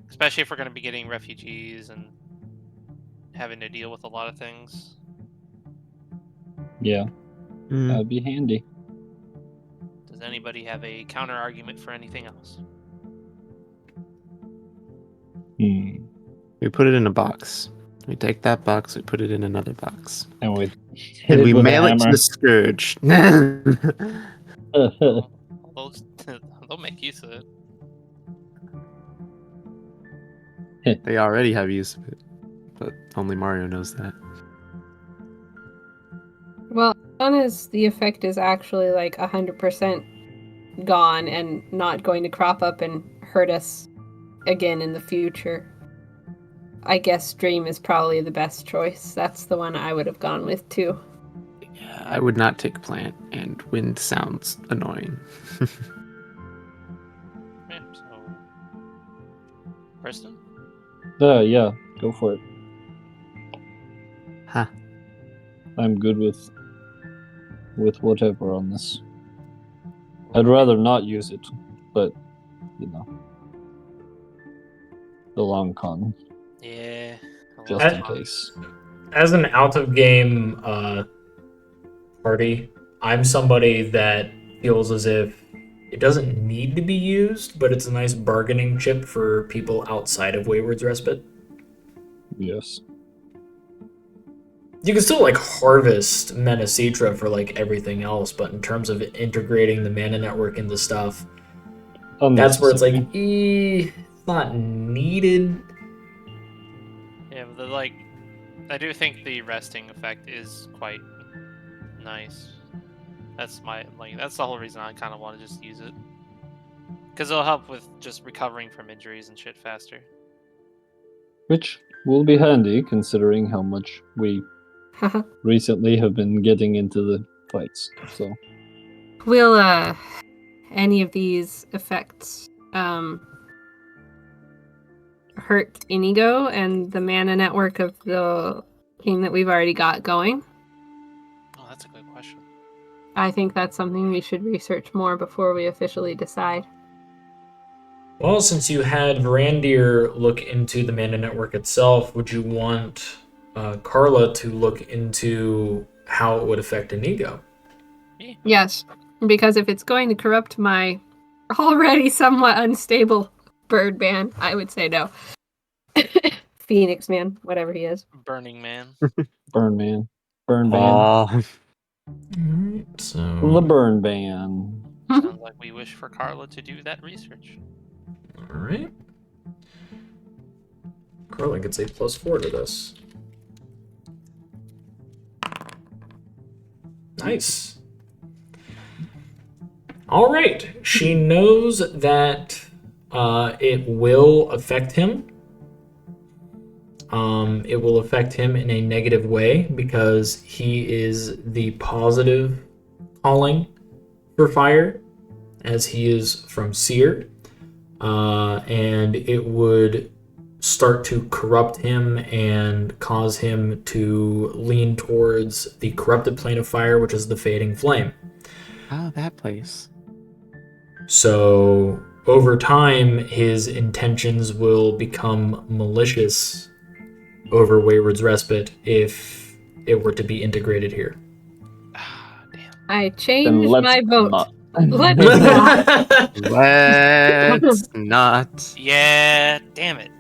Especially if we're going to be getting refugees and having to deal with a lot of things. Yeah, that'd be handy. Does anybody have a counter argument for anything else? We put it in a box. We take that box, we put it in another box. And we And we with a mail it to hammer. the Scourge. They'll make use of it. They already have use of it. But only Mario knows that. Well, as long as the effect is actually like 100% gone and not going to crop up and hurt us again in the future, I guess Dream is probably the best choice. That's the one I would have gone with too. Yeah, I would not take Plant, and Wind sounds annoying. Yeah, so Priston? Yeah, go for it. Huh. I'm good with whatever on this. I'd rather not use it, but you know, the long con, Yeah. just in case. As an out-of-game party, I'm somebody that feels as if It doesn't need to be used, but it's a nice bargaining chip for people outside of Wayward's Respite. Yes. You can still like harvest Mana Citra for like everything else, but in terms of integrating the mana network into stuff, that's where it's like, it's not needed. Yeah, but I do think the resting effect is quite nice. That's that's the whole reason I kind of want to just use it. Because it'll help with just recovering from injuries and shit faster. Which will be handy considering how much we recently have been getting into the fights. So Will any of these effects hurt Inigo and the mana network of the king that we've already got going? Oh, that's a good question. I think that's something we should research more before we officially decide. Well, since you had Varandir look into the mana network itself, would you want Carla to look into how it would affect Inigo? Yes, because if it's going to corrupt my already somewhat unstable bird man, I would say no. Phoenix man, whatever he is. Burning Man. Burn Man. Burn Ban. Aw. Alright, so The Burn Ban. Sounds like we wish for Carla to do that research. alright. Carla gets a +4 to this. Nice. Alright, she knows that it will affect him. It will affect him in a negative way because he is the positive calling for fire, as he is from Seer. And it would start to corrupt him and cause him to lean towards the corrupted plane of fire, which is the fading flame. Oh, that place. So over time, his intentions will become malicious over Wayward's Respite if it were to be integrated here. Ah, damn. I Then changed let's my vote. not. Let me not. Let's not. Yeah, damn it.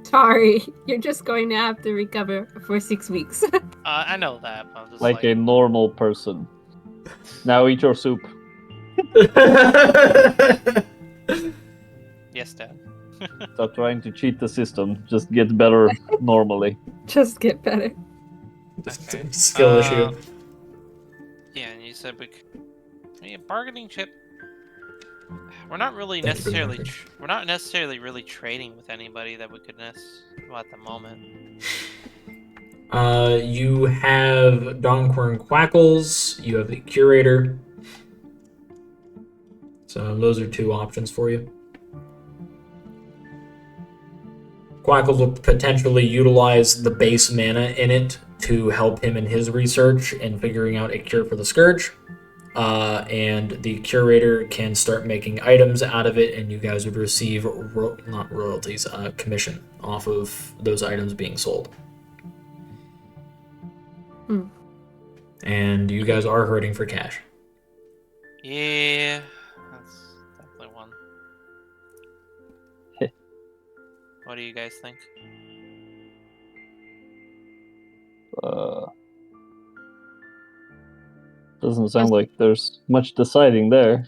Sorry, you're just going to have to recover for 6 weeks. I know that, but I'm just Like a normal person. Now eat your soup. Yes, Dad. Stop trying to cheat the system. Just get better normally. Just get better. Okay. Skill issue. Yeah, and you said bargaining chip. We're not really Thank you for the necessarily message. we're not necessarily really trading with anybody that we could at the moment. You have Donquern Quackles, you have the Curator. So those are two options for you. Quackles will potentially utilize the base mana in it to help him in his research and figuring out a cure for the Scourge. And the Curator can start making items out of it, and you guys would receive, not royalties, commission off of those items being sold. Hmm. And you guys are hurting for cash. Yeah, that's definitely one. What do you guys think? Doesn't sound like there's much deciding there.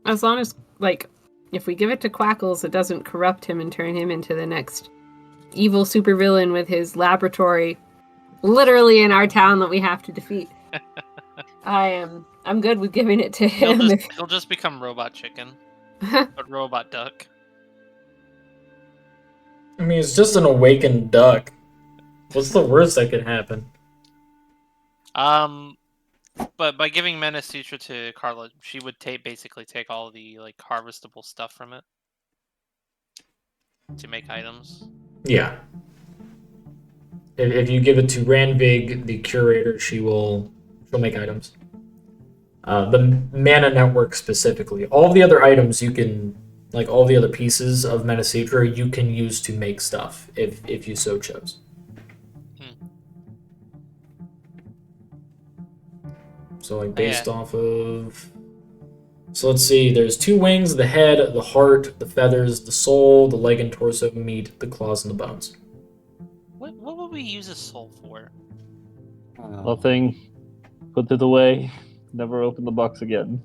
As long as, if we give it to Quackles, it doesn't corrupt him and turn him into the next evil supervillain with his laboratory literally in our town that we have to defeat. I'm good with giving it to him. He'll just become Robot Chicken, but Robot Duck. I mean, it's just an awakened duck. What's the worst that could happen? But by giving Mana Sutra to Carla, she would basically take all the harvestable stuff from it to make items. Yeah. If you give it to Ranvig, the Curator, she'll make items. The Mana Network specifically. All the other items you can, all the other pieces of Mana Sutra, you can use to make stuff if you so chose. So based off of So let's see. There's 2 wings, the head, the heart, the feathers, the soul, the leg and torso, meat, the claws, and the bones. What would we use a soul for? Nothing. Put it away. Never open the box again.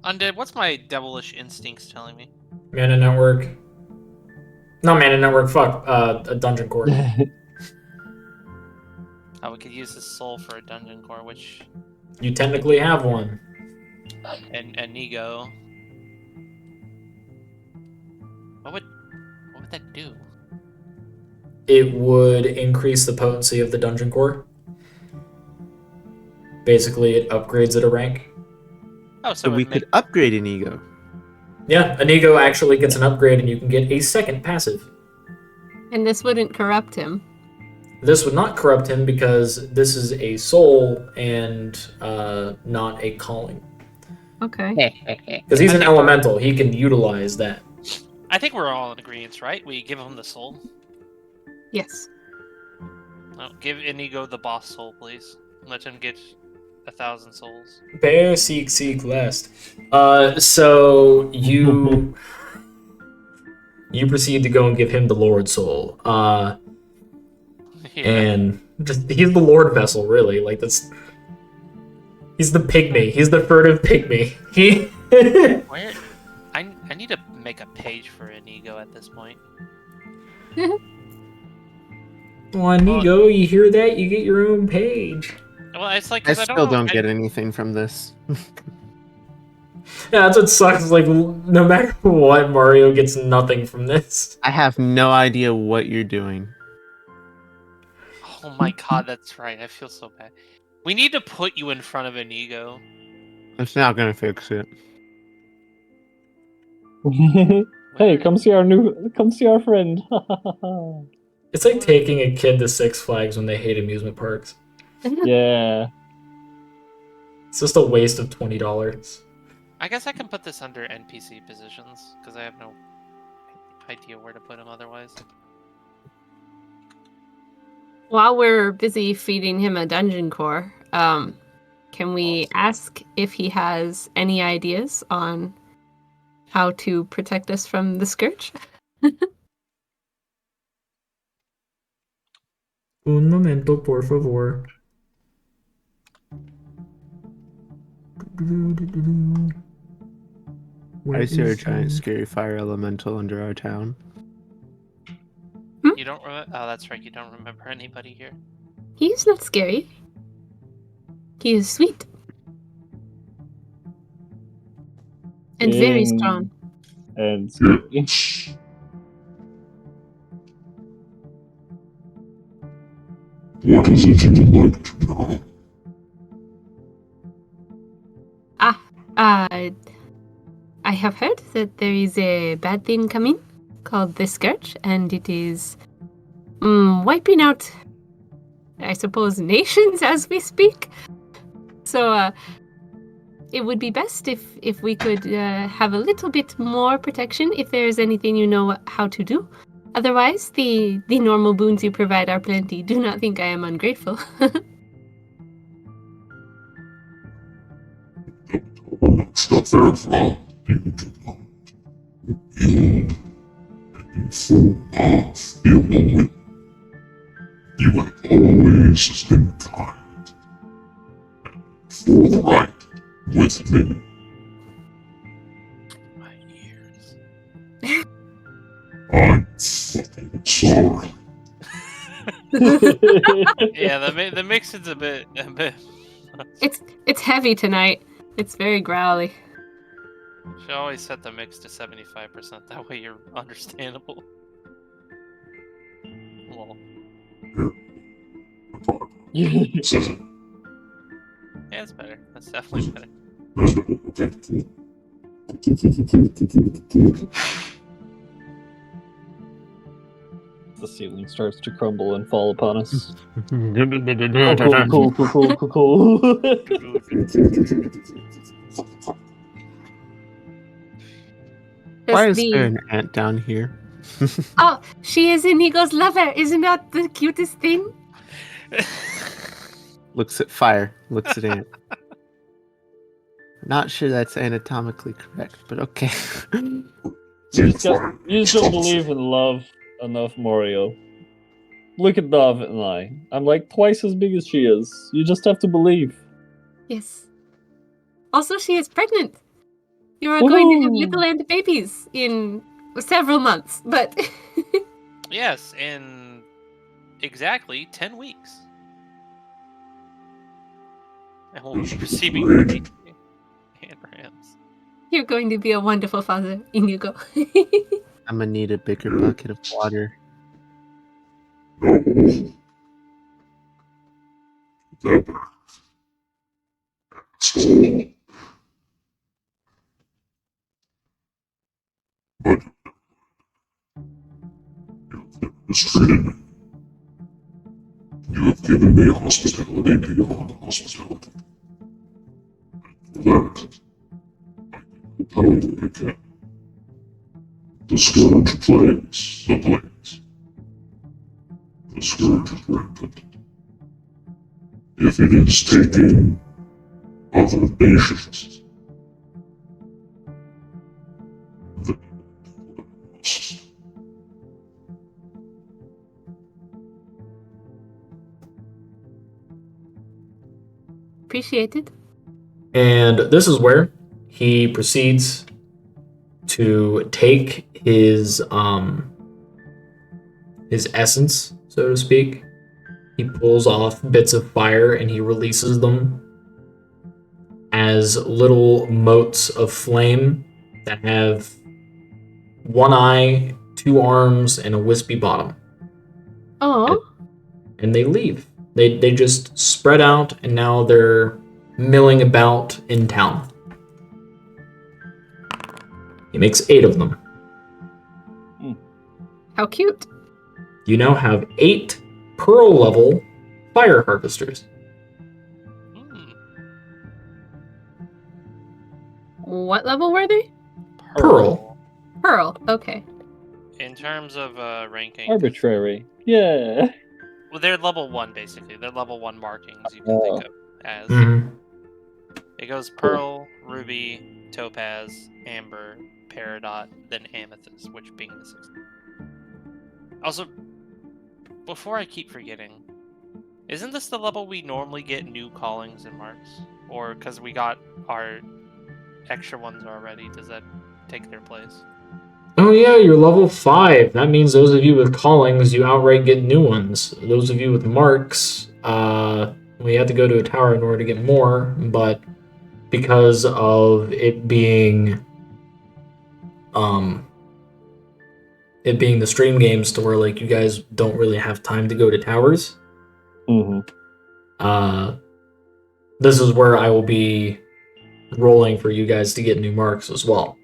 Undead, what's my devilish instincts telling me? Mana Network. No, Mana Network, fuck. A dungeon core. Oh, we could use this soul for a dungeon core, which... You technically have one. And Ego. What would that do? It would increase the potency of the dungeon core. Basically, it upgrades it a rank. Oh, So we could upgrade an ego. Yeah, an ego actually gets an upgrade, and you can get a second passive. And this wouldn't corrupt him. This would not corrupt him because this is a soul and not a calling. Okay. Because he's an elemental, he can utilize that. I think we're all in agreement, right? We give him the soul. Yes. No, give Inigo the boss soul, please. Let him get 1,000 souls. Bear seek lest. So you proceed to go and give him the Lord soul. Yeah. And just he's the Lord vessel, really. Like that's he's the pygmy. He's the furtive pygmy. Where? I need to make a page for Inigo at this point. Oh, Inigo, you hear that? You get your own page. Well, it's like I 'cause still don't know- get anything from this. Yeah, that's what sucks. Is like no matter what, Mario gets nothing from this. I have no idea what you're doing. Oh my god, that's right. I feel so bad. We need to put you in front of Inigo. It's not gonna fix it. Hey, come see our friend. It's like taking a kid to Six Flags when they hate amusement parks. Yeah. It's just a waste of $20. I guess I can put this under NPC positions because I have no idea where to put him otherwise. While we're busy feeding him a dungeon core, can we ask if he has any ideas on how to protect us from the Scourge? Un momento, por favor. I see a giant scary fire elemental under our town. You don't remember? Oh, that's right. You don't remember anybody here. He's not scary. He is sweet. And very strong. And What is it you would like to know? I have heard that there is a bad thing coming called the Scourge, and it is wiping out, I suppose, nations as we speak. So it would be best if we could have a little bit more protection if there is anything you know how to do. Otherwise, the normal boons you provide are plenty. Do not think I am ungrateful. It's not very far. You do not. You fall off your way. You have always been kind. For the right with me. My ears. I'm fucking sorry. Yeah, the mix is a bit. It's heavy tonight. It's very growly. Should always set the mix to 75%. That way you're understandable. Well, Says it. yeah, it's better. That's definitely better. the ceiling starts to crumble and fall upon us. Why Cool. is there an ant down here? Oh, she is Inigo's lover. Isn't that the cutest thing? Looks at fire. Looks at ant. Not sure that's anatomically correct, but okay. You just don't believe in love enough, Mario. Look at Dove and I. I'm like twice as big as she is. You just have to believe. Yes. Also, she is pregnant. You are going to have Woohoo! little and babies in several months, but Yes, in exactly 10 weeks. And we'll be receiving baby anagrams. you're going to be a wonderful father, Inigo. I'm gonna need a bigger bucket of water. No. That so, but you have mistreated me. You have given me hospitality beyond hospitality. For that, I can tell you again. The scourge plagues the blades. The scourge is rampant. If it is taking other nations, then it must. Appreciate it. And this is where he proceeds to take his essence, so to speak. He pulls off bits of fire and he releases them as little motes of flame that have one eye, two arms, and a wispy bottom. Oh, And they leave. They just spread out and now they're milling about in town. He makes 8 of them. how cute. You now have 8 pearl level fire harvesters. Hmm. What level were they? Pearl. Pearl. Okay. In terms of ranking, Arbitrary. Yeah. well, they're level 1 basically. They're level 1 markings you can think of as. Mm-hmm. It goes pearl, ruby, topaz, amber, peridot, then amethyst, which being the 6th. Also, before I keep forgetting, isn't this the level we normally get new callings and marks? Or because we got our extra ones already, does that take their place? Oh yeah, you're level 5. That means those of you with callings, you outright get new ones. Those of you with marks, we have to go to a tower in order to get more, but because of it being the stream games to where like you guys don't really have time to go to towers, Mm-hmm. this is where I will be rolling for you guys to get new marks as well.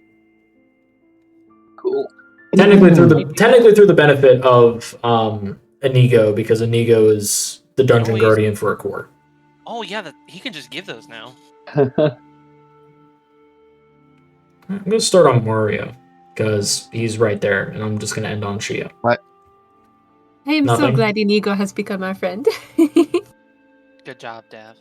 Cool. Technically through the benefit of Inigo, because Inigo is the dungeon guardian for a core. Oh yeah, he can just give those now. I'm gonna start on Mario because he's right there, and I'm just gonna end on Shio. What? I am so Nothing. glad Inigo has become our friend. Good job, Dav.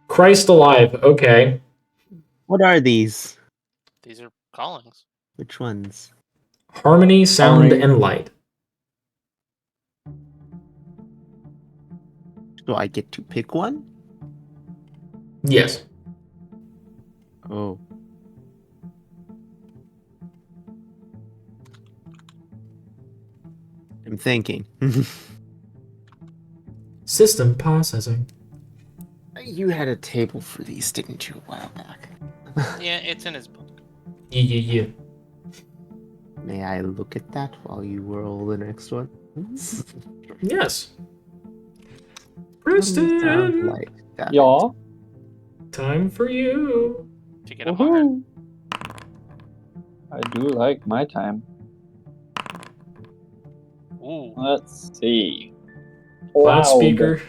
Christ alive. Okay. What are these? These are callings. Which ones? Harmony, sound, Harmony. and light. Do I get to pick one? Yes. Oh. I'm thinking. System processing. You had a table for these, didn't you, a while back? Yeah, it's in his book. Yeah. May I look at that while you roll the next one? Yes. Sounds Priston! like that. Yeah. Time for you. To get a mark. Woohoo. I do like my time. Ooh. Let's see. Cloud speaker.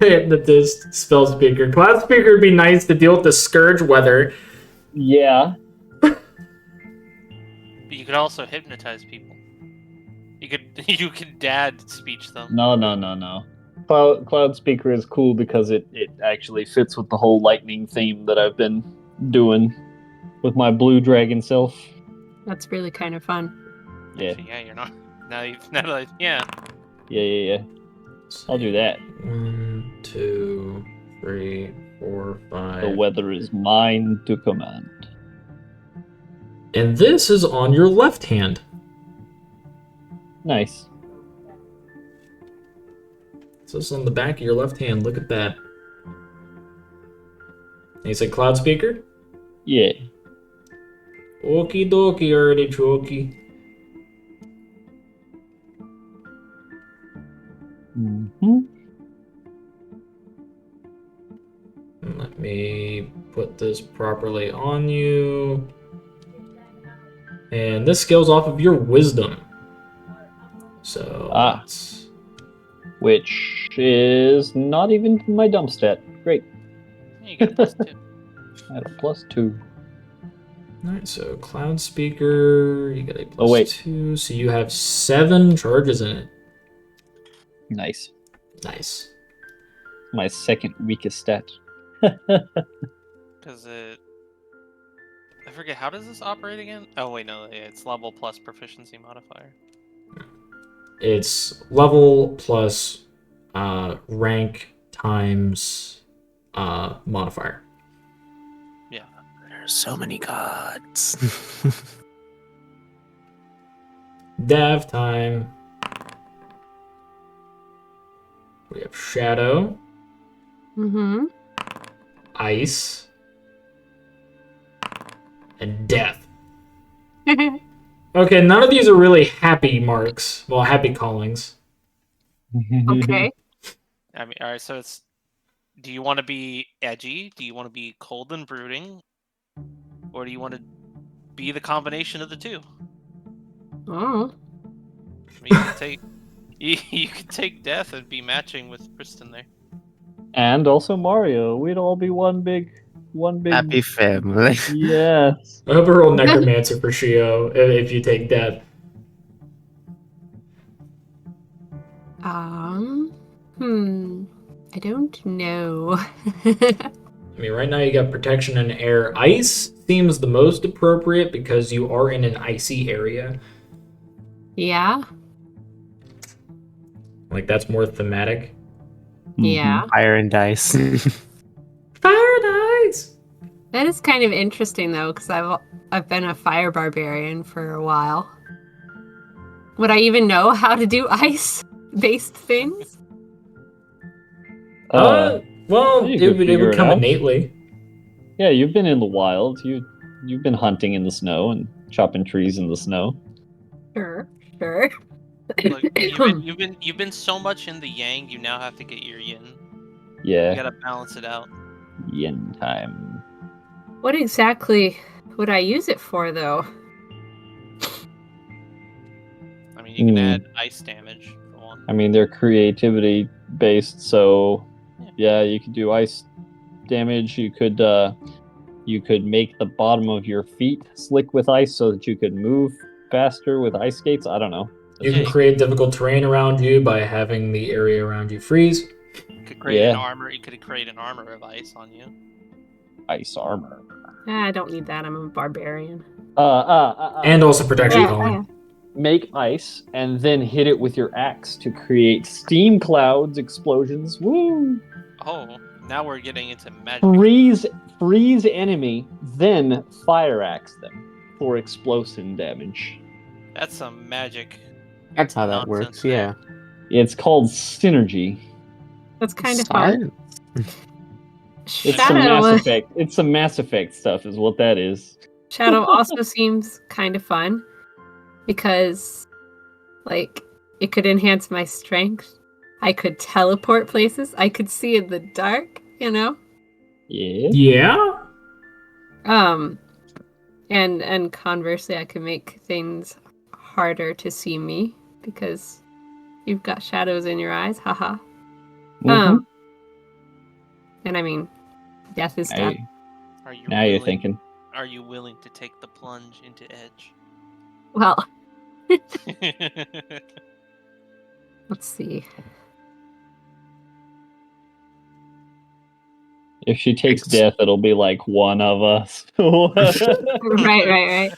Hypnotist. Spell speaker. Cloud speaker would be nice to deal with the scourge weather. Yeah. But you could also hypnotize people. You could dad speech them. No. Cloud Speaker is cool because it actually fits with the whole lightning theme that I've been doing with my blue dragon self. That's really kind of fun. Yeah. Actually, yeah, you're not. Yeah. Yeah. I'll do that. 1, 2, 3, 4, 5. The weather is mine to command. And this is on your left hand. Nice. So this is on the back of your left hand. Look at that. And you said Cloud Speaker? Yeah. Okie dokie, artichoke. Mm-hmm. Let me put this properly on you. And this scales off of your wisdom. So let's... Which is not even my dump stat. Great. You get a +2. I had a +2. Alright, so Cloud Speaker, you get a Oh, wait. +2, so you have 7 charges in it. Nice. Nice. My second weakest stat. Because it. I forget, how does this operate again? Oh, wait, no, yeah, it's level plus proficiency modifier. It's level plus rank times modifier. Yeah. There's so many gods. Dev time. We have Shadow, Mm-hmm. Ice, and Death. Okay, none of these are really happy marks. Well, happy callings. Okay. I mean, alright, so it's. Do you want to be edgy? Do you want to be cold and brooding? Or do you want to be the combination of the two? Oh. I mean, you could take. You could take Death and be matching with Priston there. And also Mario. We'd all be one big. Happy family. Yes. I hope I roll Necromancer for Shio if you take Death. I don't know. I mean, right now you got Protection and Air. Ice seems the most appropriate because you are in an icy area. Yeah. Like, that's more thematic. Yeah. Fire and dice. Fire and Ice! That is kind of interesting though, because I've been a fire barbarian for a while. Would I even know how to do ice-based things? Well, you it could would figure it come out. innately. Yeah, you've been in the wild. You've been hunting in the snow and chopping trees in the snow. Sure. Look, you've been so much in the yang, you now have to get your yin. You Yeah. gotta balance it out. Yin time. What exactly would I use it for, though? I mean, you can add ice damage for one. I mean, they're creativity based, so yeah, you could do ice damage. You could make the bottom of your feet slick with ice so that you could move faster with ice skates. I don't know. You can create difficult terrain around you by having the area around you freeze. You could create an armor. You could create an armor of ice on you. Ice armor. I don't need that. I'm a barbarian. And also protection calling. Make ice and then hit it with your axe to create steam clouds, explosions. Woo! Oh, now we're getting into magic. Freeze enemy, then fire axe them for explosion damage. That's some magic. That's how that works, yeah. It's called synergy. That's kind of fun. It's some Mass Effect. It's some Mass Effect stuff, is what that is. Shadow also seems kind of fun because, like, it could enhance my strength. I could teleport places. I could see in the dark. You know. Yeah. And conversely, I could make things harder to see me because you've got shadows in your eyes. Haha. And I mean, death is death. You're thinking. Are you willing to take the plunge into Edge? Well, let's see. If she takes Ex- death, it'll be like one of us. Right.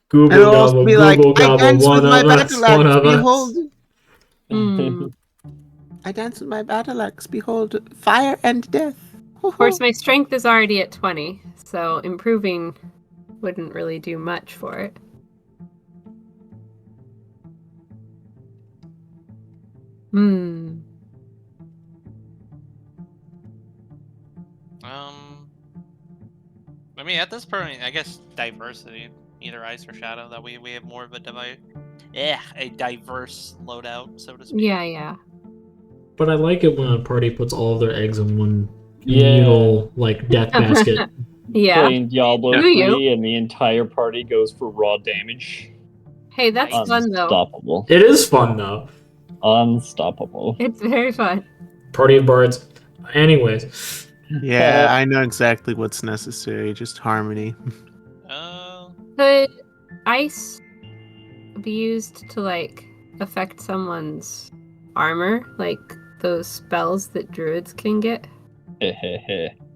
Google It'll also gobble, be like, Google I gobble, dance one with my of us, battle one axe, of us. behold. Hmm. I dance with my battle axe, behold, fire and death. Of course, my strength is already at 20, so improving wouldn't really do much for it. Hmm. I mean, at this point, I guess diversity, either ice or shadow, that we have more of a a diverse loadout, so to speak. Yeah. But I like it when a party puts all of their eggs in one Yeah. communal, like, death basket. Yeah. Playing Diablo Do you? 3 and the entire party goes for raw damage. Hey, that's Nice. fun though. Unstoppable. It is fun, though. Unstoppable. It's very fun. Party of bards. Anyways. Yeah, I know exactly what's necessary, just harmony. Could ice be used to, like, affect someone's armor? Like those spells that druids can get?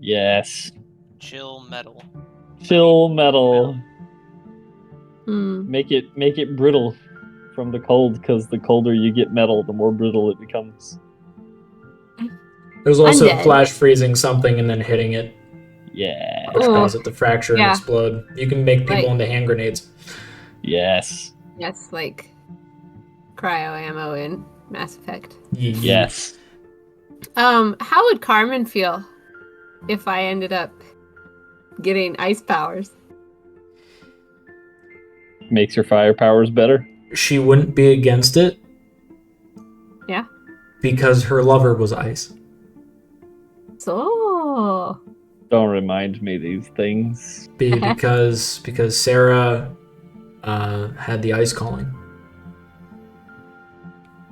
Yes. Chill metal. Chill metal. Hmm. Make it brittle from the cold, because the colder you get metal, the more brittle it becomes. There's also Undead. flash freezing something and then hitting it, Yeah. which Ooh. causes it to fracture and Yeah. explode. You can make people Like- into hand grenades. Yes. Yes, like cryo ammo in Mass Effect. Yes. How would Carmen feel if I ended up getting ice powers? Makes your fire powers better. She wouldn't be against it. Yeah. Because her lover was ice. So Don't remind me these things. Because Sarah had the ice calling.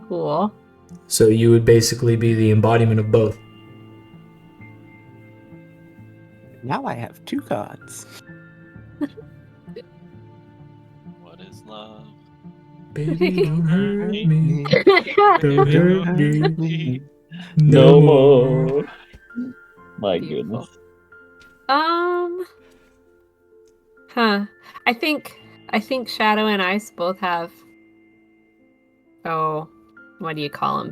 cool. So you would basically be the embodiment of both. Now I have two gods. What is love? Baby, don't hurt me. Don't hurt me. No more. My Beautiful. goodness. I think Shadow and Ice both have. Oh, what do you call them?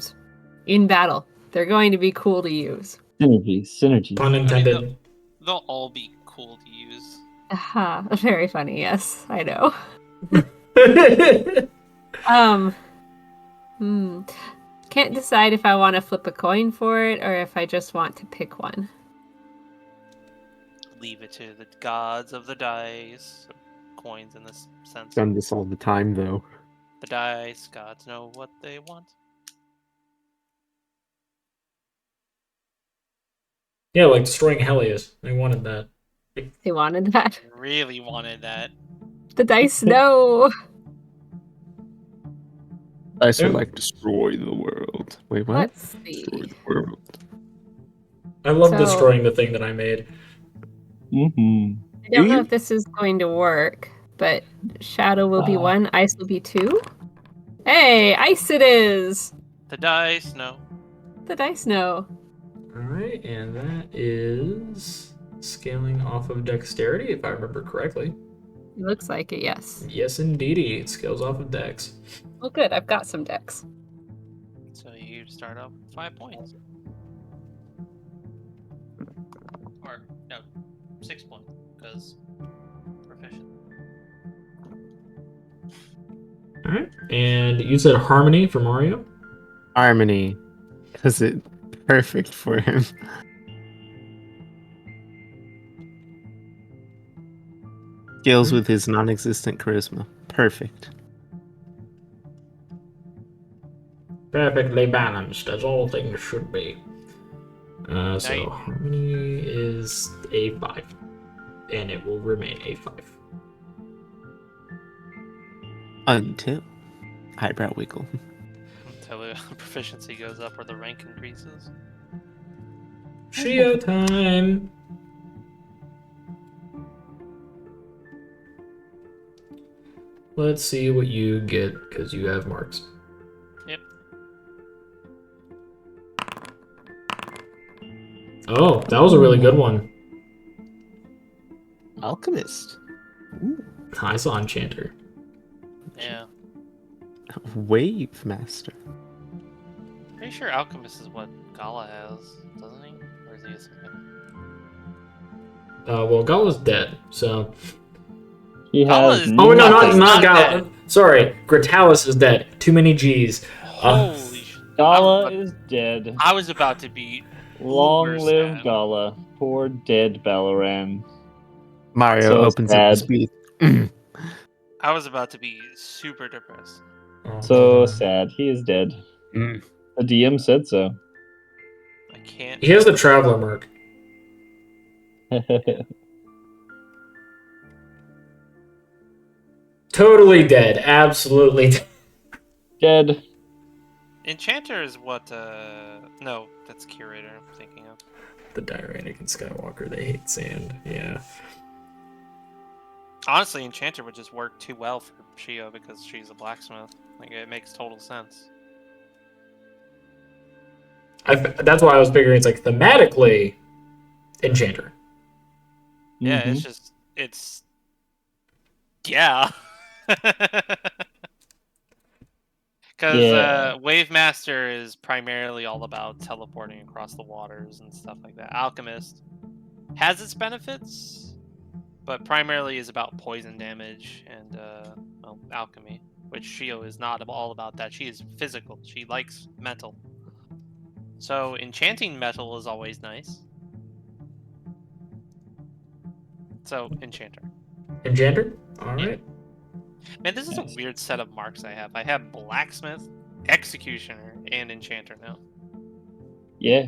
In battle, they're going to be cool to use. Synergy. Pun intended. They'll all be cool to use. Very funny. Yes, I know. Can't decide if I want to flip a coin for it or if I just want to pick one. Leave it to the gods of the dice. Coins in this sense. Done this all the time, though. The dice gods know what they want. Yeah, like destroying Helios. They wanted that. They wanted that. Really wanted that. The dice know. I so like destroy the world. Wait, what? Let's see. Destroy the world. I love So- destroying the thing that I made. Mm-hmm. I don't know you? if this is going to work, but Shadow will be 1, Ice will be 2. Hey, Ice it is! The dice know. The dice know. Alright, and that is scaling off of dexterity, if I remember correctly. It looks like it, yes. Yes, indeedy. It scales off of dex. Well, good. I've got some decks. So you start off with 5 points. Or, no, 6 points, because proficient. Alright, and you said Harmony for Mario? Harmony. Because it's perfect for him. Scales with his non-existent charisma. Perfect. Perfectly balanced, as all things should be. So Nice. Harmony is A5, and it will remain A5. Until eyebrow wiggle. Until the proficiency goes up or the rank increases. Shio time! Let's see what you get, because you have marks. Yep. Oh, that was a really good one. Alchemist. Ooh. I saw Enchanter. Yeah. Wave Master. Pretty sure Alchemist is what Gala has, doesn't he? Or is he something? Well, Gala's dead, so... He Gala has is- Oh, no, Gala's not not Gala. dead. Sorry, Gratalis is dead. Too many G's. Holy shit. Gala is dead. I was about to be Long uber live sad. Gala. Poor dead Balaran. Mario So opens up the sad. speed. I was about to be super depressed. So sad. He is dead. Mm. The DM said so. I can't. He has the Traveler mark. Totally dead. Absolutely dead. Dead. Enchanter is what, no, that's Curator I'm thinking of. The Tyrannic and Skywalker, they hate sand. Yeah. Honestly, Enchanter would just work too well for Shio because she's a blacksmith. Like, it makes total sense. That's why I was figuring it's like thematically Enchanter. Yeah, Mhm. it's just, it's... Yeah. Because Yeah. Wave Master is primarily all about teleporting across the waters and stuff like that. Alchemist has its benefits, but primarily is about poison damage and well, alchemy, which Shio is not all about that. She is physical. She likes metal. So enchanting metal is always nice. So Enchanter. Enchanter? Alright. Man, this is a Nice. weird set of marks I have. I have Blacksmith, Executioner, and Enchanter now. Yeah.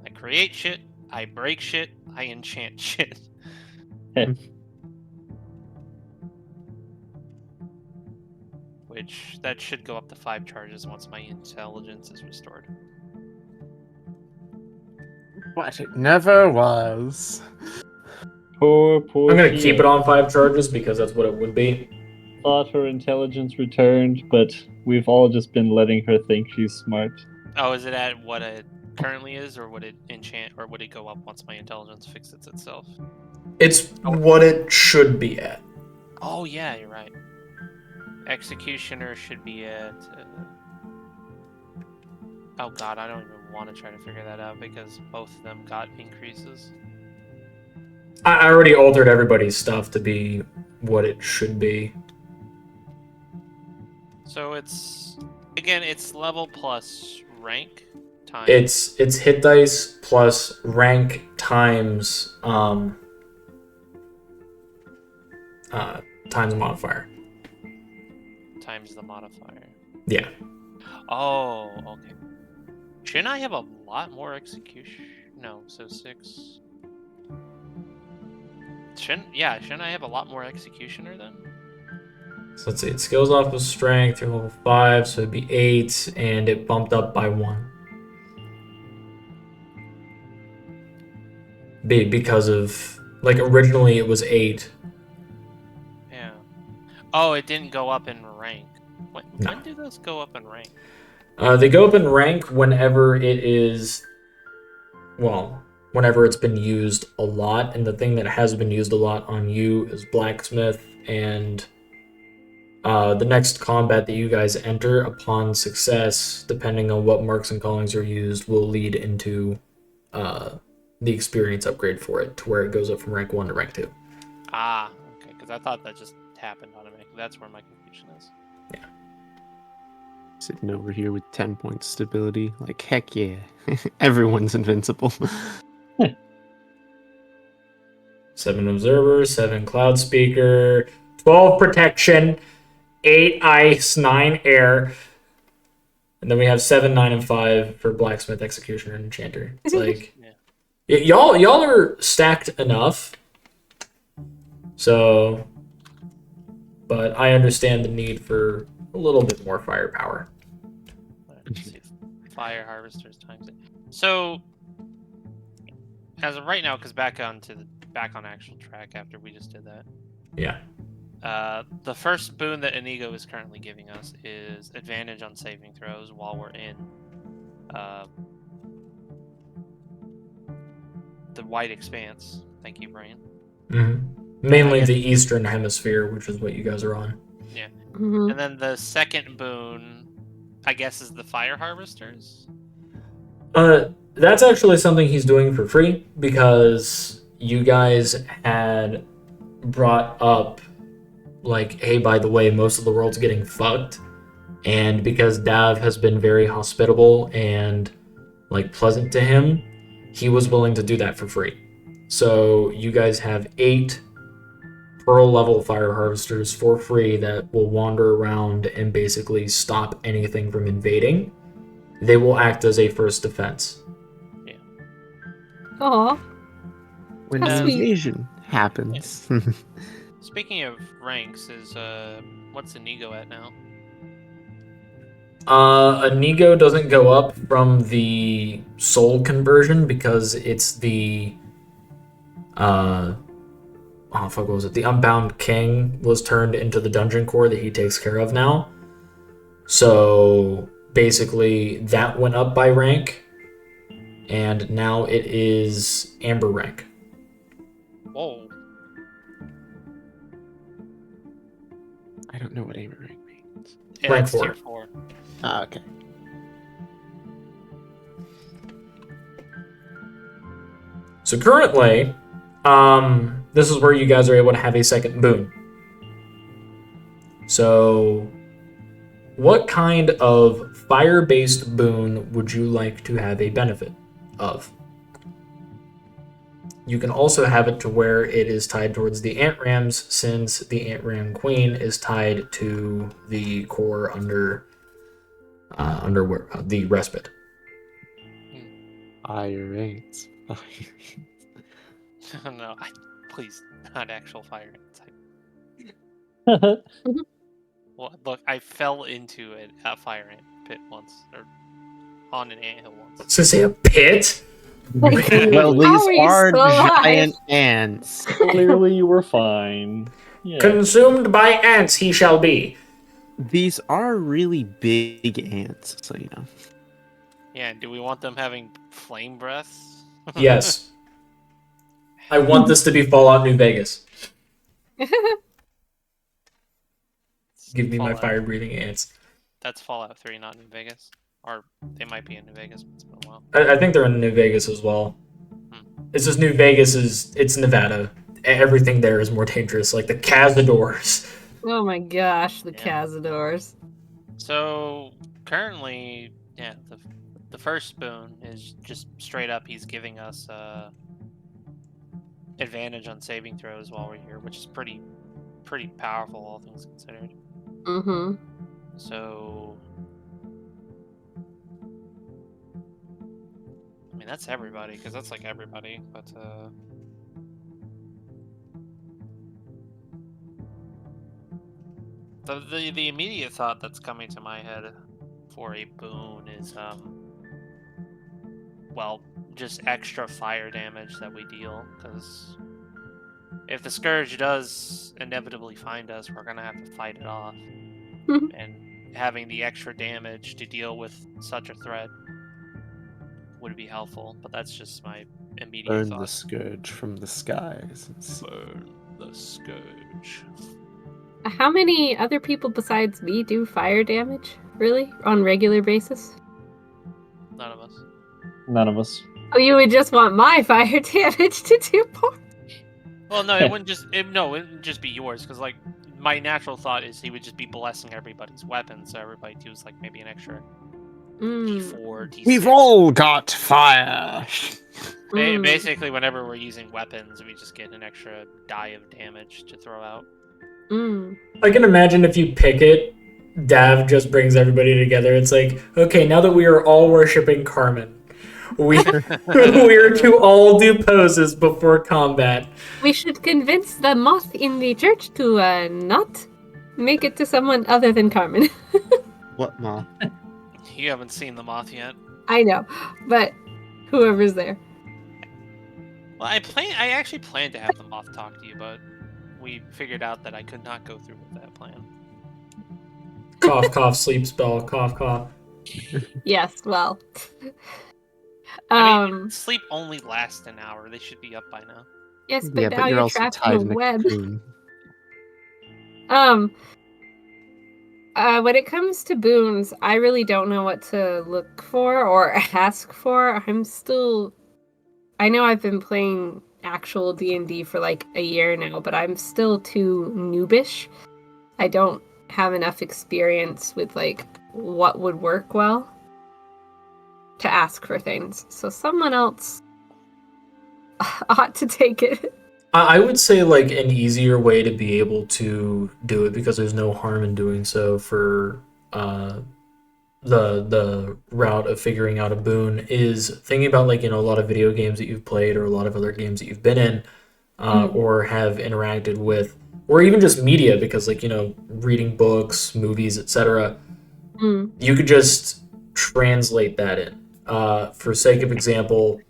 I create shit, I break shit, I enchant shit. Which, that should go up to 5 charges once my intelligence is restored. But it never was. Poor I'm gonna keep it Shio. on 5 charges because that's what it would be. Thought her intelligence returned, but we've all just been letting her think she's smart. Oh, is it at what it currently is, or would it enchant, or would it go up once my intelligence fixes itself? It's what it should be at. Oh yeah, you're right. Executioner should be at... Oh god, I don't even want to try to figure that out because both of them got increases. I already altered everybody's stuff to be what it should be. So it's... Again, it's level plus rank times... It's hit dice plus rank times times modifier. times the modifier. Yeah. Oh, okay. Shouldn't I have a lot more execution? No, so 6. Shouldn't I have a lot more executioner then? So let's see. It scales off with strength through level 5, so it'd be 8, and it bumped up by 1. Because of like originally it was 8. Yeah. Oh, it didn't go up in rank. When No. do those go up in rank? They go up in rank whenever it is, well, whenever it's been used a lot, and the thing that has been used a lot on you is Blacksmith, and the next combat that you guys enter upon success, depending on what marks and callings are used, will lead into the experience upgrade for it, to where it goes up from rank 1 to rank 2. Ah, okay, because I thought that just happened automatically. That's where my confusion is. Sitting over here with 10 points stability. Like, heck yeah. Everyone's invincible. 7 Observer, 7 Cloud Speaker, 12 Protection, 8 Ice, 9 Air, and then we have 7, 9, and 5 for Blacksmith, Executioner, and Enchanter. It's like, y'all are stacked enough. So, but I understand the need for a little bit more firepower. Let's see. Fire harvesters times it. So, as of right now, because back on actual track after we just did that. Yeah. The first boon that Inigo is currently giving us is advantage on saving throws while we're in the White Expanse. Thank you, Brain. Mainly guess- the Eastern Hemisphere, which is what you guys are on. Mhm. And then the second boon, I guess, is the Fire Harvesters. That's actually something he's doing for free because you guys had brought up, like, hey, by the way, most of the world's getting fucked. And because Dav has been very hospitable and, like, pleasant to him, he was willing to do that for free. So you guys have 8 Pearl level Fire Harvesters for free that will wander around and basically stop anything from invading. They will act as a first defense. Aw. When How an sweet. invasion happens. Speaking of ranks, is what's Inigo at now? Inigo doesn't go up from the soul conversion because it's the what was it? The Unbound King was turned into the Dungeon Core that he takes care of now. So basically, that went up by rank, and now it is Amber rank. Whoa. I don't know what Amber rank means. Yeah, Rank it's 4. tier 4. Ah, okay. So currently, this is where you guys are able to have a second boon. So, what kind of fire-based boon would you like to have a benefit of? You can also have it to where it is tied towards the Ant Rams, since the Ant Ram Queen is tied to the core under the Respite. Fire ranks. No, please, not actual fire ants. Well, look, I fell into a fire ant pit once, or on an anthill once. So say a pit? Well, How these are you are still alive? giant ants. Clearly, you were fine. Yeah. Consumed by ants he shall be. These are really big ants, so you know. Yeah, do we want them having flame breaths? Yes. I want this to be Fallout New Vegas. Give me my Fallout. fire-breathing ants. That's Fallout 3, not New Vegas. Or they might be in New Vegas, but it's been a while. I think they're in New Vegas as well. It's just New Vegas it's Nevada. Everything there is more dangerous, like the Cazadors. Oh my gosh, the Yeah. Cazadors. So currently, yeah, the first boon is just straight up. He's giving us advantage on saving throws while we're here, which is pretty powerful, all things considered. Mm-hmm. So, I mean, that's everybody, because that's like everybody. But the immediate thought that's coming to my head for a boon is well, just extra fire damage that we deal, because if the Scourge does inevitably find us, we're gonna have to fight it off. And having the extra damage to deal with such a threat would be helpful, but that's just my immediate Burn thought. the scourge from the skies. Burn the Scourge. How many other people besides me do fire damage, really, on regular basis? None of us. None of us. Oh, you would just want my fire damage to do more? Well, no, it wouldn't just be yours, because like my natural thought is he would just be blessing everybody's weapons, so everybody does like maybe an extra D4, D6. We've all got fire. Basically, whenever we're using weapons, we just get an extra die of damage to throw out. I can imagine if you pick it, Dav just brings everybody together. It's like, okay, now that we are all worshipping Carmen, we are to all do poses before combat. We should convince the moth in the church to not make it to someone other than Carmen. What moth? You haven't seen the moth yet. I know, but whoever's there. Well, I actually planned to have the moth talk to you, but we figured out that I could not go through with that plan. Cough, cough, sleep spell, cough, cough. Yes, well. I mean, sleep only lasts an hour. They should be up by now. Yes, but Yeah, now but you're you're also trapped tied in in a a web. cocoon. When it comes to boons, I really don't know what to look for or ask for. I know I've been playing actual D&D for like a year now, but I'm still too noobish. I don't have enough experience with like what would work well to ask for things. So someone else ought to take it. I would say like an easier way to be able to do it, because there's no harm in doing so for the route of figuring out a boon, is thinking about like, a lot of video games that you've played or a lot of other games that you've been in or have interacted with, or even just media, because like, reading books, movies, etc. You could just translate that in. For sake of example,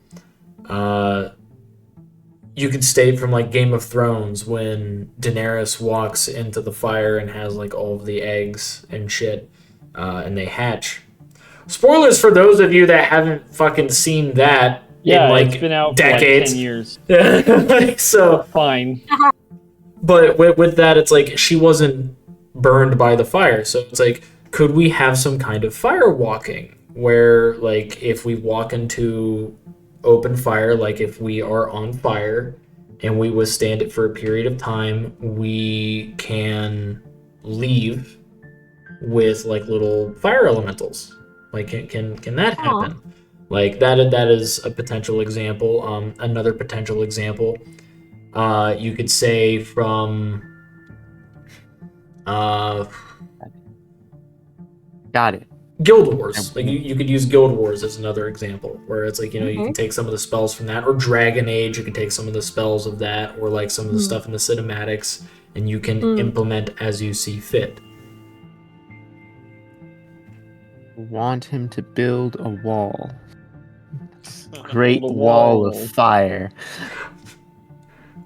you could state from like Game of Thrones when Daenerys walks into the fire and has like all of the eggs and shit, and they hatch. Spoilers for those of you that haven't fucking seen that in like it's been out decades. for like 10 years. So Fine. but with that, it's like she wasn't burned by the fire. So it's like, could we have some kind of fire walking where like if we walk into open fire, like if we are on fire and we withstand it for a period of time, we can leave with like little fire elementals. Like can that happen? Like that is a potential example. Another potential example, you could say from Got it. Guild Wars. Like you could use Guild Wars as another example, where it's like, you can take some of the spells from that, or Dragon Age, you can take some of the spells of that, or like some of the stuff in the cinematics, and you can implement as you see fit. Want him to build a wall. Great Great wall of fire.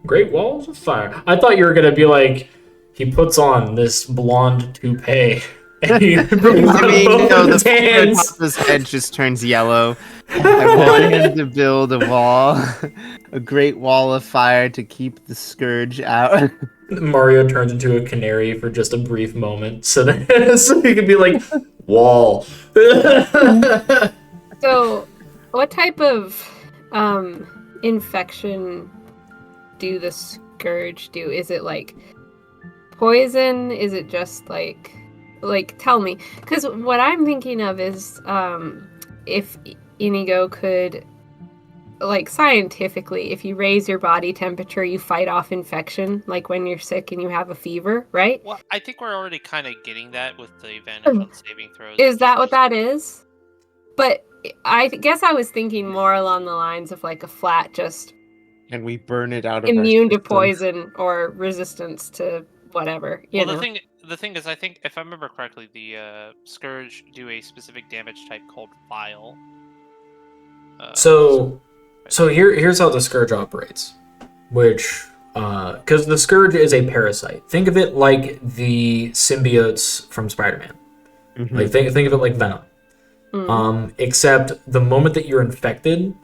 Great Walls of Fire. I thought you were gonna be like, he puts on this blonde toupee and he brings I out mean, both no, the his top hands. of his head just turns yellow. I want him to build a wall. A great wall of fire to keep the scourge out. Mario turns into a canary for just a brief moment, so that so he could be like, wall. So, what type of infection do the scourge do? Is it like poison? Is it just like tell me? Because what I'm thinking of is if Inigo could, like scientifically, if you raise your body temperature, you fight off infection, like when you're sick and you have a fever, right? Well, I think we're already kind of getting that with the advantage on saving throws. Is that what that is? But I guess I was thinking more along the lines of like a flat, just And we burn it out of immune our to system. poison or resistance to whatever. You know? The thing is, I think if I remember correctly, the Scourge do a specific damage type called Vile. So here's how the Scourge operates, which because the Scourge is a parasite. Think of it like the symbiotes from Spider-Man. Mm-hmm. Like think of it like Venom. Except the moment that you're infected,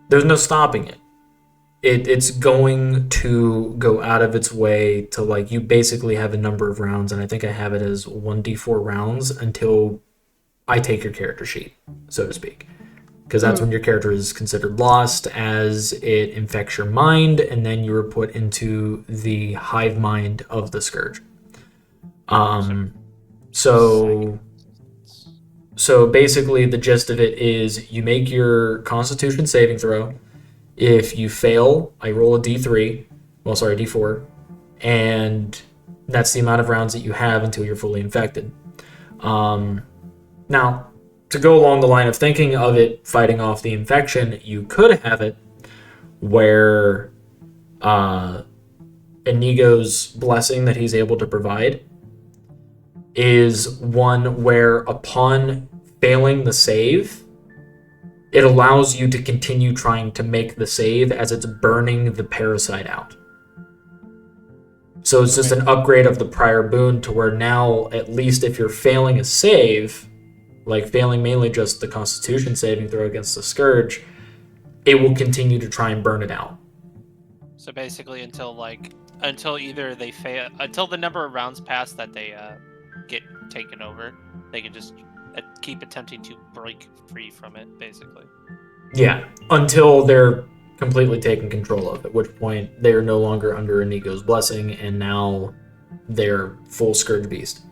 there's no stopping it. It's going to go out of its way to, like, you basically have a number of rounds, and I think I have it as 1d4 rounds until I take your character sheet, so to speak. Because that's when your character is considered lost, as it infects your mind, and then you are put into the hive mind of the Scourge. So basically the gist of it is you make your Constitution saving throw. If you fail, I roll a d4, and that's the amount of rounds that you have until you're fully infected. Now, to go along the line of thinking of it fighting off the infection, you could have it where Inigo's blessing that he's able to provide is one where upon failing the save, it allows you to continue trying to make the save as it's burning the parasite out. So it's just an upgrade of the prior boon to where now, at least if you're failing a save, like failing mainly just the Constitution saving throw against the Scourge, it will continue to try and burn it out. So basically, until either they fail, until the number of rounds pass that they get taken over, they can just keep attempting to break free from it. Basically. Yeah, until they're completely taken control of, at which point they are no longer under Inigo's blessing, and now they're full Scourge Beast.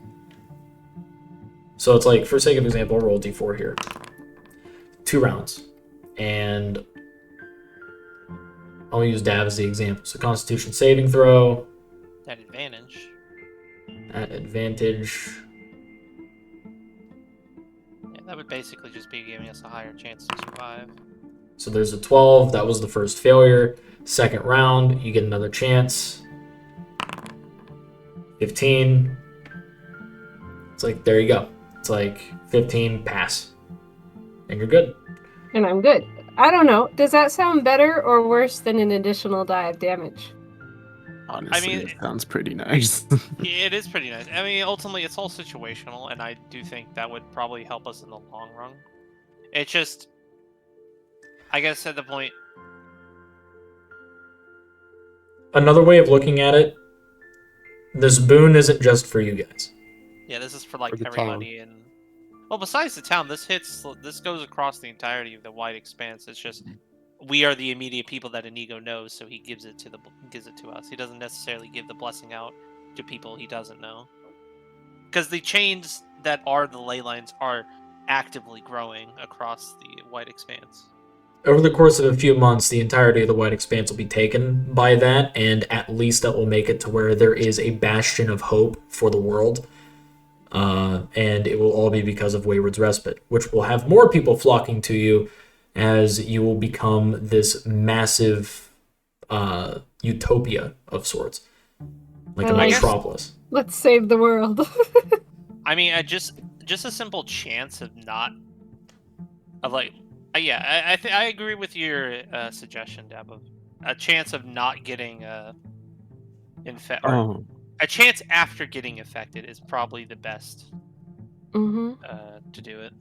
So it's like, for sake of example, roll d4 here. 2 rounds. And I'll use Dav as the example. So Constitution saving throw. At advantage. At advantage. Yeah, that would basically just be giving us a higher chance to survive. So there's a 12. That was the first failure. Second round, you get another chance. 15. It's like, there you go. It's like 15, pass. And you're good. And I'm good. I don't know. Does that sound better or worse than an additional die of damage? Honestly, I mean, it sounds pretty nice. It is pretty nice. I mean, ultimately, it's all situational, and I do think that would probably help us in the long run. It's just, I guess, at the point. Another way of looking at it, this boon isn't just for you guys. Yeah, this is for like For the everybody, and well, besides the town, this goes across the entirety of the White Expanse. It's just we are the immediate people that Inigo knows, so he gives it to us. He doesn't necessarily give the blessing out to people he doesn't know, because the chains that are the ley lines are actively growing across the White Expanse. Over the course of a few months, the entirety of the White Expanse will be taken by that, and at least that will make it to where there is a bastion of hope for the world. And it will all be because of Wayward's Respite, which will have more people flocking to you as you will become this massive utopia of sorts, like a metropolis. Let's save the world. I mean, just a simple chance of not, of like, yeah, I agree with your suggestion, Deb, of a chance of not getting infected. Oh, A chance after getting affected is probably the best to do it.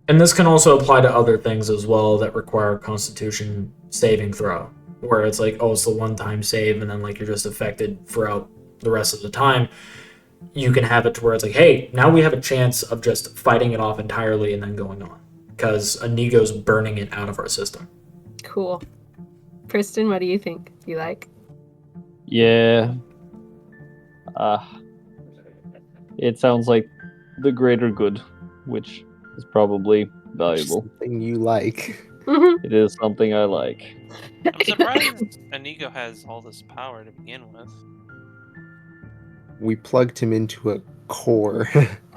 And this can also apply to other things as well that require Constitution saving throw, where it's like, oh, it's the one-time save, and then like you're just affected throughout the rest of the time. You can have it to where it's like, hey, now we have a chance of just fighting it off entirely and then going on, because Inigo's burning it out of our system. Cool. Priston, what do you think? You like? Yeah. It sounds like the greater good, which is probably valuable. something you like. It is something I like. I'm surprised Inigo has all this power to begin with. We plugged him into a core.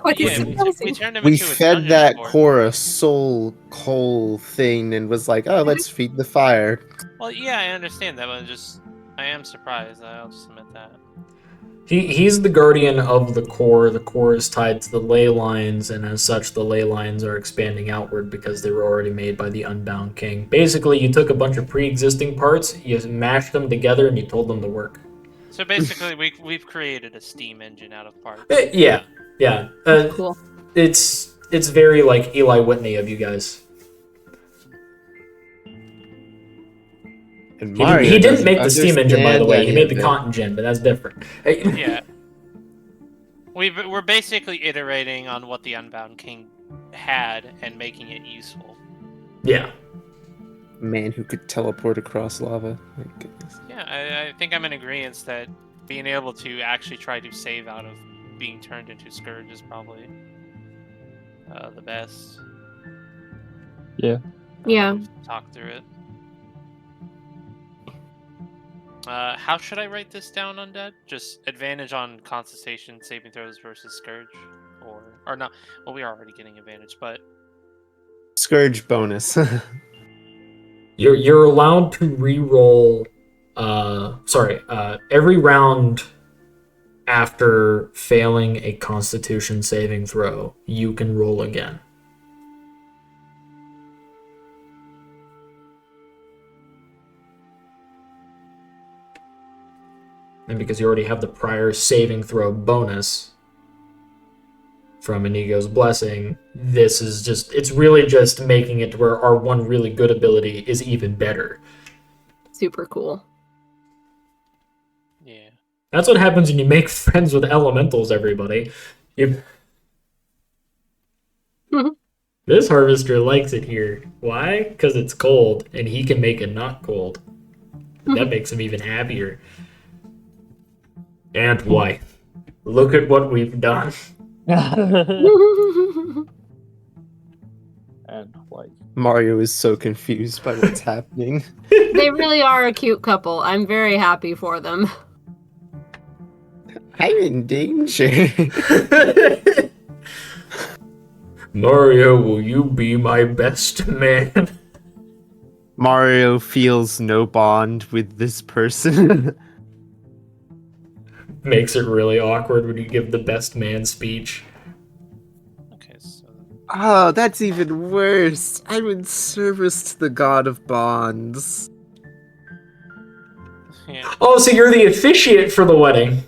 What is Yeah, surprising? we turned him We into a fed dungeon that core. core a soul coal thing and was like, oh, let's feed the fire. Well, yeah, I understand that, but I am surprised. I'll just admit that. He's the guardian of the core. The core is tied to the ley lines, and as such, the ley lines are expanding outward because they were already made by the Unbound King. Basically, you took a bunch of pre-existing parts, you mashed them together, and you told them to work. So basically, we've created a steam engine out of parts. Yeah. Cool. It's very like Eli Whitney of you guys. And He didn't make the steam engine, by the way. He made the con. cotton gin, but that's different. Yeah. We're basically iterating on what the Unbound King had and making it useful. Yeah. Man who could teleport across lava. My goodness. Yeah, I think I'm in agreement that being able to actually try to save out of being turned into Scourge is probably the best. Yeah. Yeah. Talk through it. How should I write this down, Undead? Just advantage on Constitution saving throws versus Scourge? Or not? Well, we are already getting advantage, but... Scourge bonus. You're allowed to re-roll every round after failing a Constitution saving throw, you can roll again. And because you already have the prior saving throw bonus, from Inigo's blessing, this is just, it's really just making it where our one really good ability is even better. Super cool. Yeah. That's what happens when you make friends with elementals, everybody. This harvester likes it here. Why? Because it's cold, and he can make it not cold. That makes him even happier. And wife. Look at what we've done. And white. Mario is so confused by what's happening. They really are a cute couple. I'm very happy for them. I'm in danger. Mario, will you be my best man? Mario feels no bond with this person. Makes it really awkward when you give the best man speech. Okay, so Oh, that's even worse. I'm in service to the god of bonds. yeah. Oh, so you're the officiant for the wedding.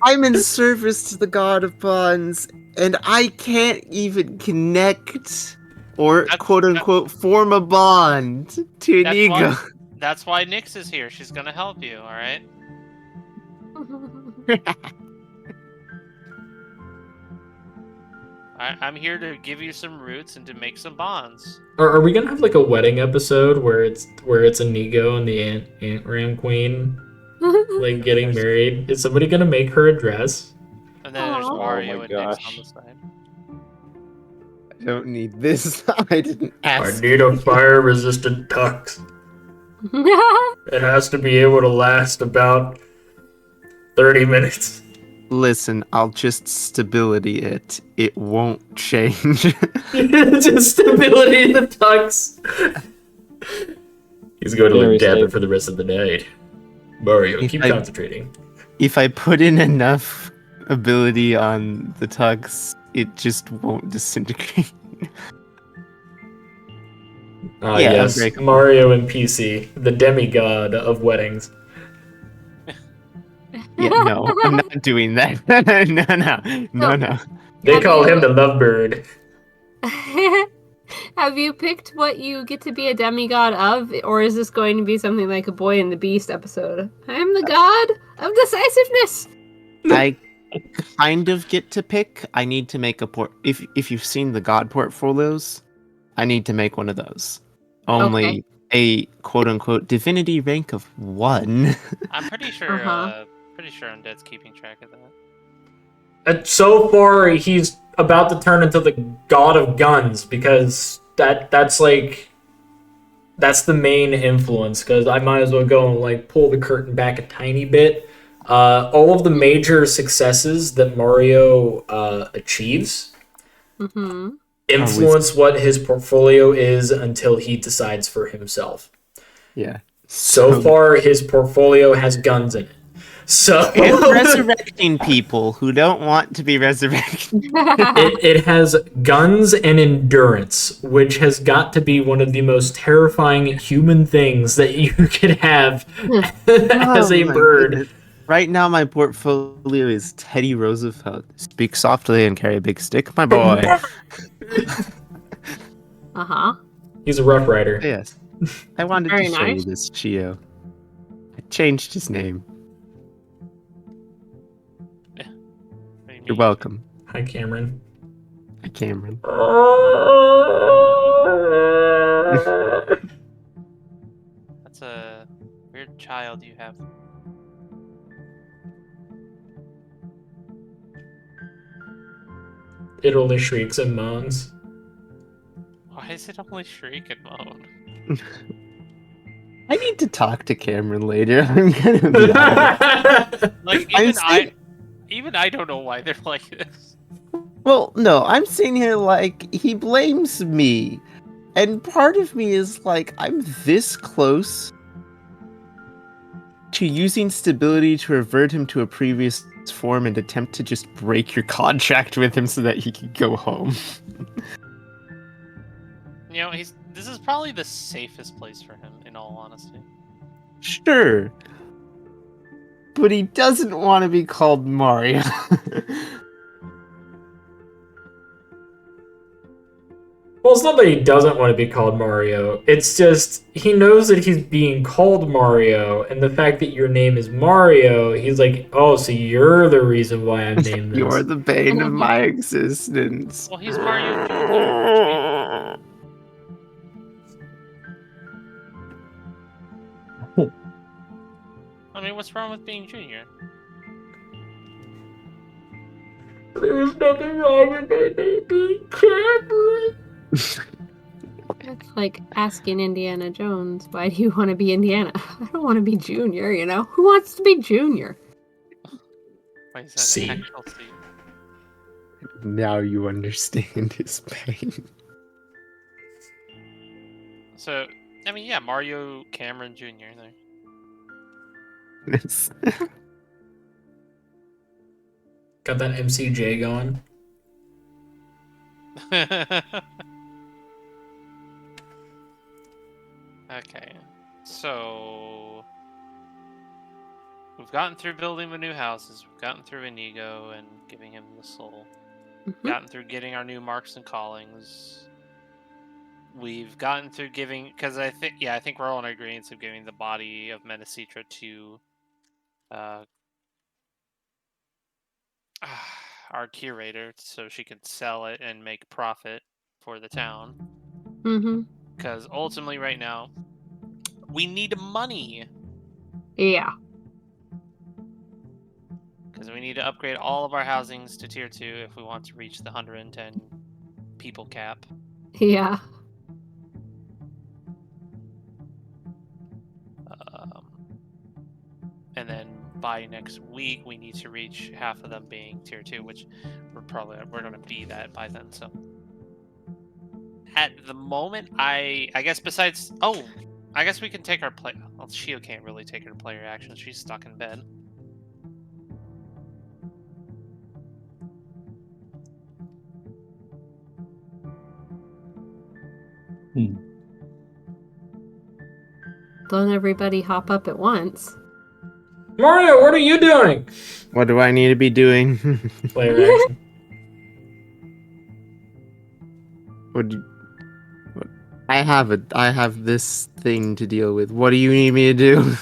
I'm in service to the god of bonds, and I can't even connect or quote-unquote form a bond to Inigo. That's why Nyx is here. She's gonna help you, alright? I'm here to give you some roots and to make some bonds. Are we gonna have like a wedding episode where it's Inigo and the Ant Ram Queen like getting married? Is somebody gonna make her a dress? And then there's Aw. Mario Oh my and Nyx on gosh. the side. I don't need this. I didn't ask. I need a fire-resistant tux. It has to be able to last about 30 minutes. Listen, I'll just stability it. It won't change. Just stability in the tux. He's going to Very look dapper stable. for the rest of the night. Mario, If keep I- concentrating. If I put in enough ability on the tux, it just won't disintegrate. Ah, Yeah, yes, unbreakable. Mario and PC, the demigod of weddings. Yeah, no, I'm not doing that. No. They Have call you- him the lovebird. Have you picked what you get to be a demigod of, or is this going to be something like a Boy and the Beast episode? I'm the god of decisiveness. I kind of get to pick. I need to make a if you've seen the god portfolios, I need to make one of those. Only Okay. a quote unquote divinity rank of 1. I'm pretty sure Uh-huh. Undead's keeping track of that. So far, he's about to turn into the god of guns because that's the main influence. Because I might as well go and like pull the curtain back a tiny bit. All of the major successes that Mario achieves Mm-hmm. influence what his portfolio is until he decides for himself. Yeah. So far, his portfolio has guns in it. So And resurrecting people who don't want to be resurrected. it has guns and endurance, which has got to be one of the most terrifying human things that you could have as a Oh my bird. goodness. Right now, my portfolio is Teddy Roosevelt. Speak softly and carry a big stick, my boy. Uh-huh. He's a rough rider. Yes. I wanted Very to show you nice. this, Shio. I changed his name. What do you You're mean? welcome. Hi, Cameron. Hi, Cameron. That's a weird child you have. It only shrieks and moans. Why is it only shriek and moan? I need to talk to Cameron later. I'm gonna be honest. Like I'm even I don't know why they're like this. Well, no, I'm sitting here like he blames me. And part of me is like, I'm this close to using stability to revert him to a previous form and attempt to just break your contract with him so that he can go home. You know, this is probably the safest place for him, in all honesty. Sure. But he doesn't want to be called Mario. Well, it's not that he doesn't want to be called Mario. It's just he knows that he's being called Mario, and the fact that your name is Mario, he's like, oh, so you're the reason why I'm named this. You're the bane of my existence. Well, he's Mario Jr. I mean, what's wrong with being Junior? There's nothing wrong with my name being Cameron. It's like asking Indiana Jones, why do you want to be Indiana? I don't want to be Junior, you know? Who wants to be Junior? Wait, is that C. an actual C? Now you understand his pain. So, I mean, yeah, Mario Cameron Jr. there. It's- Got that MCJ going. Okay, so we've gotten through building the new houses. We've gotten through Inigo and giving him the soul. Mhm. Gotten through getting our new marks and callings. We've gotten through giving, because I think we're all in agreement of giving the body of Menacitra to our curator so she could sell it and make profit for the town. Mm-hmm. Because ultimately, right now, we need money. Yeah. Because we need to upgrade all of our housings to tier 2 if we want to reach the 110 people cap. Yeah. And then by next week, we need to reach half of them being tier 2, which we're going to be that by then. So at the moment, I guess besides, I guess we can take our play. Well, Shio can't really take her player action. She's stuck in bed. Don't everybody hop up at once. Mario, what are you doing? What do I need to be doing? Player action. What I have this thing to deal with. What do you need me to do?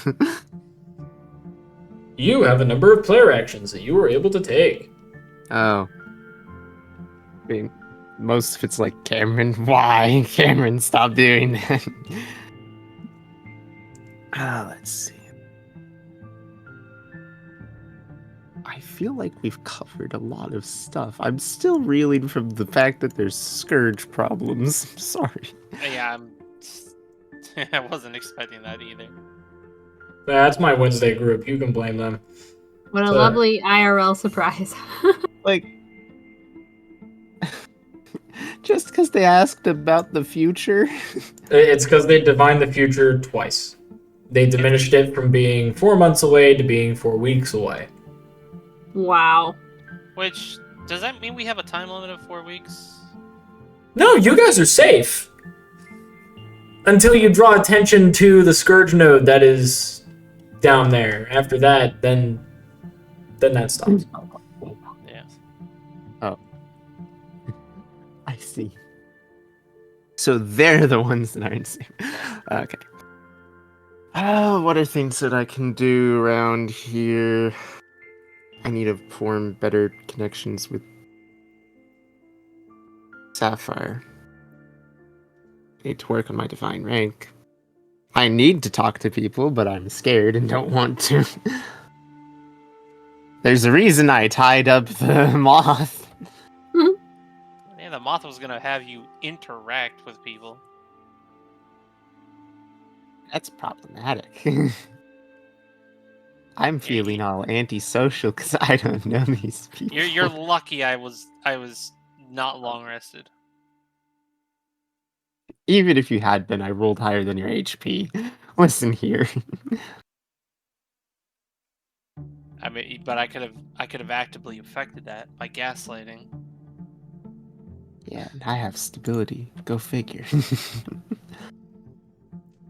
You have a number of player actions that you were able to take. Oh. I mean, most of it's like, Cameron, why? Cameron, stop doing that. Let's see. I feel like we've covered a lot of stuff. I'm still reeling from the fact that there's scourge problems. I'm sorry. Yeah, I wasn't expecting that either. That's my Wednesday group. You can blame them. What a So- lovely IRL surprise. Like, just because they asked about the future. It's because they divined the future twice. They diminished it from being 4 months away to being 4 weeks away. Wow. Which, does that mean we have a time limit of 4 weeks? No, you guys are safe. Until you draw attention to the Scourge node that is down there. After that, then that stops. Yeah. Oh. I see. So they're the ones that aren't safe. Okay. What are things that I can do around here? I need to form better connections with Sapphire. I need to work on my divine rank. I need to talk to people, but I'm scared and don't want to. There's a reason I tied up the moth. Yeah, the moth was gonna have you interact with people. That's problematic. I'm feeling all antisocial because I don't know these people. You're lucky I was not long rested. Even if you had been, I rolled higher than your HP. Listen here. I mean, but I could have actively affected that by gaslighting. Yeah, and I have stability. Go figure.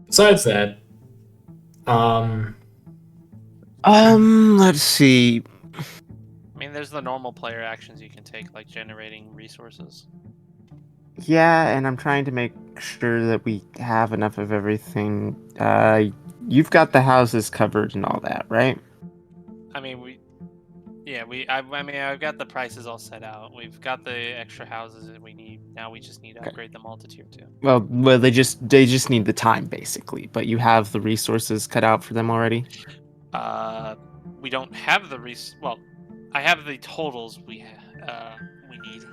Besides that, let's see. I mean, there's the normal player actions you can take, like generating resources. Yeah, and I'm trying to make sure that we have enough of everything. You've got the houses covered and all that, right? I mean, I mean, I've got the prices all set out. We've got the extra houses that we need. Now we just need to Okay. upgrade them all to tier 2. Well, they just need the time basically, but you have the resources cut out for them already. We don't have the well, I have the totals we need.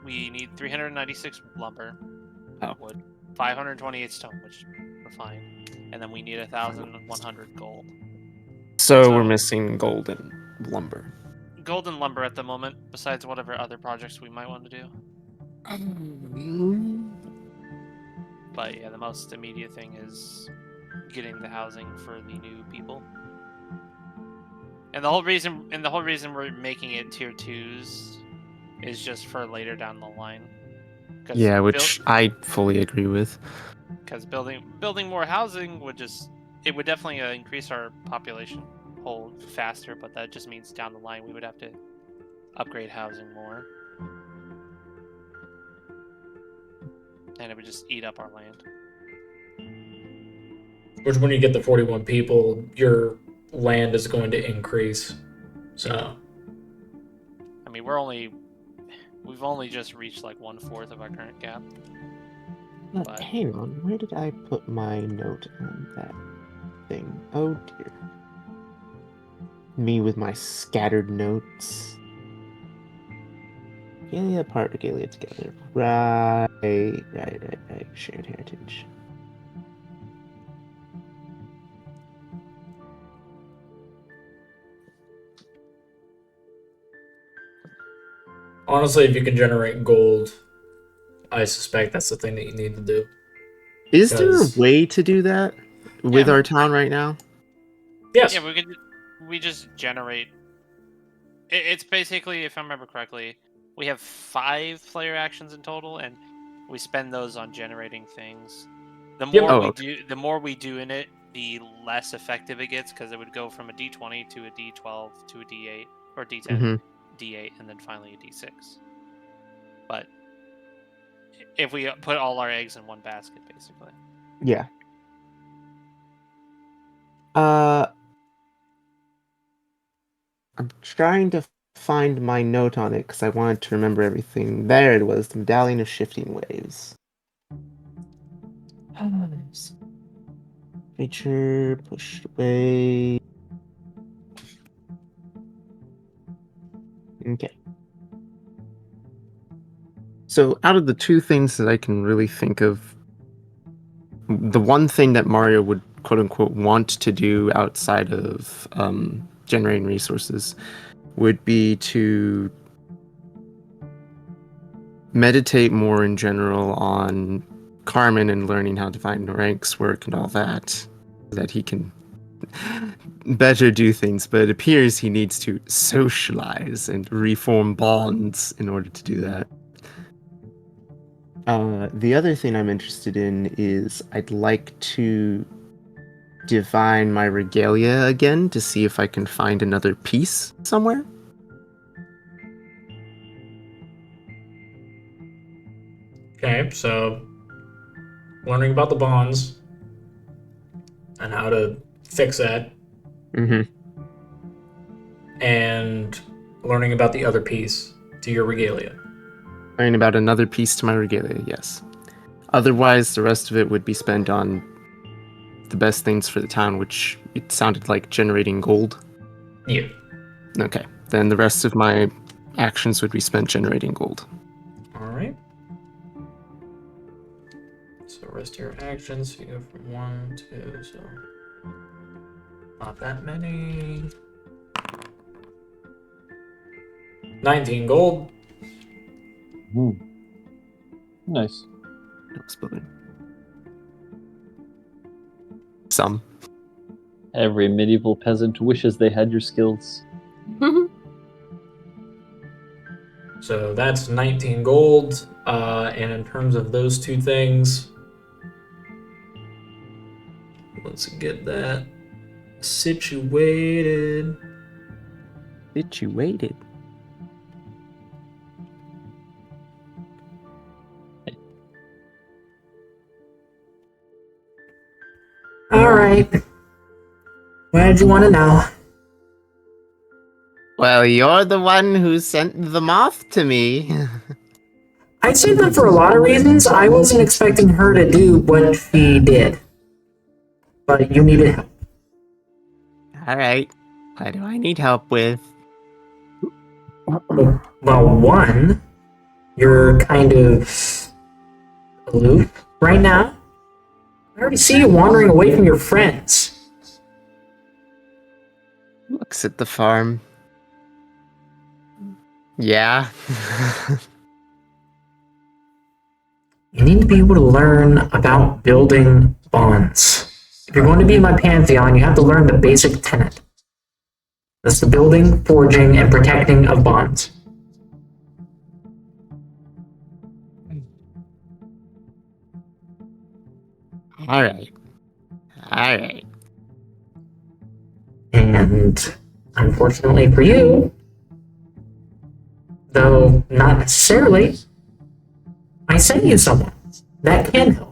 We need 396 lumber, Oh. wood, 528 stone, which we're fine, and then we need 1,100 gold. So So- we're missing gold and lumber. Gold and lumber at the moment, besides whatever other projects we might want to do. But yeah, the most immediate thing is getting the housing for the new people. And the whole reason we're making it tier 2s is just for later down the line. Yeah, which I fully agree with. Because building more housing would definitely increase our population whole faster, but that just means down the line we would have to upgrade housing more. And it would just eat up our land. Which, when you get the 41 people, your land is going to increase. So, I mean, we've only just reached like 1/4 of our current gap. But- Hang on, where did I put my note on that thing? Oh dear. Me with my scattered notes. Regalia apart, regalia together. Right. Shared heritage. honestly, if you can generate gold, I suspect that's the thing that you need to do. Is there a Because- way to do that with Yeah. our town right now? Yes. Yeah, we just generate. It's basically, if I remember correctly, we have 5 player actions in total, and we spend those on generating things. The Yep. more Oh, we okay. do, the more we do in it, the less effective it gets, because it would go from a D20 to a D12 to a D8 or D10, Mhm. D8, and then finally a D6. But if we put all our eggs in one basket, basically. Yeah. I'm trying to find my note on it because I wanted to remember everything. There it was, the Medallion of Shifting Waves. Creature pushed away. Okay. So out of the two things that I can really think of, the one thing that Mario would quote unquote want to do outside of generating resources would be to meditate more in general on Carmen and learning how divine ranks work and all that, so that he can better do things. But it appears he needs to socialize and reform bonds in order to do that. The other thing I'm interested in is I'd like to divine my regalia again to see if I can find another piece somewhere. Okay, so learning about the bonds and how to fix that, Mm-hmm. and learning about the other piece to your regalia. Learning about another piece to my regalia, yes. Otherwise, the rest of it would be spent on the best things for the town, which it sounded like generating gold. Yeah. Okay, then the rest of my actions would be spent generating gold. All right. So rest of your actions, you go from 1 to, so not that many. 19 gold. Nice. No splitting. Some. Every medieval peasant wishes they had your skills. So that's 19 gold. And in terms of those two things, let's get that situated. Situated. Alright. Why did you want to know? Well, you're the one who sent the moth to me. I'd say that for a lot of reasons, I wasn't expecting her to do what she did. But you needed help. Alright. What do I need help with? Well, one, you're kind of aloof right now. I already see you wandering away from your friends. Looks at the farm. Yeah. You need to be able to learn about building bonds. If you're going to be in my pantheon, you have to learn the basic tenet. That's the building, forging, and protecting of bonds. Alright. Alright. And unfortunately for you, though not necessarily, I sent you someone that can help.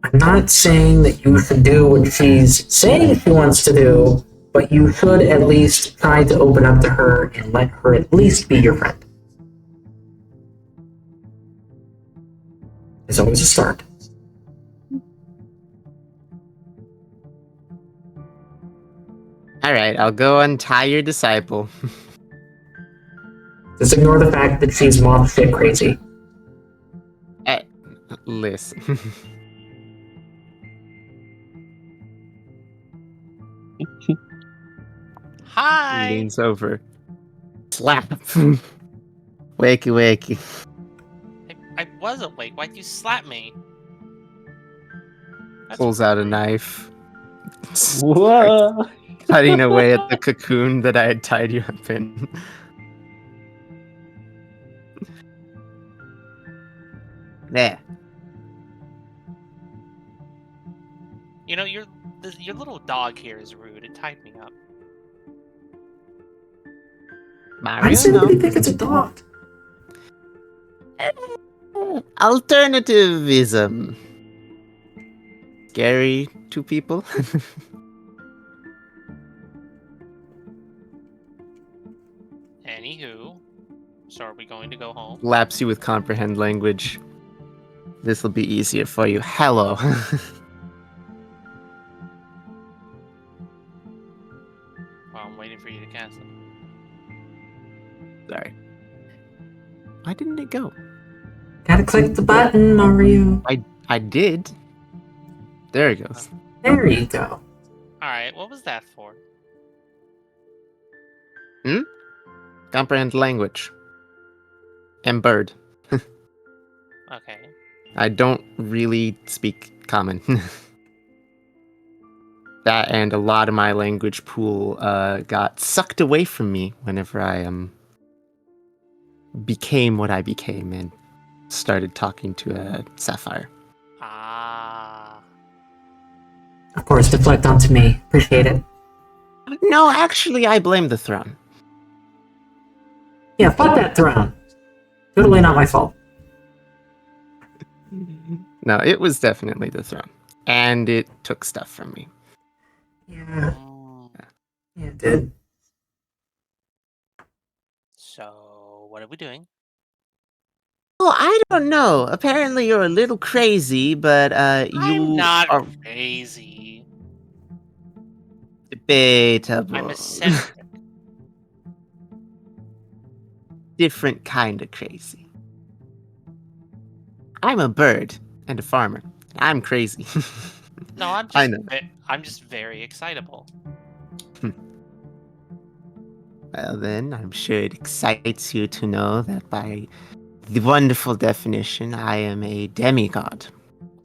I'm not saying that you should do what she's saying she wants to do, but you should at least try to open up to her and let her at least be your friend. It's always a start. Alright, I'll go untie your disciple. Just ignore the fact that she's moth shit crazy. Listen. Hi. Leans over. Slap. Wakey wakey. I was awake. Why'd you slap me? That's Pulls out a rude. knife. Whoa. Cutting away at the cocoon that I had tied you up in. There. You know, your little dog here is rude. It tied me up. Why Mario, does everybody think it's a dog? Alternativism. Scary to people. Anywho, so are we going to go home? Laps you with comprehend language. This will be easier for you. Hello. Well, I'm waiting for you to cast them. Sorry. Why didn't it go? Gotta click the button, Mario. I did. There it goes. There you go. Alright, what was that for? Comprehend language. And bird. Okay. I don't really speak common. That and a lot of my language pool got sucked away from me whenever I became what I became and started talking to a sapphire. Ah. Of course, deflect onto me. Appreciate it. No, actually, I blame the throne. Yeah, fuck that throne. Totally not my fault. No, it was definitely the throne. And it took stuff from me. Yeah, Mm. yeah, it did. So, what are we doing? Well, I don't know. Apparently you're a little crazy, but you I'm not are crazy. debatable. I'm eccentric. Different kind of crazy. I'm a bird and a farmer. I'm crazy. No, I'm just I know. I'm just very excitable. Well then, I'm sure it excites you to know that by the wonderful definition, I am a demigod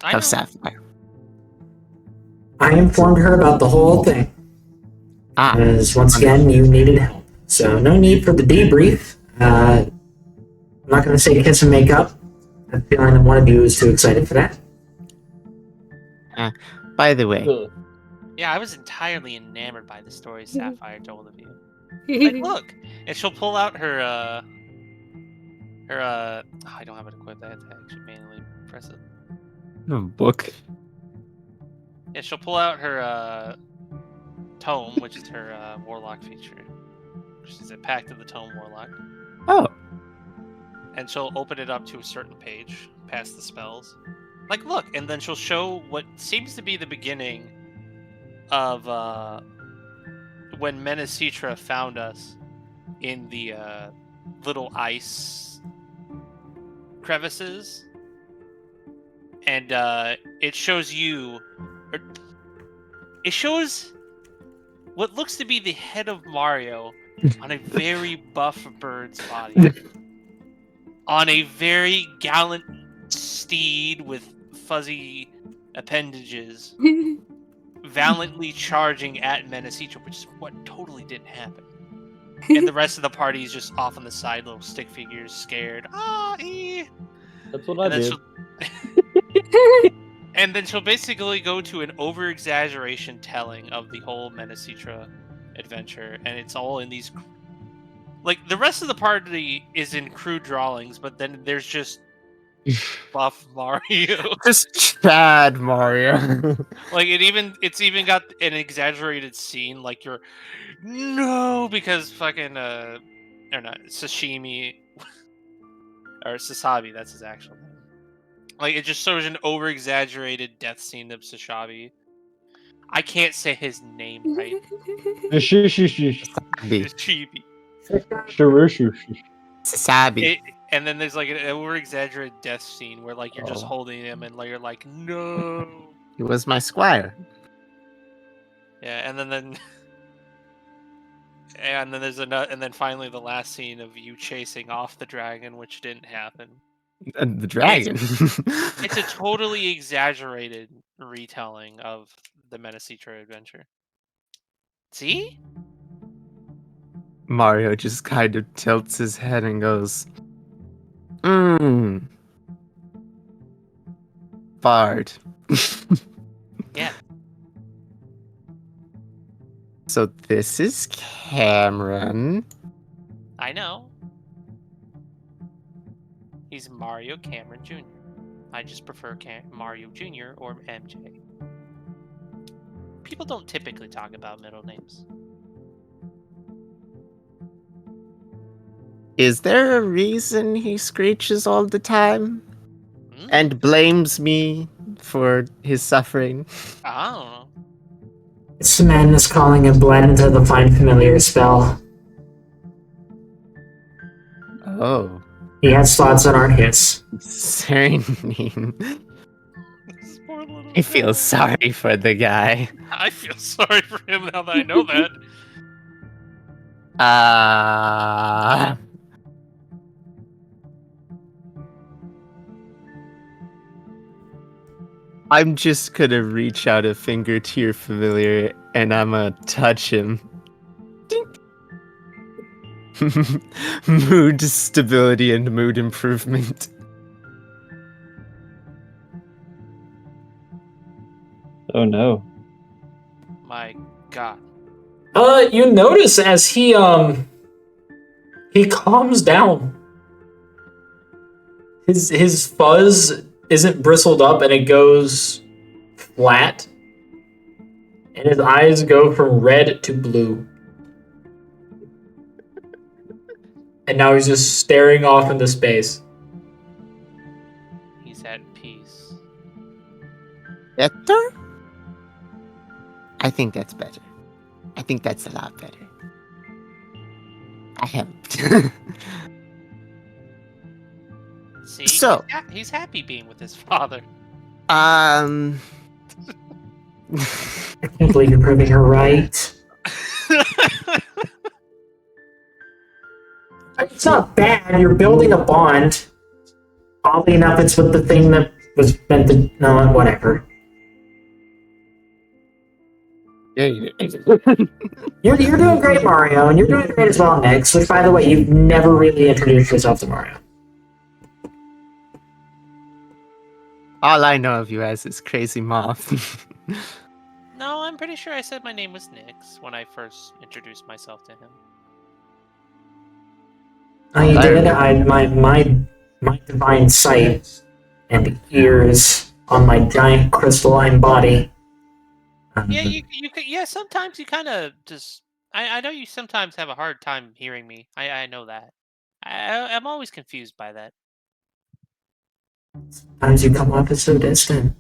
I know. of sapphire. I informed her about the whole thing. Ah, As once again, you needed help. So no need for the debrief. I'm not going to say kiss and make up. I have a feeling that one of you is too excited for that. by the way, Yeah, I was entirely enamored by the story Sapphire told of you. Like, look, and she'll pull out her oh, I don't have it equipped. I have to actually manually press it. Book. Yeah, she'll pull out her tome, which is her warlock feature. She's a Pact of the Tome warlock. Oh. And she'll open it up to a certain page, past the spells. Like, look, and then she'll show what seems to be the beginning of when Menacitra found us in the little ice crevices. And it shows you... It shows what looks to be the head of Mario on a very buff bird's body. On a very gallant steed with fuzzy appendages, valiantly charging at Menacitra, which is what totally didn't happen. And the rest of the party is just off on the side, little stick figures, scared. That's what I did. And then she'll basically go to an over-exaggeration telling of the whole Menacitra adventure, and it's all in these... Like, the rest of the party is in crude drawings, but then there's just buff Mario. Just Chad Mario. Like, it's even got an exaggerated scene, like you're... No! Because fucking, or not, Sashimi... or Sasabi, that's his actual name. Like, it just shows an over-exaggerated death scene of Sasabi. I can't say his name right. Sasabi. Sasabi. And then there's like an over-exaggerated death scene where like you're just holding him and like, you're like, no. He was my squire. Yeah, and then and then there's another, and then finally the last scene of you chasing off the dragon, which didn't happen. The dragon. It's a totally exaggerated retelling of the Menacitra adventure. See? Mario just kind of tilts his head and goes, Bard. Yeah. So this is Cameron. I know. He's Mario Cameron Jr. I just prefer Mario Jr. or MJ. People don't typically talk about middle names. Is there a reason he screeches all the time? And blames me for his suffering? I don't know. It's the madness calling a blend to the Find Familiar spell. Oh. He has thoughts that aren't his. Serene. I feel sorry for the guy. I feel sorry for him now that I know that. I'm just gonna reach out a finger to your familiar and I'm gonna touch him. Dink. Mood stability and mood improvement. Oh no. My God. You notice as he calms down. His fuzz isn't bristled up and it goes flat. And his eyes go from red to blue. And now he's just staring off into space. He's at peace. Better? I think that's better. I think that's a lot better. I helped. See? So- he's happy being with his father. I can't believe you're proving her right. It's not bad. You're building a bond. Oddly enough, it's with the thing that was meant to... No, whatever. Yeah, You're doing great, Mario, and you're doing great as well, Nix, which, by the way, you've never really introduced yourself to Mario. All I know of you as is Crazy Moth. No, I'm pretty sure I said my name was Nix when I first introduced myself to him. Oh, you did? My divine sight and ears on my giant crystalline body. Yeah, yeah. Sometimes you kind of just. I know you sometimes have a hard time hearing me. I know that. I'm always confused by that. Sometimes you come off as so distant.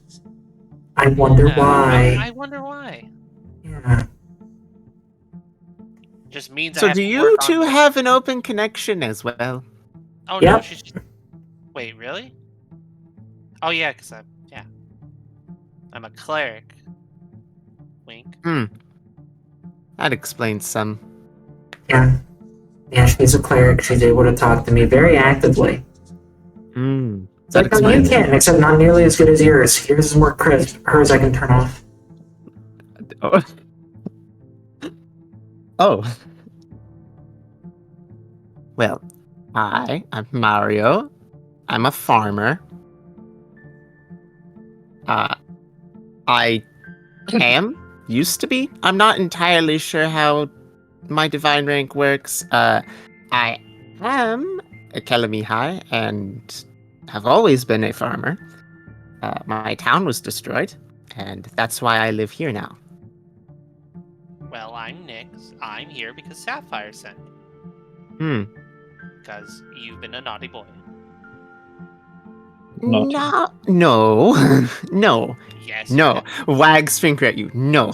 I wonder why. I wonder why. Yeah. Just means I So have do to you work two on. have an open connection as well? Oh no, Yep. she's just. Wait, really? Oh yeah, because I'm a cleric. Wink. That explains some. Yeah. Yeah, she's a cleric. She's able to talk to me very actively. It's That like, no, you explains. can, except not nearly as good as yours. Yours is more crisp. Hers I can turn off. Oh. Oh. Well, I'm Mario. I'm a farmer. I used to be. I'm not entirely sure how my divine rank works. I am a Kalamihai and have always been a farmer. My town was destroyed, and that's why I live here now. Well, I'm Nyx. I'm here because Sapphire sent me. Because you've been a naughty boy. Not. No. No. Yes. You No. have. Wags finger at you. No.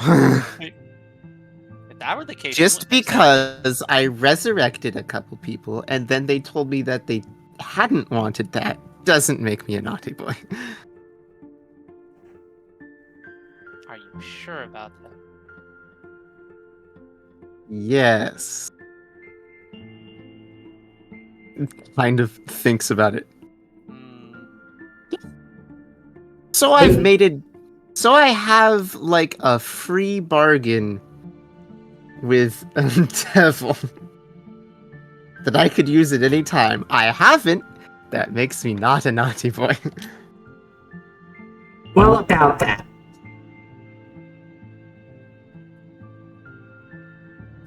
If that were the case, you Just wouldn't have sent me. because I resurrected a couple people and then they told me that they hadn't wanted that doesn't make me a naughty boy. Are you sure about that? Yes. Kind of thinks about it. So I have like a free bargain with a devil that I could use at any time. I haven't. That makes me not a naughty boy. Well, about that.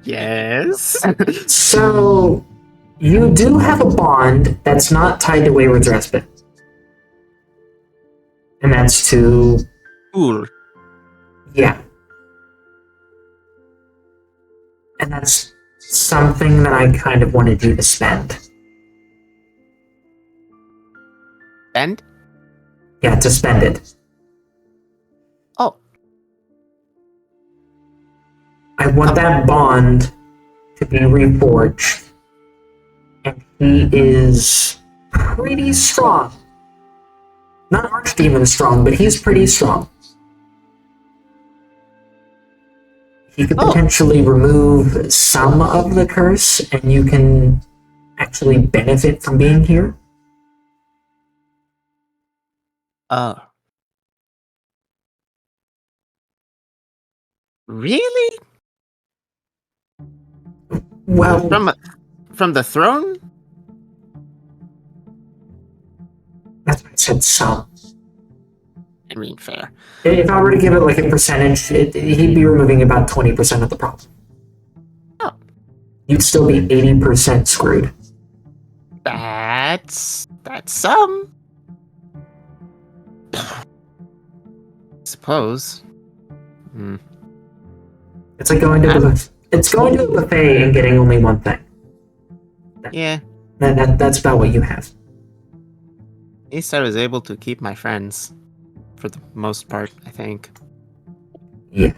Yes. So, you do have a bond that's not tied to Wayward's Respite. And that's to... Cool. Yeah. And that's something that I kind of wanted you to spend. And? Yeah, to spend it. Oh. I want that bond to be reforged. And he is pretty strong. Not Archdemon strong, but he's pretty strong. He could potentially remove some of the curse, and you can actually benefit from being here. Really? Well, From the throne? that's why I said some. I mean, fair. If I were to give it like a percentage, he'd be removing about 20% of the problem. Oh. You'd still be 80% screwed. That's some. Suppose. It's like going to a buffet and getting only one thing. Yeah. That's about what you have. At least I was able to keep my friends. For the most part, I think. Yeah.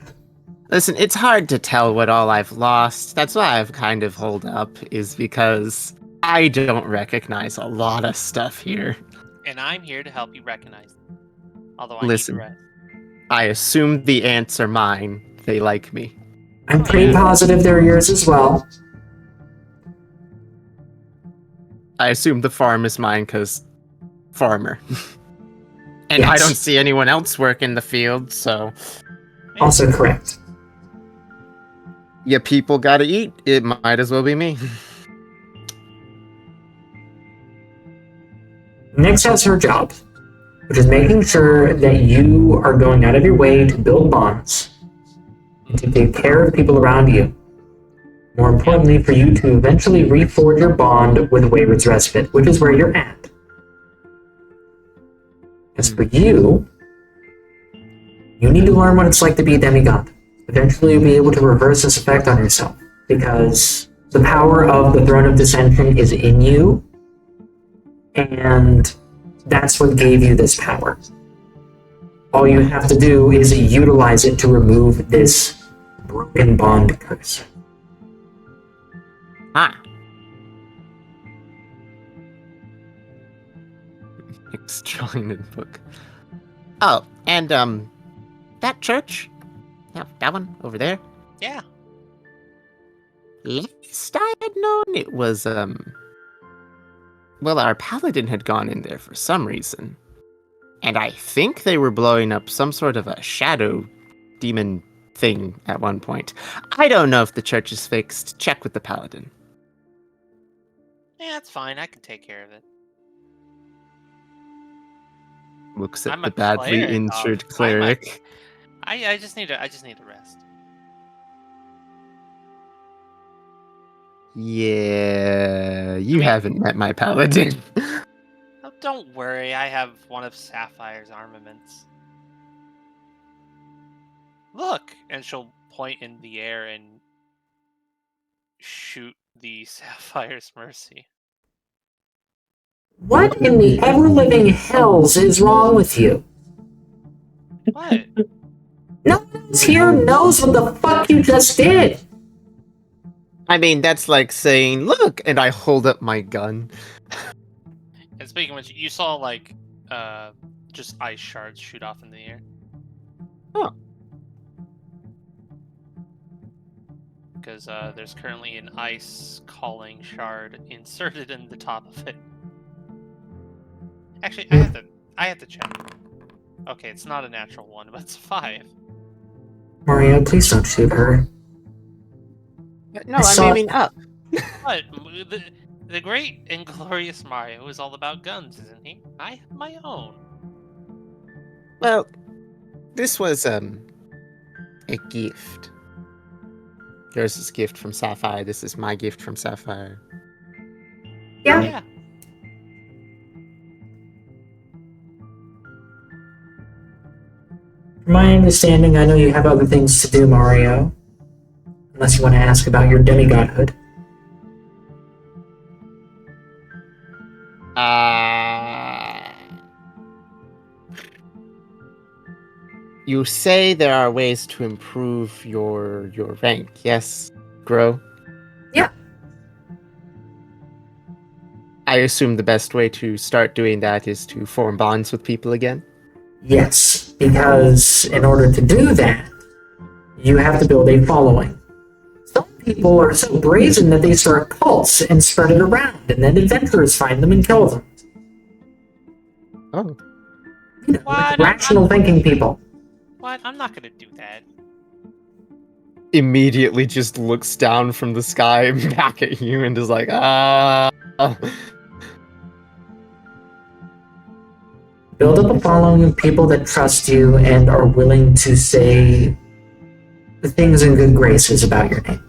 Listen, it's hard to tell what all I've lost. That's why I've kind of holed up, is because I don't recognize a lot of stuff here. And I'm here to help you recognize them. Although I Listen. need to rest. I assume the ants are mine. They like me. I'm pretty positive they're yours as well. I assume the farm is mine because farmer. And Yes. I don't see anyone else work in the field, so... Also correct. Yeah, people gotta eat. It might as well be me. Nyx has her job, which is making sure that you are going out of your way to build bonds and to take care of people around you. More importantly, for you to eventually reforge your bond with Wayward's Respite, which is where you're at. As for you, You need to learn what it's like to be a demigod. Eventually you'll be able to reverse this effect on yourself, because the power of the Throne of Dissension is in you, and that's what gave you this power. All you have to do is utilize it to remove this broken bond curse. Ah. Extraordinary book. Oh, and that church? Yeah, that one over there. Yeah. Last I had known, it was well, our paladin had gone in there for some reason, and I think they were blowing up some sort of a shadow demon thing at one point. I don't know if the church is fixed. Check with the paladin. Yeah, that's fine. I can take care of it. Looks at I'm the a badly cleric, injured dog. cleric. I just need to rest. Yeah, you mean- haven't met my paladin. Oh, don't worry, I have one of Sapphire's armaments. Look! And she'll point in the air and shoot the Sapphire's Mercy. What in the ever-living hells is wrong with you? What? No one else here knows what the fuck you just did. I mean, that's like saying, look, and I hold up my gun. And speaking of which, you saw, like, just ice shards shoot off in the air. Oh. Because there's currently an ice calling shard inserted in the top of it. Actually, I have to check. Okay, it's not a natural one, but it's 5. Mario, please don't shoot her. No, I'm aiming up. But the great and glorious Mario is all about guns, isn't he? I have my own. Well, this was a gift. Yours is a gift from Sapphire. This is my gift from Sapphire. Yeah. From my understanding, I know you have other things to do, Mario. Unless you want to ask about your demigodhood. You say there are ways to improve your rank, yes, Grow? Yeah. I assume the best way to start doing that is to form bonds with people again? Yes, because in order to do that, you have to build a following. Some people are so brazen that they start cults and spread it around, and then adventurers find them and kill them. Oh. You know, What? rational thinking people. What? I'm not gonna do that. Immediately just looks down from the sky back at you and is like, Build up a following of people that trust you and are willing to say the things in good graces about your name.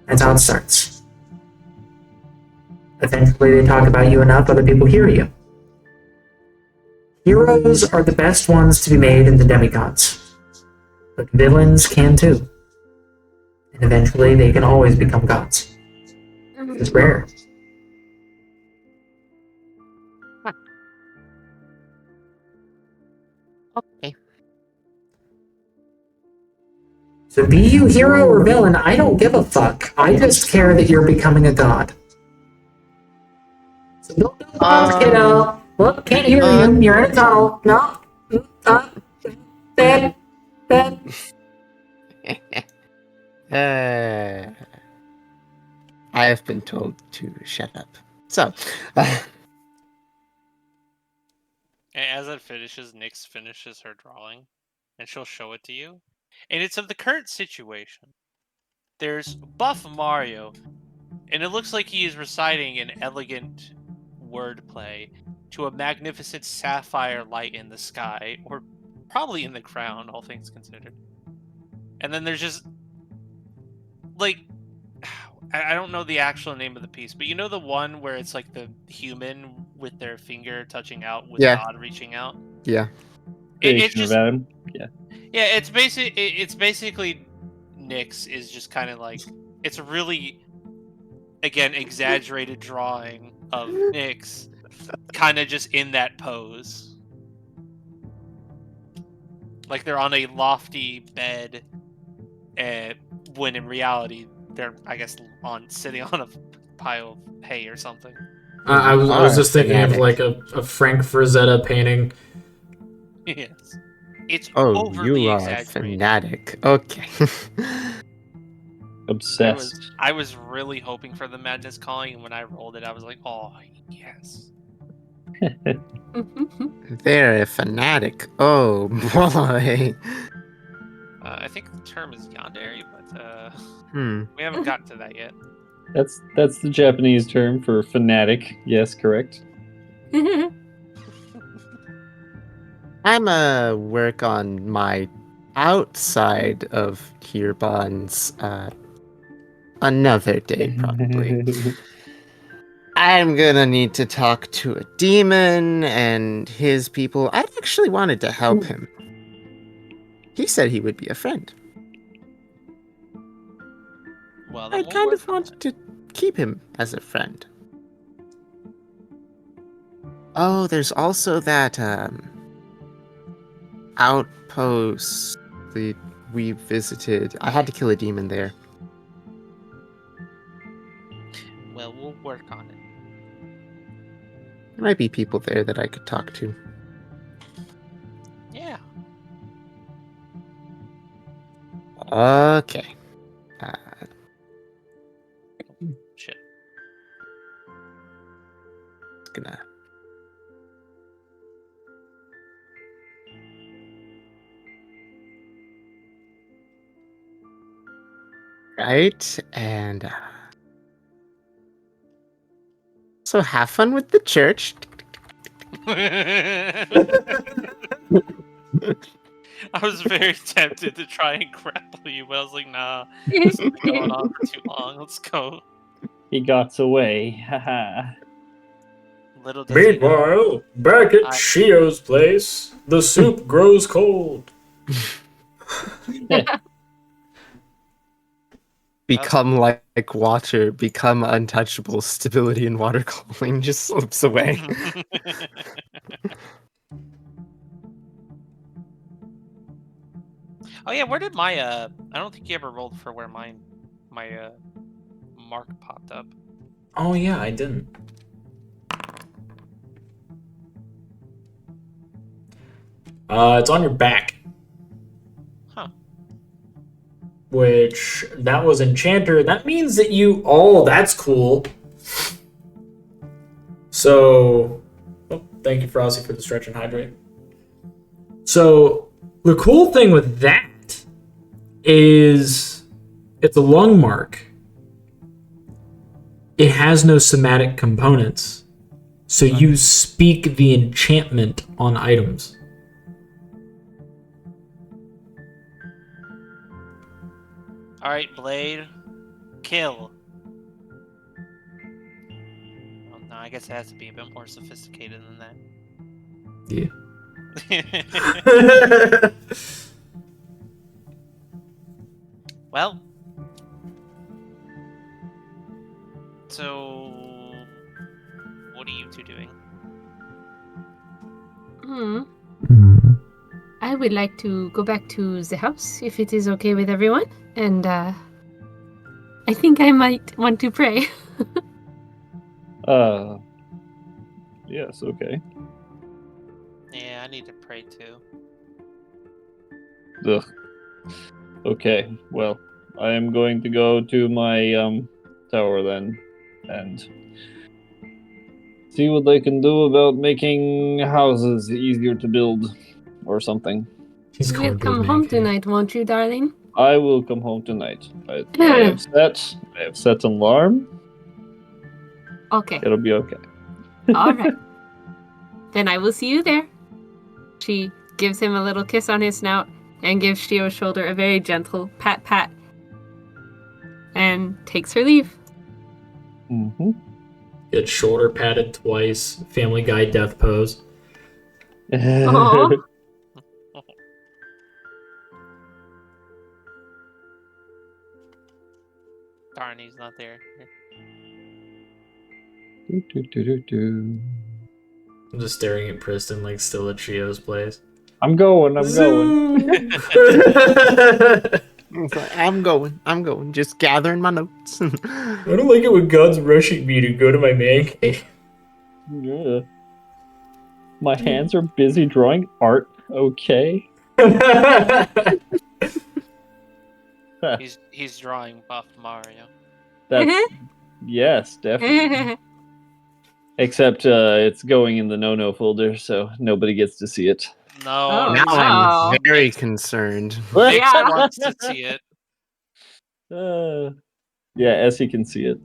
That's how it starts. Eventually they talk about you enough, other people hear you. Heroes are the best ones to be made in the demigods. But villains can too. And eventually they can always become gods. It's rare. okay. So be you hero or villain, I don't give a fuck. I just care that you're becoming a god. So don't do the bombs, kiddo. Look, can't hear you. You're in a tunnel. No. Bad. I have been told to shut up. So, As it finishes, Nyx finishes her drawing, and she'll show it to you. And it's of the current situation. There's Buff Mario, and it looks like he is reciting an elegant wordplay to a magnificent sapphire light in the sky, or probably in the ground, all things considered. And then there's just, like, I don't know the actual name of the piece, but you know the one where it's like the human with their finger touching out with Yeah. God reaching out? yeah. It's creation of just Adam. yeah. It's basically Nyx is just kind of like it's a really again exaggerated drawing of Nyx, kind of just in that pose, like they're on a lofty bed, when in reality they're I guess sitting on a pile of hay or something. I was Are just thinking of fanatic. like a Frank Frazetta painting. Yes, it's Oh, overly you are a exaggerated. fanatic. Okay. Obsessed. I was really hoping for the Madness Calling, and when I rolled it, I was like, "Oh yes." They're a fanatic. Oh boy. I think the term is yandere, but Hmm. we haven't gotten to that yet. That's the Japanese term for fanatic. Yes, correct. I'm work on my outside of Kirbon's another day probably. I'm gonna need to talk to a demon and his people. I actually wanted to help him. He said he would be a friend. Well, I then we'll kind work of on wanted to keep him as a friend. Oh, there's also that outpost that we visited. I had to kill a demon there. that. Well, we'll work on it. There might be people there that I could talk to. Yeah. Okay. Shit. Gonna. Right, and so have fun with the church. I was very tempted to try and grapple you, but I was like, nah, this has been going on for too long. Let's go. He got away. Haha. Little does he know. Meanwhile, back at I- Shio's place, the soup grows cold. Become like water, become untouchable. Stability in water calling just slips away. Oh yeah, where did my I don't think you ever rolled for where my mark popped up. Oh yeah, I didn't. It's on your back. Huh. Which, that was Enchanter. That means that you... Oh, that's cool. So... Oh, thank you, Frosty, for the stretch and hydrate. So, the cool thing with that is it's a lung mark. It has no somatic components. So you speak the enchantment on items. All right, Blade, kill. Well, no, I guess it has to be a bit more sophisticated than that. Yeah. Well, so what are you two doing? I would like to go back to the house if it is okay with everyone, and I think I might want to pray. Yes, okay. Yeah, I need to pray too. Ugh. Okay, well, I am going to go to my tower then and see what they can do about making houses easier to build or something. He's You going will to a come man home cave. tonight, won't you, darling? I will come home tonight. I have set an alarm. Okay. It'll be okay. All right. Then I will see you there. She gives him a little kiss on his snout and gives Shio's shoulder a very gentle pat pat and takes her leave. Mm-hmm. Get shoulder patted twice. Family Guy death pose. Aw. Darn, he's not there. I'm just staring at Priston like still at Shio's place. I'm going. It's like, I'm going, just gathering my notes. I don't like it when God's rushing me to go to my man cave. Yeah. My hands are busy drawing art. Okay. He's drawing buffed Mario. That's yes, definitely. Except it's going in the no folder, so nobody gets to see it. No, Oh, Now wow. I'm very concerned. Nick Yeah. wants to see it. Yeah, Essie can see it.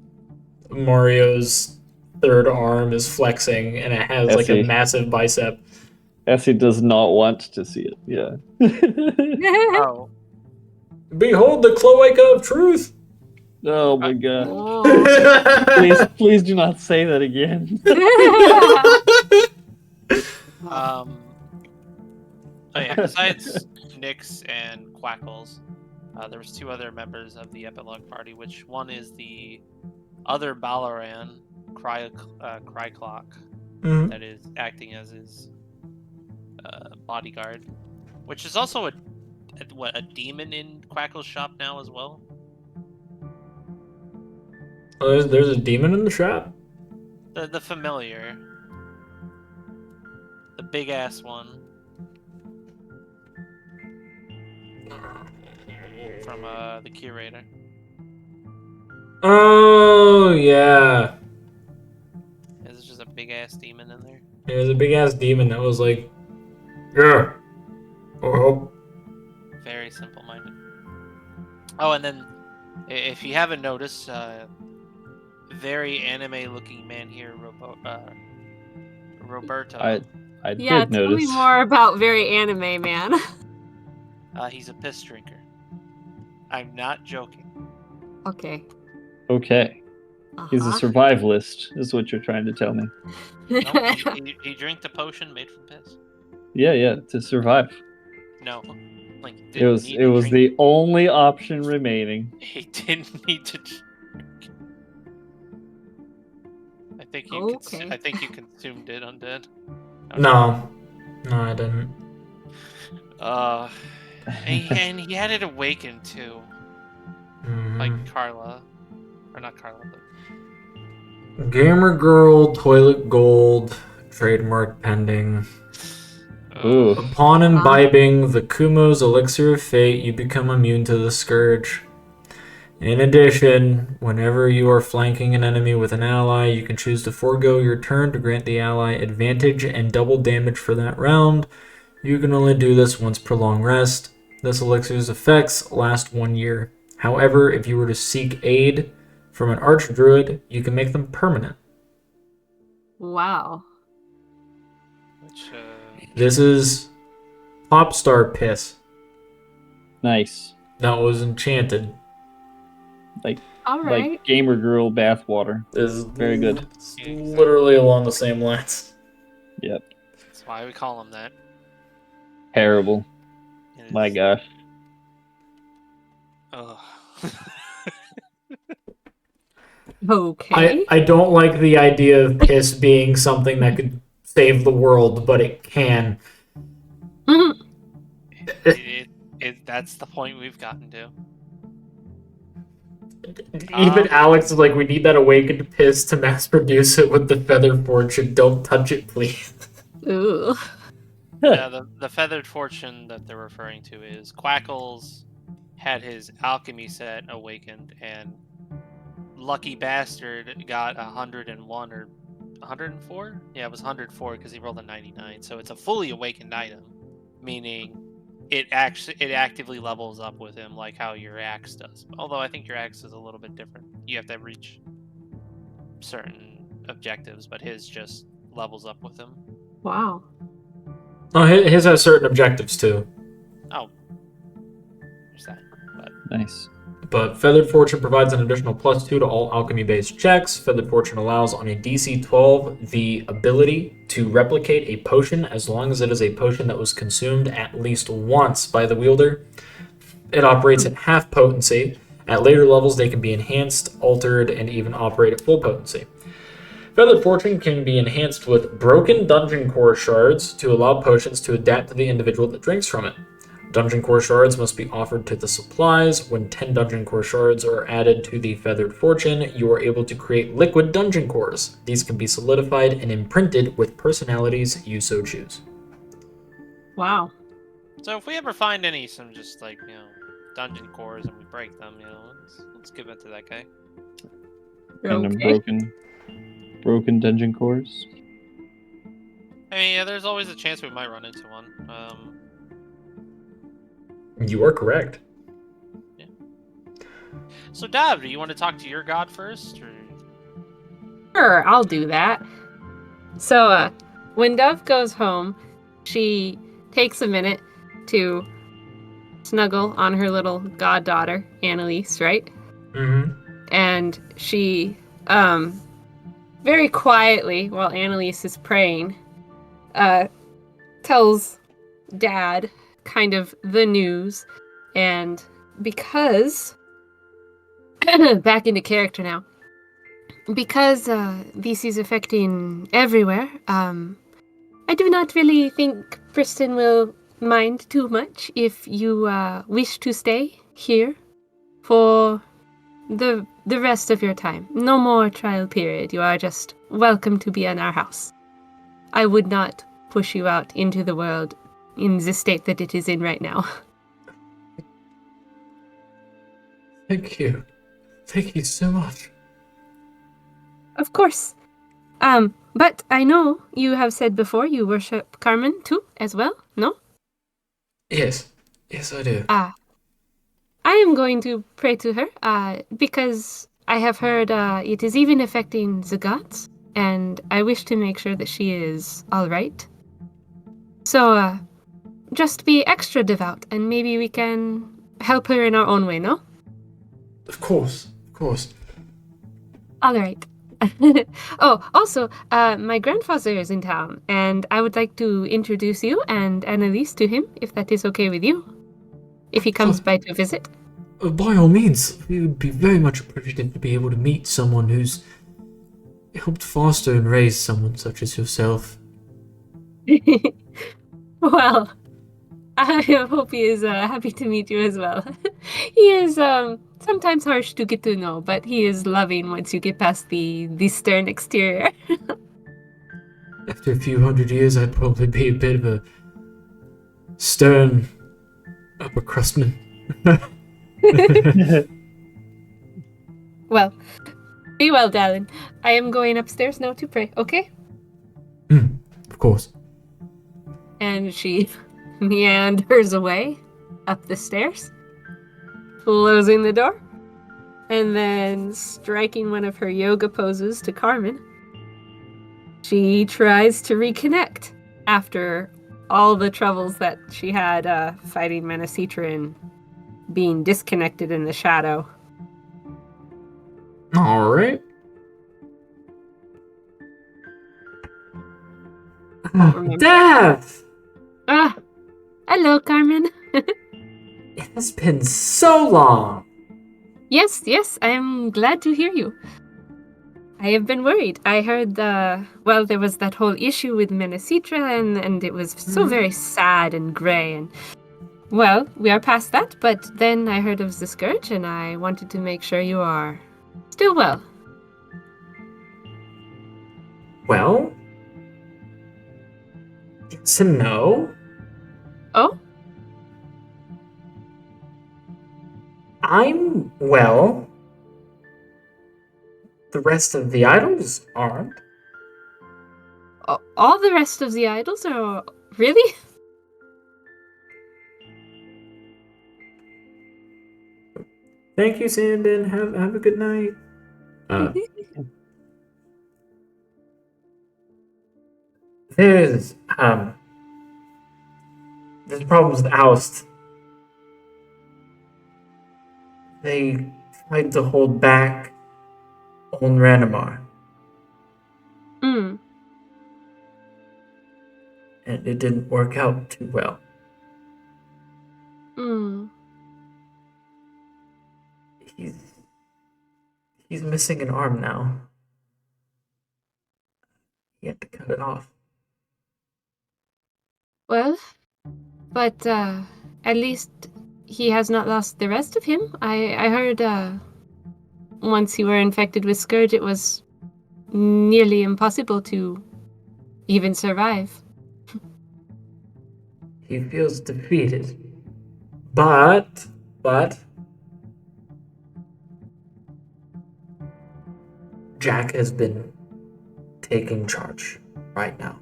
Mario's third arm is flexing and it has like a Essie. massive bicep. Essie does not want to see it. Yeah. Oh, Behold the cloaca of truth! Oh my god. Oh. Please do not say that again. oh yeah. Besides Nyx and Quackles, there was 2 other members of the epilogue party. Which one is the other Balaran, Cryclock, Mhm. that is acting as his bodyguard, which is also a demon in Quackle's shop now as well. Oh, there's a demon in the shop? The familiar, the big ass one from the curator. Oh, yeah. There's just a big ass demon in there. There's a big ass demon that was like, yeah. Oh, Very simple minded. Oh, and then if you haven't noticed, very anime looking man here, Roberto. I Yeah, did tell notice. me more about very anime, man. He's a piss drinker. I'm not joking. Okay. Okay. He's a Uh-huh. survivalist, is what you're trying to tell me. No, he drank the potion made from piss. Yeah, to survive. No, like It was the only option remaining. He didn't need to. I think you. Okay. I think you consumed it, undead. no. No, I didn't. And he had it awakened too, like Mhm. Carla, or not Carla, but Gamer Girl, Toilet Gold, trademark pending. Ooh. Upon imbibing the Kumo's elixir of fate, you become immune to the scourge. In addition, whenever you are flanking an enemy with an ally, you can choose to forego your turn to grant the ally advantage and double damage for that round. You can only do this once per long rest. This elixir's effects last 1 year. However, if you were to seek aid from an archdruid, you can make them permanent. Wow. which This is Popstar Piss Nice. that was enchanted. All right. Like gamer girl bathwater. Is Very good. It's literally along the same lines. Yep. that's why we call him that. Terrible. It is- My gosh. Ugh. Okay. I don't like the idea of piss being something that could save the world, but it can. That's the point we've gotten to. Even Alex is like, we need that awakened piss to mass produce it with the feather fortune. Don't touch it, please. Ooh. Yeah, the feathered fortune that they're referring to is Quackles had his alchemy set awakened, and lucky bastard got 101 or 104. Yeah, it was 104 because he rolled a 99. So it's a fully awakened item, meaning it actively levels up with him, like how your axe does. Although I think your axe is a little bit different. You have to reach certain objectives, but his just levels up with him. Wow. Oh, his has certain objectives too. Oh, there's that. Nice. But Feathered Fortune provides an additional +2 to all alchemy-based checks. Feathered Fortune allows on a DC 12 the ability to replicate a potion as long as it is a potion that was consumed at least once by the wielder. It operates at half potency, At later levels, they can be enhanced, altered, and even operate at full potency. Feathered Fortune can be enhanced with broken Dungeon Core shards to allow potions to adapt to the individual that drinks from it. Dungeon Core shards must be offered to the supplies. When 10 Dungeon Core shards are added to the Feathered Fortune, you are able to create liquid Dungeon Cores. These can be solidified and imprinted with personalities you so choose. Wow. So if we ever find some just dungeon cores and we break them, let's give it to that guy. Random Okay. broken dungeon cores. I mean, yeah, there's always a chance we might run into one. You are correct. Yeah. So, Dav, do you want to talk to your god first, or? Sure, I'll do that. So, when Dove goes home, she takes a minute to snuggle on her little goddaughter, Annalise, right? Mm-hmm. And she, very quietly, while Annalise is praying, tells Dad kind of the news. And because, back into character now, because this is affecting everywhere, I do not really think Priston will mind too much if you wish to stay here for the rest of your time. No more trial period. You are just welcome to be in our house. I would not push you out into the world in the state that it is in right now. Thank you. Thank you so much. Of course. But I know you have said before you worship Carmen too, as well, no? Yes. Yes, I do. I am going to pray to her, because I have heard it is even affecting the gods, and I wish to make sure that she is all right. So, just be extra devout, and maybe we can help her in our own way, no? Of course. Of course. All right. Oh, also, my grandfather is in town, and I would like to introduce you and Annalise to him, if that is okay with you. If he comes by to visit. By all means, we would be very much appreciative to be able to meet someone who's helped foster and raise someone such as yourself. Well, I hope he is happy to meet you as well. He is sometimes harsh to get to know, but he is loving once you get past the stern exterior. After a few hundred years, I'd probably be a bit of a stern upper crustman. Well, be well, darling. I am going upstairs now to pray, okay? Of course. And she meanders away up the stairs, closing the door, and then striking one of her yoga poses to Carmen. She tries to reconnect after all the troubles that she had fighting Menacitra and being disconnected in the shadow. All right. Dev! Hello, Carmen. It has been so long. Yes, I am glad to hear you. I have been worried. I heard there was that whole issue with Menacitra, and it was so very sad and grey, and well, we are past that, but then I heard of the Scourge, and I wanted to make sure you are still well. Well, yes and no. Oh? I'm well. The rest of the idols aren't. All the rest of the idols are... Really? Thank you, Sandin. Have a good night. There's problems with Oust. They tried to hold back on Ranamar. Hmm. And it didn't work out too well. Hmm. He's missing an arm now. He had to cut it off. Well, but at least he has not lost the rest of him. I heard once you were infected with Scourge, it was nearly impossible to even survive. He feels defeated. But Jack has been taking charge right now.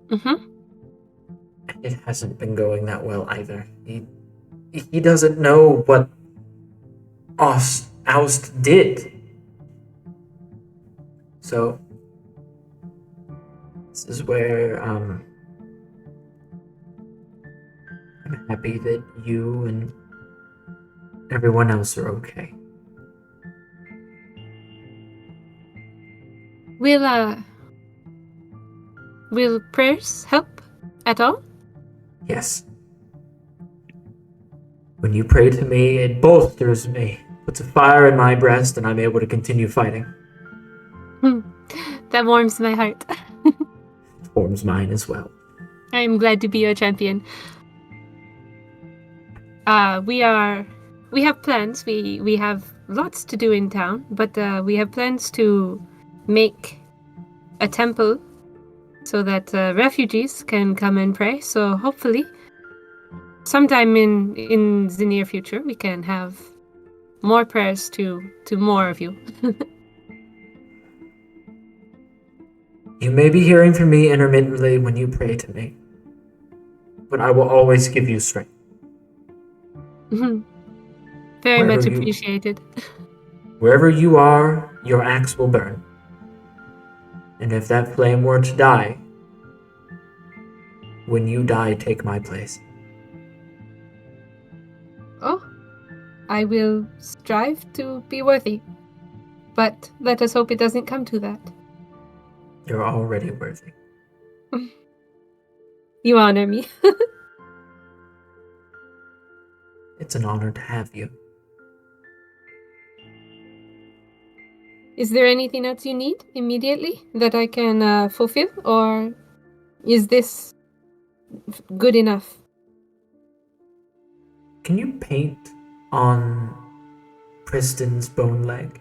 Mm-hmm. It hasn't been going that well either. He doesn't know what Oust did. So this is where I'm happy that you and everyone else are okay. Will prayers help at all? Yes. When you pray to me, it bolsters me, puts a fire in my breast, and I'm able to continue fighting. That warms my heart. It warms mine as well. I am glad to be your champion. We have plans. We have lots to do in town, but we have plans to make a temple so that refugees can come and pray. So hopefully, sometime in the near future, we can have more prayers to more of you. You may be hearing from me intermittently when you pray to me, but I will always give you strength. Very Wherever much you- appreciated. Wherever you are, your axe will burn. And if that flame were to die, when you die, take my place. Oh, I will strive to be worthy. But let us hope it doesn't come to that. You're already worthy. You honor me. It's an honor to have you. Is there anything else you need immediately that I can fulfill? Or is this good enough? Can you paint on Priston's bone leg?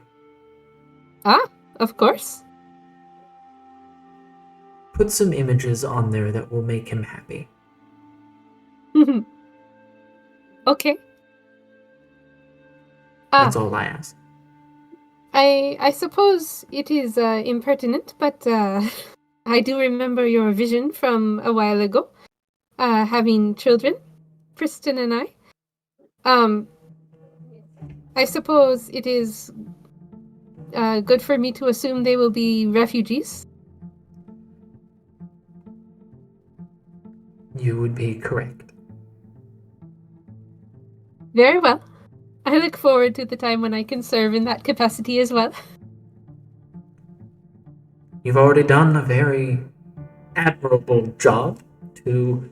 Ah, of course. Put some images on there that will make him happy. Okay. That's all I ask. I suppose it is impertinent, but I do remember your vision from a while ago, having children, Priston and I. I suppose it is good for me to assume they will be refugees. You would be correct. Very well. I look forward to the time when I can serve in that capacity as well. You've already done a very admirable job to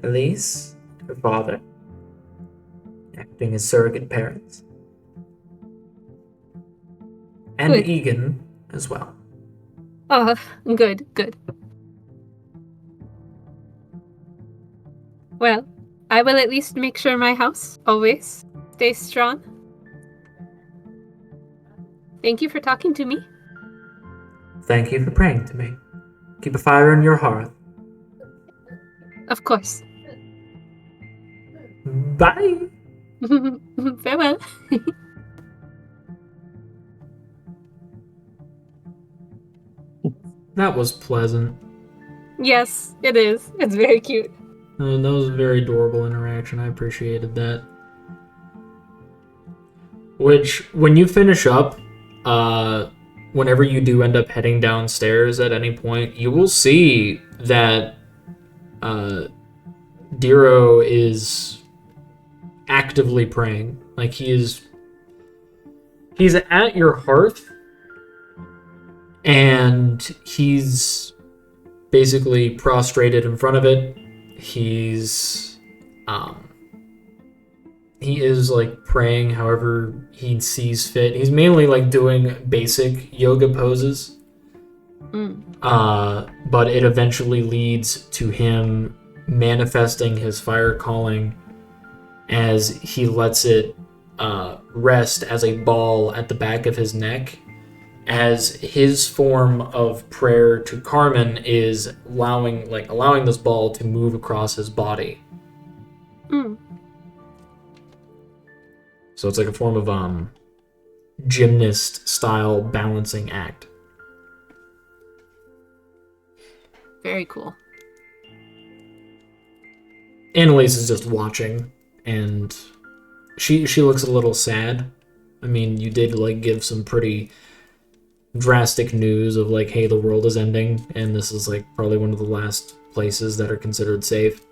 Elise, her father, acting as surrogate parents. And Good. Egan as well. Oh, good, good. Well, I will at least make sure my house always stays strong. Thank you for talking to me. Thank you for praying to me. Keep a fire in your hearth. Of course. Bye! Farewell. That was pleasant. Yes, it is. It's very cute. That was a very adorable interaction. I appreciated that. Which, when you finish up, whenever you do end up heading downstairs at any point, you will see that Diro is actively praying. Like, he's at your hearth, and he's basically prostrated in front of it. He's he is like praying however he sees fit. He's mainly like doing basic yoga poses. But it eventually leads to him manifesting his fire calling as he lets it rest as a ball at the back of his neck, as his form of prayer to Carmen is allowing this ball to move across his body. So it's like a form of gymnast style balancing act. Very cool. Annalise is just watching, and she looks a little sad. I mean, you did like give some pretty drastic news of like, hey, the world is ending, and this is like probably one of the last places that are considered safe.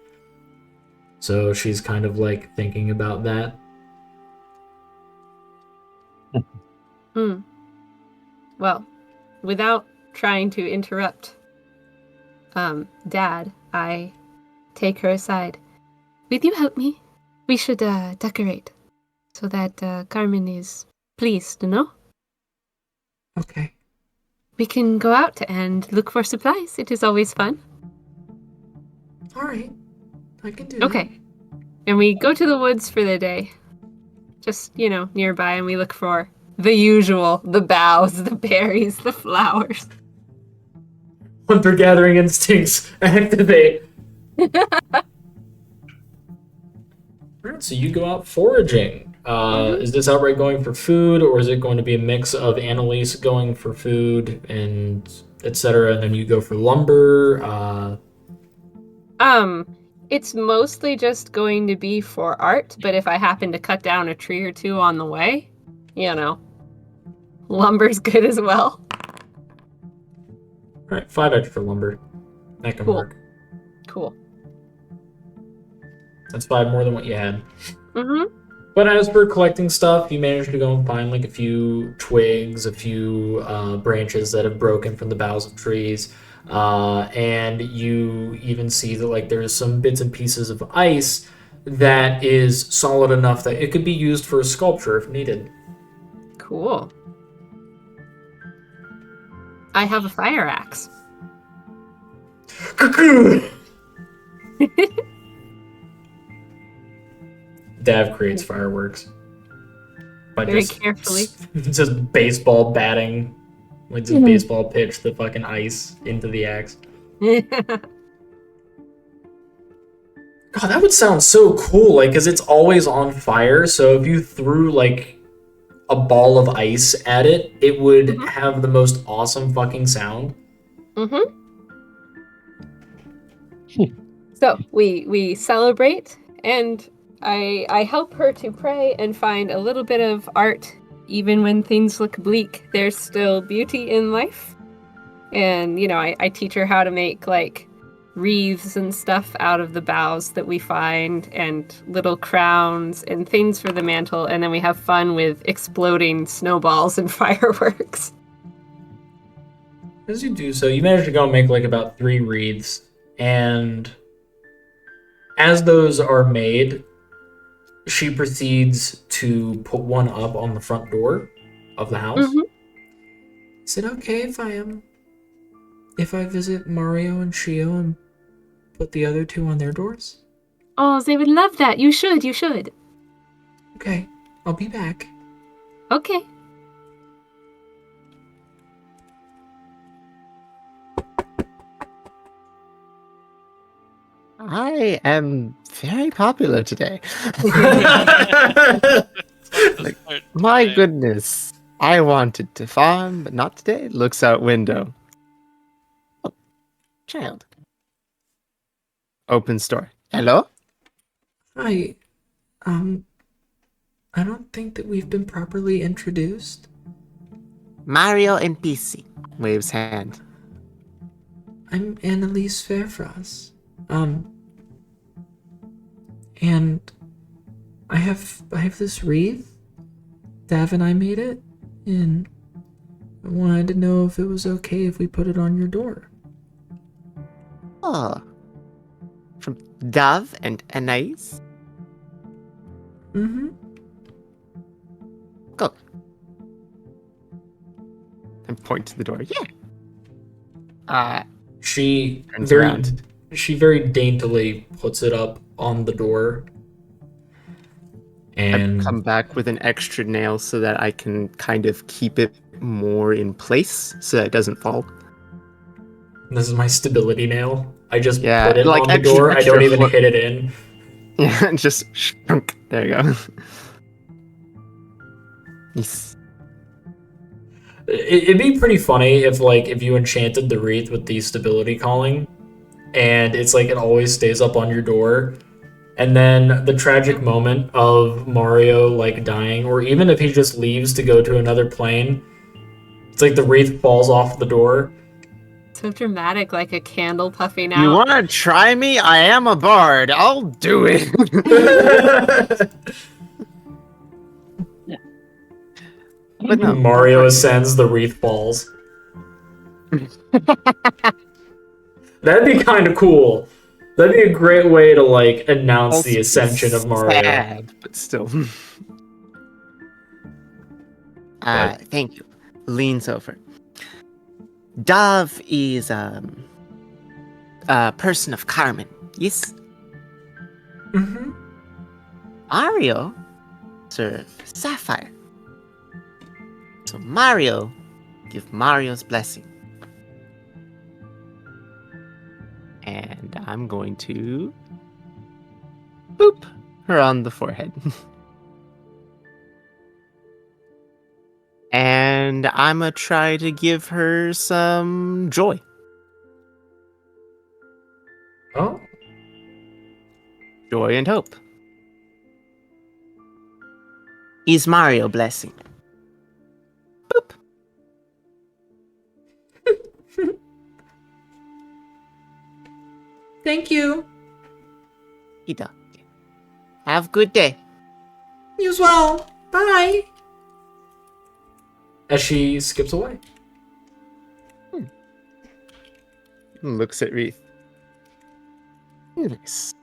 So she's kind of like thinking about that. Well, without trying to interrupt Dad, I take her aside. Will you help me? We should decorate so that Carmen is pleased, no? Okay. We can go out and look for supplies. It is always fun. All right. I can do that. Okay. And we go to the woods for the day. Just, nearby, and we look for the usual, the boughs, the berries, the flowers. Hunter-gathering instincts activate. Alright, so you go out foraging. Is this outright going for food, or is it going to be a mix of Annalise going for food and etc., and then you go for lumber? It's mostly just going to be for art, but if I happen to cut down a tree or two on the way, lumber's good as well. Alright, 5 extra lumber. That can work. Cool. That's 5 more than what you had. Mm-hmm. But as for collecting stuff, you managed to go and find like a few twigs, a few branches that have broken from the boughs of trees. And you even see that like there's some bits and pieces of ice that is solid enough that it could be used for a sculpture if needed. Cool. I have a fire axe. Dav creates fireworks. By Very just, carefully. Just baseball batting. Like just baseball pitch the fucking ice into the axe. God, that would sound so cool, like, because it's always on fire, so if you threw, like, a ball of ice at it, it would have the most awesome fucking sound. So, we celebrate, and I help her to pray and find a little bit of art. Even when things look bleak, there's still beauty in life. And, I teach her how to make, like, wreaths and stuff out of the boughs that we find, and little crowns and things for the mantle, and then we have fun with exploding snowballs and fireworks. As you do so, you manage to go and make like about 3 wreaths, and as those are made, she proceeds to put one up on the front door of the house. Is it okay if I visit Mario and Shio and put the other 2 on their doors? Oh, they would love that. You should. Okay, I'll be back. Okay. I am very popular today. Like, my goodness. I wanted to farm, but not today. Looks out window. Oh, child. Opens door. Hello? Hi, I don't think that we've been properly introduced. Mario and PC. Waves hand. I'm Annalise Fairfrost. And I have this wreath. Dav and I made it, and I wanted to know if it was okay if we put it on your door. Oh. From Dove and Anais? Mm-hmm. Go. And point to the door. Yeah. She Turns very around. she very daintily puts it up on the door. I And come back with an extra nail so that I can kind of keep it more in place so that it doesn't fall. this is my stability nail. I just Yeah, put it like on the extra- door. I extra don't even hook. hit it in. Yeah, just shunk. There you go. Yes. It'd be pretty funny if you enchanted the wreath with the stability calling, and it's like it always stays up on your door. And then the tragic moment of Mario like dying, or even if he just leaves to go to another plane, it's like the wreath falls off the door. So dramatic, like a candle puffing out. You want to try me? I am a bard. I'll do it. But no, Mario ascends, the wreath falls. That'd be kind of cool. That'd be a great way to like announce Also the ascension of Mario. sad, but still. Thank you. Leans over. Dove is a person of Carmen. Yes. Mm-hmm. Mario serve Sapphire. So Mario, give Mario's blessing. And I'm going to boop her on the forehead. And I'm gonna try to give her some joy. Oh. Joy and hope. Is Mario blessing? Boop. Thank you. He does. Have a good day. You as well. Bye. As she skips away. Looks at Wreath. Nice.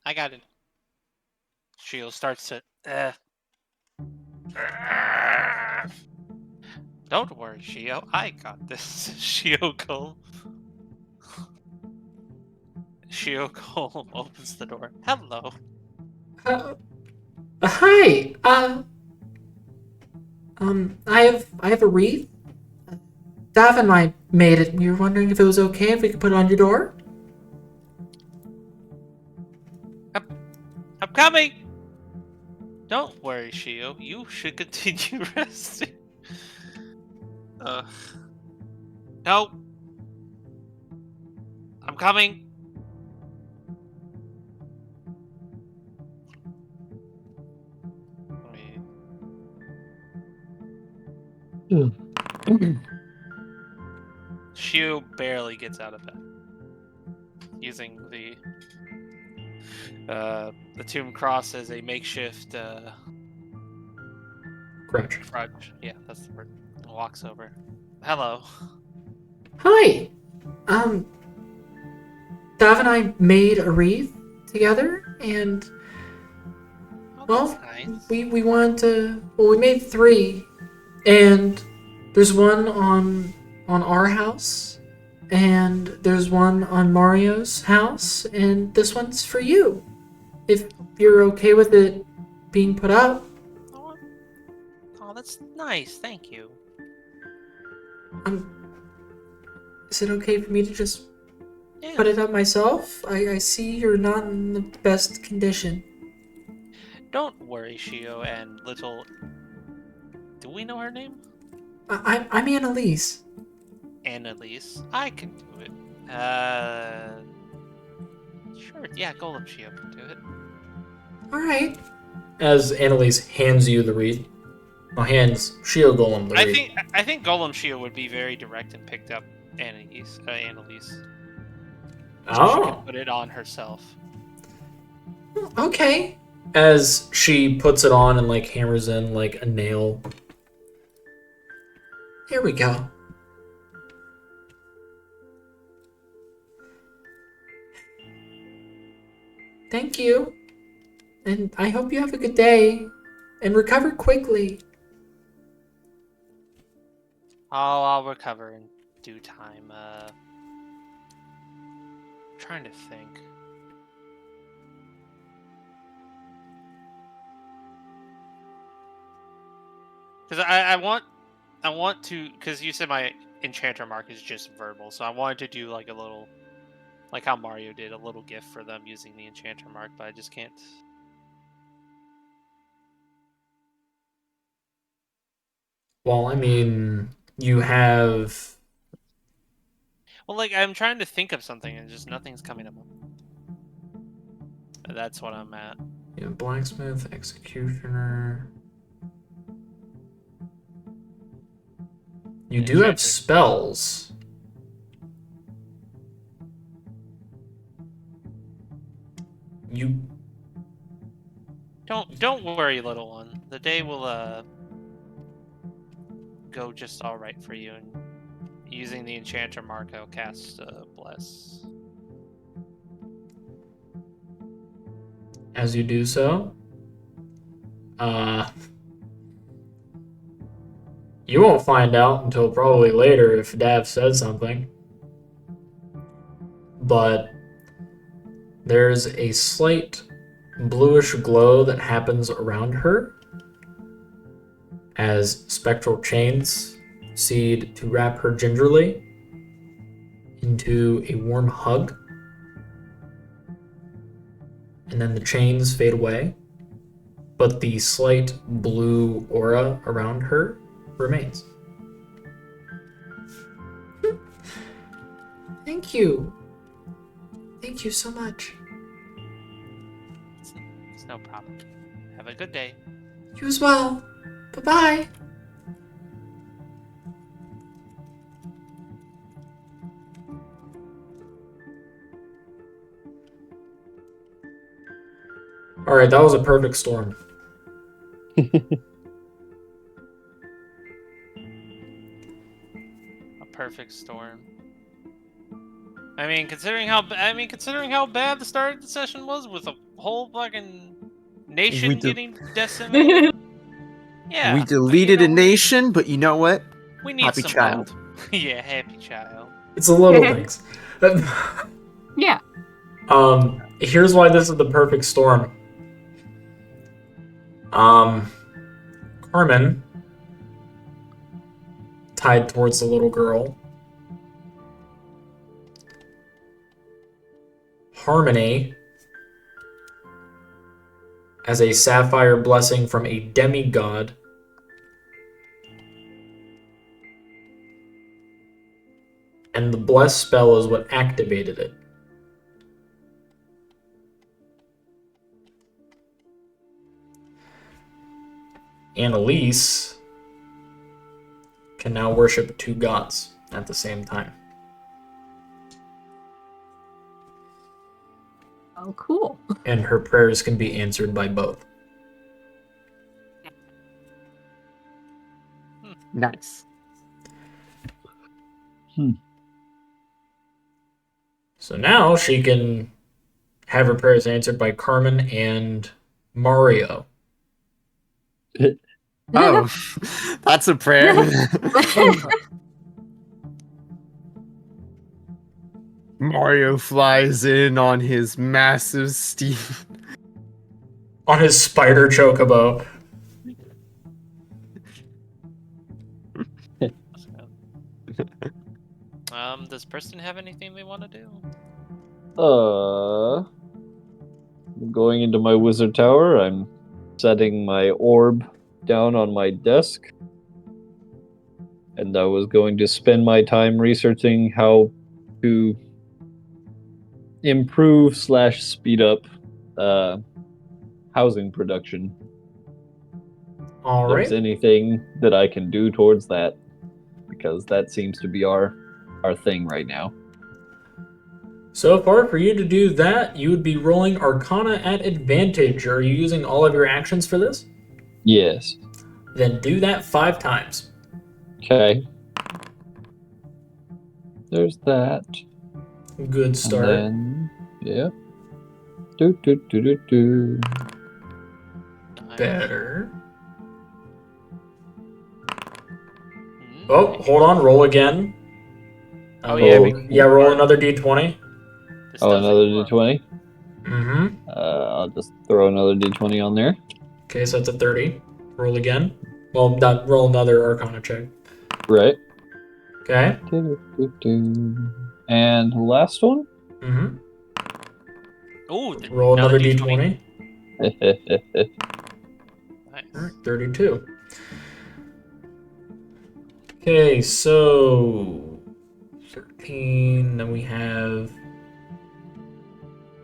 I got it. Shio starts to. Don't worry, Shio. I got this. Shio Golem opens the door. Hello. Hi. I have a wreath. Dav and I made it. We were wondering if it was okay if we could put it on your door. I'm coming. Don't worry, Shio. You should continue resting. No. I'm coming. Shio barely gets out of bed. Using the tomb cross as a makeshift Crutch. Yeah, that's the word. Walks over. Hello. Hi. Dav and I made a wreath together, and Oh, that's nice. we wanted to. Well, we made 3, and there's one on our house, and there's one on Mario's house, and this one's for you. If you're okay with it being put up. Oh, that's nice. Thank you. Is it okay for me to just Yeah. put it up myself? I see you're not in the best condition. Don't worry, Shio and little. Do we know her name? I'm Annalise. Annalise. I can do it. Sure. Yeah, Golem Shio can do it. All right. As Annalise hands you the wreath, hands Shio Golem the wreath. I think Golem Shio would be very direct and picked up Annalise. So she can put it on herself. Okay. As she puts it on and like hammers in like a nail. Here we go. Thank you. And I hope you have a good day. And recover quickly. I'll recover in due time. Trying to think. Because I want to, because you said my enchanter mark is just verbal, so I wanted to do like a little, like how Mario did, a little gift for them using the enchanter mark, but I just can't. Well, I mean, you have Well, like I'm trying to think of something and just nothing's coming up. That's what I'm at. blacksmith, executioner. You do have Enchanter. spells. You Don't worry, little one. The day will go just all right for you. And using the enchanter mark, I'll cast bless. As you do so, you won't find out until probably later if Dav said something. But there's a slight bluish glow that happens around her as spectral chains proceed to wrap her gingerly into a warm hug. And then the chains fade away, but the slight blue aura around her remains. Thank you. Thank you so much. It's no problem. Have a good day. You as well. Bye-bye. Alright, that was a perfect storm. A perfect storm. I mean, considering how bad the start of the session was, with a whole fucking nation getting decimated. Yeah. We deleted a nation, but you know what? We need Happy some child. hope. Yeah, happy child. It's a little things. Yeah. Here's why this is the perfect storm. Carmen, tied towards the little girl. Harmony, as a sapphire blessing from a demigod. And the bless spell is what activated it. Annalise can now worship two gods at the same time. Oh, cool. And her prayers can be answered by both. Nice. So now she can have her prayers answered by Carmen and Mario. Oh, that's a prayer. Mario flies in on his massive steed. On his spider chocobo. Does Priston have anything they want to do? Going into my wizard tower, I'm setting my orb down on my desk. And I was going to spend my time researching how to improve / speed up housing production. All If there's right. anything that I can do towards that, because that seems to be our thing right now. So far, for you to do that, you would be rolling Arcana at advantage. Are you using all of your actions for this? Yes. Then do that 5 times. Okay. There's that. Good start. And then, yeah. Do, do, do, do, do. Nice. Better. Oh, Nice. hold on. Roll again. Oh, yeah, Roll Mark. another d20. This Oh, doesn't another work. d20. Mm-hmm. I'll just throw another d20 on there. Okay, so that's a 30. Roll again. Well, roll another Arcana check. Right. Okay. Do, do, do. And last one. Mm-hmm. Ooh, Roll another d20. Nice. All right, 32. Okay, so 13. Then we have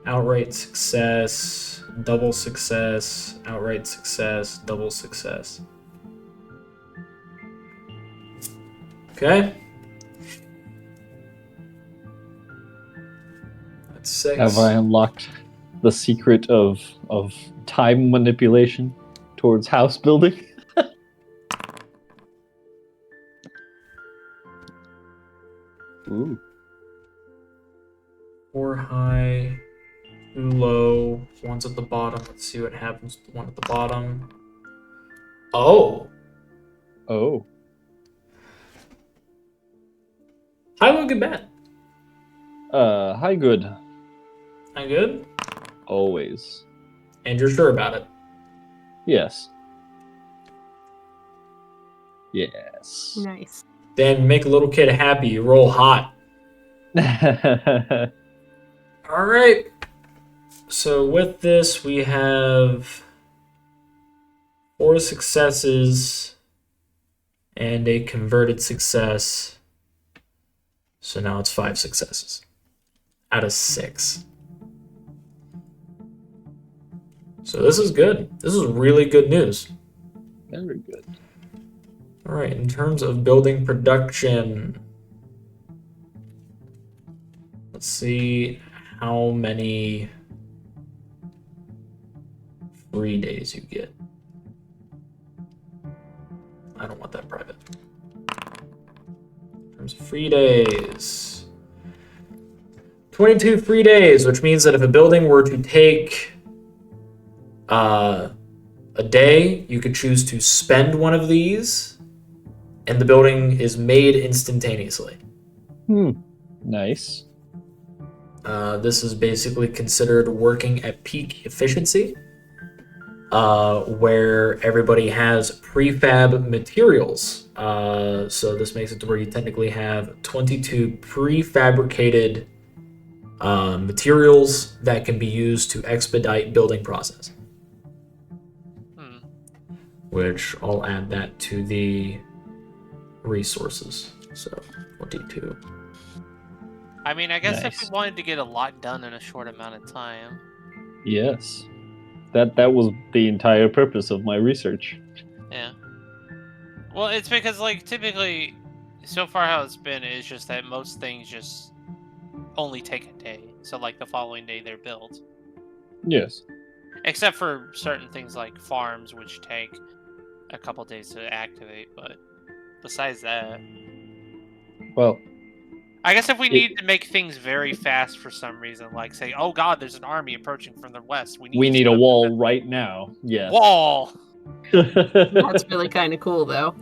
outright success, double success, outright success, double success. Okay. That's 6. Have I unlocked the secret of time manipulation towards house building? Ooh. 4 high, 2 low, 1's at the bottom. Let's see what happens with the one at the bottom. Oh! Oh. High, low, good, bad. Hi, good. High, good? Always. And you're sure about it? Yes. Yes. Nice. Then make a little kid happy. You roll hot. All right. So with this, we have 4 successes and a converted success. So now it's 5 successes out of 6. So this is good. This is really good news. Very good. All right, in terms of building production, let's see how many free days you get. I don't want that private. In terms of free days, 22 free days, which means that if a building were to take a day, you could choose to spend one of these, and the building is made instantaneously. Nice. This is basically considered working at peak efficiency, where everybody has prefab materials. So this makes it to where you technically have 22 prefabricated materials that can be used to expedite building process. Which I'll add that to the resources. So 22. I mean, I guess if Nice. we wanted to get a lot done in a short amount of time. Yes. That was the entire purpose of my research. Yeah. Well, it's because, like, typically, so far how it's been is just that most things just only take a day. So, like, the following day they're built. Yes. Except for certain things like farms, which take a couple days to activate. But besides that, Well, I guess if we need to make things very fast for some reason, like say, oh god, there's an army approaching from the west. We need a wall right now. Yes. Wall! That's really kind of cool, though.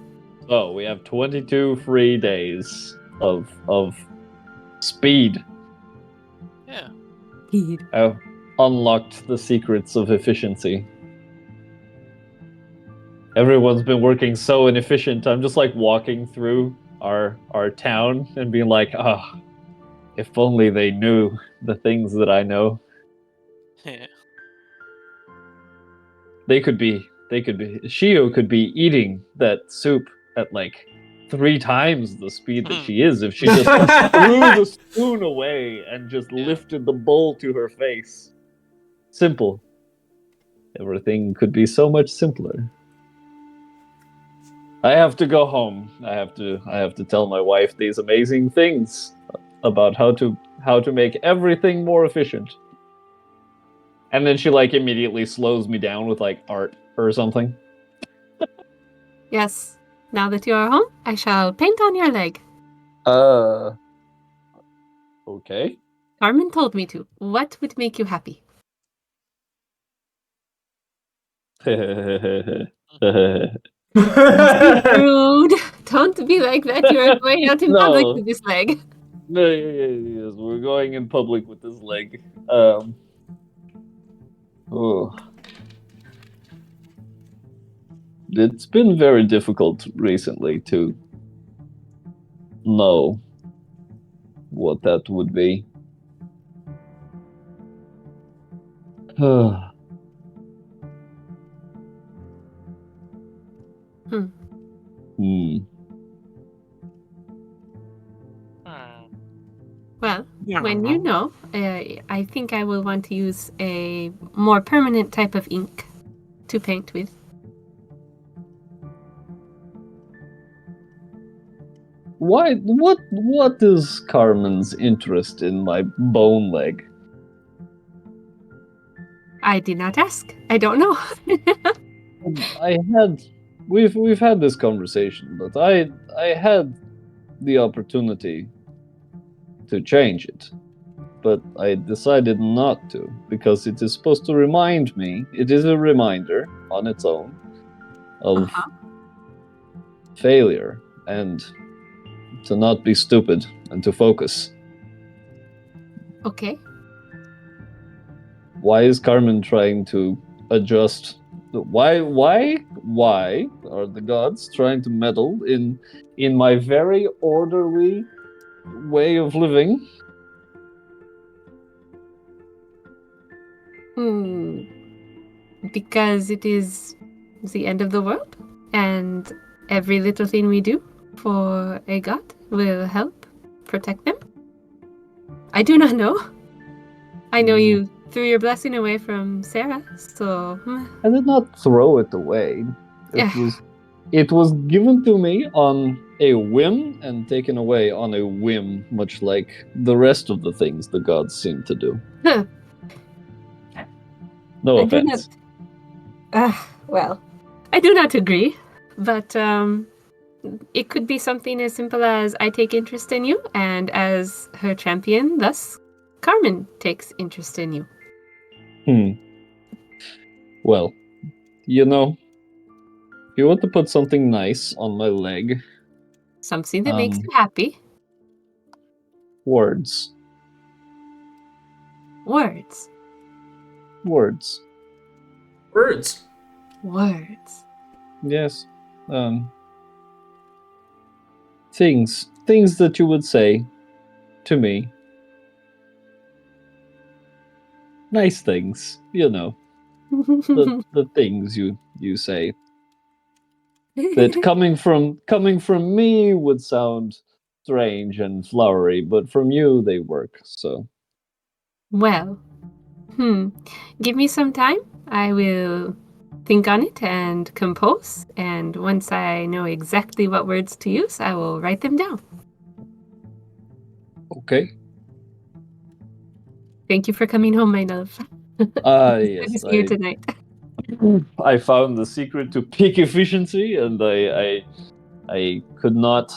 So we have 22 free days of speed. Yeah. I've unlocked the secrets of efficiency. Everyone's been working so inefficient. I'm just like walking through our town and being like, if only they knew the things that I know. Yeah. They could be Shio could be eating that soup at like 3 times the speed that she is if she just threw the spoon away and just lifted the bowl to her face. Simple. Everything could be so much simpler. I have to go home. I have to tell my wife these amazing things about how to make everything more efficient. And then she like immediately slows me down with like art or something. Yes. Now that you are home, I shall paint on your leg. Okay. Carmen told me to. What would make you happy? Rude. Don't be like that. You are going out in public No. with this leg. No, yes, we're going in public with this leg. Oh. It's been very difficult recently to know what that would be. Hmm. Hmm. Well, when you know, I think I will want to use a more permanent type of ink to paint with. Why? What is Carmen's interest in my bone leg? I did not ask. I don't know. We've had this conversation, but I had the opportunity to change it, but I decided not to because it is supposed to remind me. It is a reminder on its own of failure and to not be stupid and to focus. Okay. Why is Carmen trying to adjust? Why are the gods trying to meddle in my very orderly way of living? Because it is the end of the world, and every little thing we do for a god will help protect them. I do not know. I know you threw your blessing away from Sarah, so I did not throw it away. It was given to me on a whim and taken away on a whim, much like the rest of the things the gods seem to do. No I do offense. well, I do not agree, but it could be something as simple as I take interest in you, and as her champion, thus Carmen takes interest in you. Well, you know, if you want to put something nice on my leg, Something that makes you happy. words. Words. Words. Words. Words. Yes. Things that you would say to me. Nice things, you know. The things you say that coming from me would sound strange and flowery, but from you they work. So Well, give me some time. I will think on it and compose, and once I know exactly what words to use, I will write them down. okay. Thank you for coming home, my love. Yes. Good to see you tonight. I found the secret to peak efficiency, and I could not.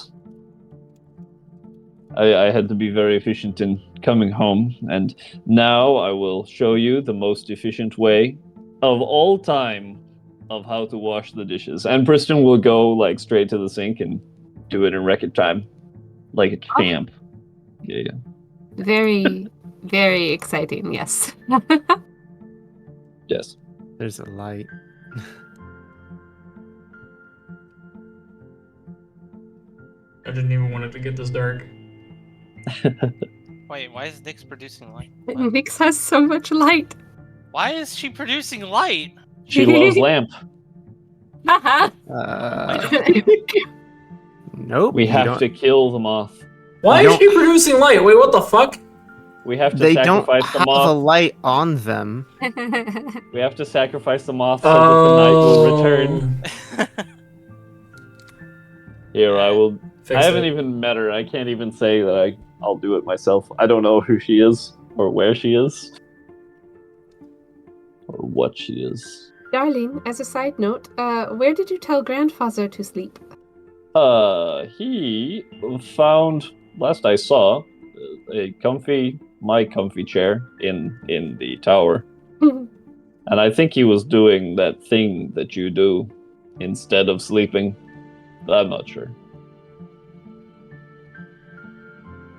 I had to be very efficient in coming home, and now I will show you the most efficient way of all time of how to wash the dishes. And Priston will go like straight to the sink and do it in record time, like a champ. Yeah. Very, very exciting, yes. Yes. There's a light. I didn't even want it to get this dark. Wait, why is Nyx producing light? Nyx has so much light. Why is she producing light? She loves lamp. Nope. We you have don't- to kill the moth. Why You is she producing light? Wait, what the fuck? We have to They don't sacrifice the have moth. a light on them. We have to sacrifice the moth so that the night will return. Here, I will. Fix I haven't it. even met her. I can't even say that I'll do it myself. I don't know who she is, or where she is, or what she is. Darling, as a side note, where did you tell grandfather to sleep? He found, last I saw, my comfy chair in the tower. And I think he was doing that thing that you do instead of sleeping. But I'm not sure.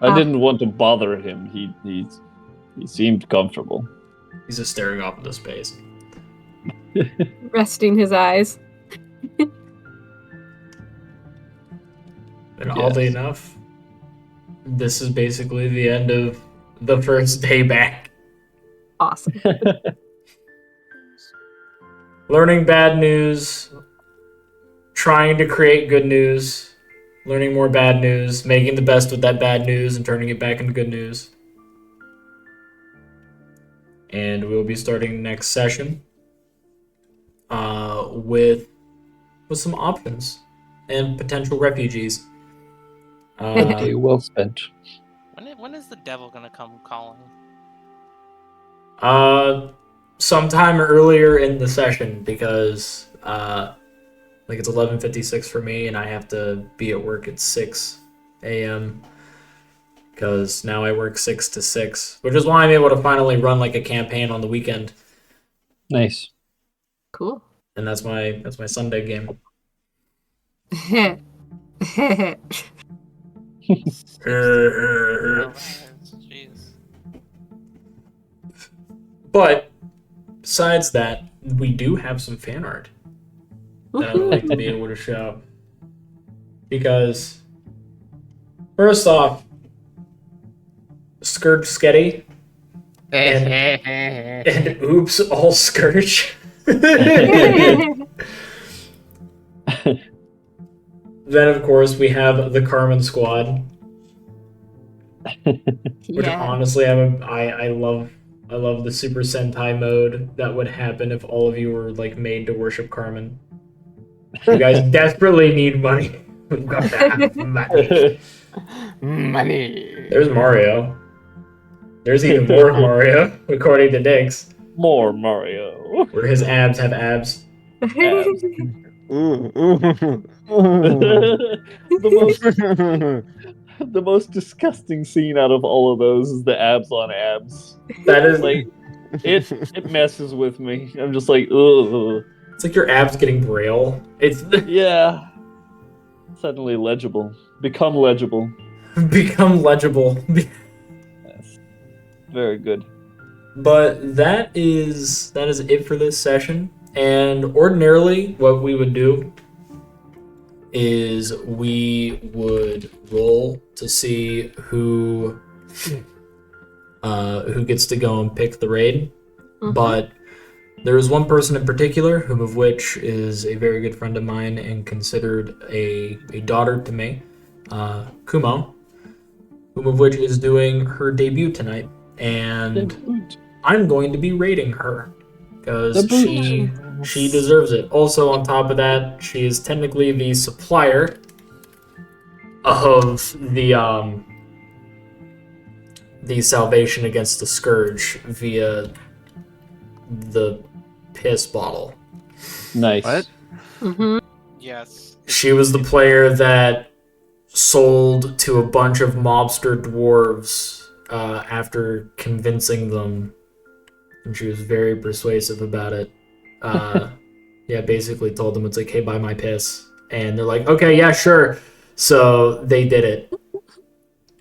I didn't want to bother him. He seemed comfortable. He's just staring off into space. Resting his eyes. And oddly enough, this is basically the end of the first day back. Awesome. Learning bad news, trying to create good news, learning more bad news, making the best with that bad news and turning it back into good news. And we'll be starting next session with some options and potential refugees. Okay, well spent. When is the devil gonna come calling? Sometime earlier in the session, because like it's 11:56 for me and I have to be at work at 6 a.m. because now I work 6 to 6, which is why I'm able to finally run like a campaign on the weekend. Nice. Cool. And that's my Sunday game. Jeez. But besides that, we do have some fan art that I would like to be able to show. Because, first off, Scourge Sketty and Oops All Scourge. Then, of course, we have the Carmen Squad, which honestly, I love the Super Sentai mode that would happen if all of you were like made to worship Carmen. You guys desperately need money. We've got to have money. Money. There's Mario. There's even more Mario, according to Dix. More Mario. Where his abs have abs. Abs. The most disgusting scene out of all of those is the abs on abs. That is Like it messes with me. I'm just like, ugh. It's like your abs getting braille. It's Yeah. Suddenly legible. Become legible. become legible. Yes. Very good. But that is it for this session. And ordinarily, what we would do is we would roll to see who gets to go and pick the raid. Mhm. But there is one person in particular, whom of which is a very good friend of mine and considered a daughter to me, Kumo, whom of which is doing her debut tonight. And I'm going to be raiding her because she deserves it. Also, on top of that, she is technically the supplier of the salvation against the scourge via the piss bottle. Nice. What? Mm-hmm. Yes. She was the player that sold to a bunch of mobster dwarves after convincing them, and she was very persuasive about it. Yeah, basically told them, it's like, hey, buy my piss. And they're like, okay, yeah, sure. So they did it.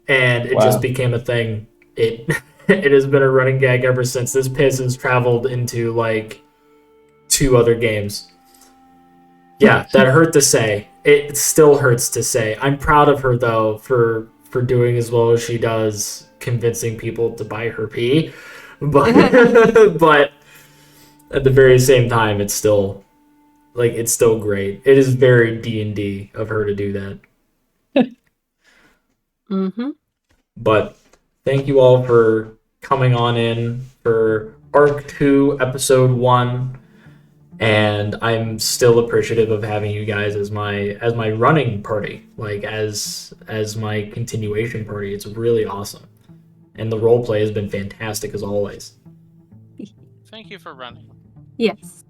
And it just became a thing. It has been a running gag ever since. This piss has traveled into like 2 other games. Yeah, that hurt to say. It still hurts to say. I'm proud of her though for doing as well as she does, convincing people to buy her pee. But but at the very same time, it's still great. It is very D&D of her to do that. Mm-hmm. But thank you all for coming on in for Arc 2, Episode 1. And I'm still appreciative of having you guys as my running party, like as my continuation party. It's really awesome. And the roleplay has been fantastic as always. Thank you for running. Yes.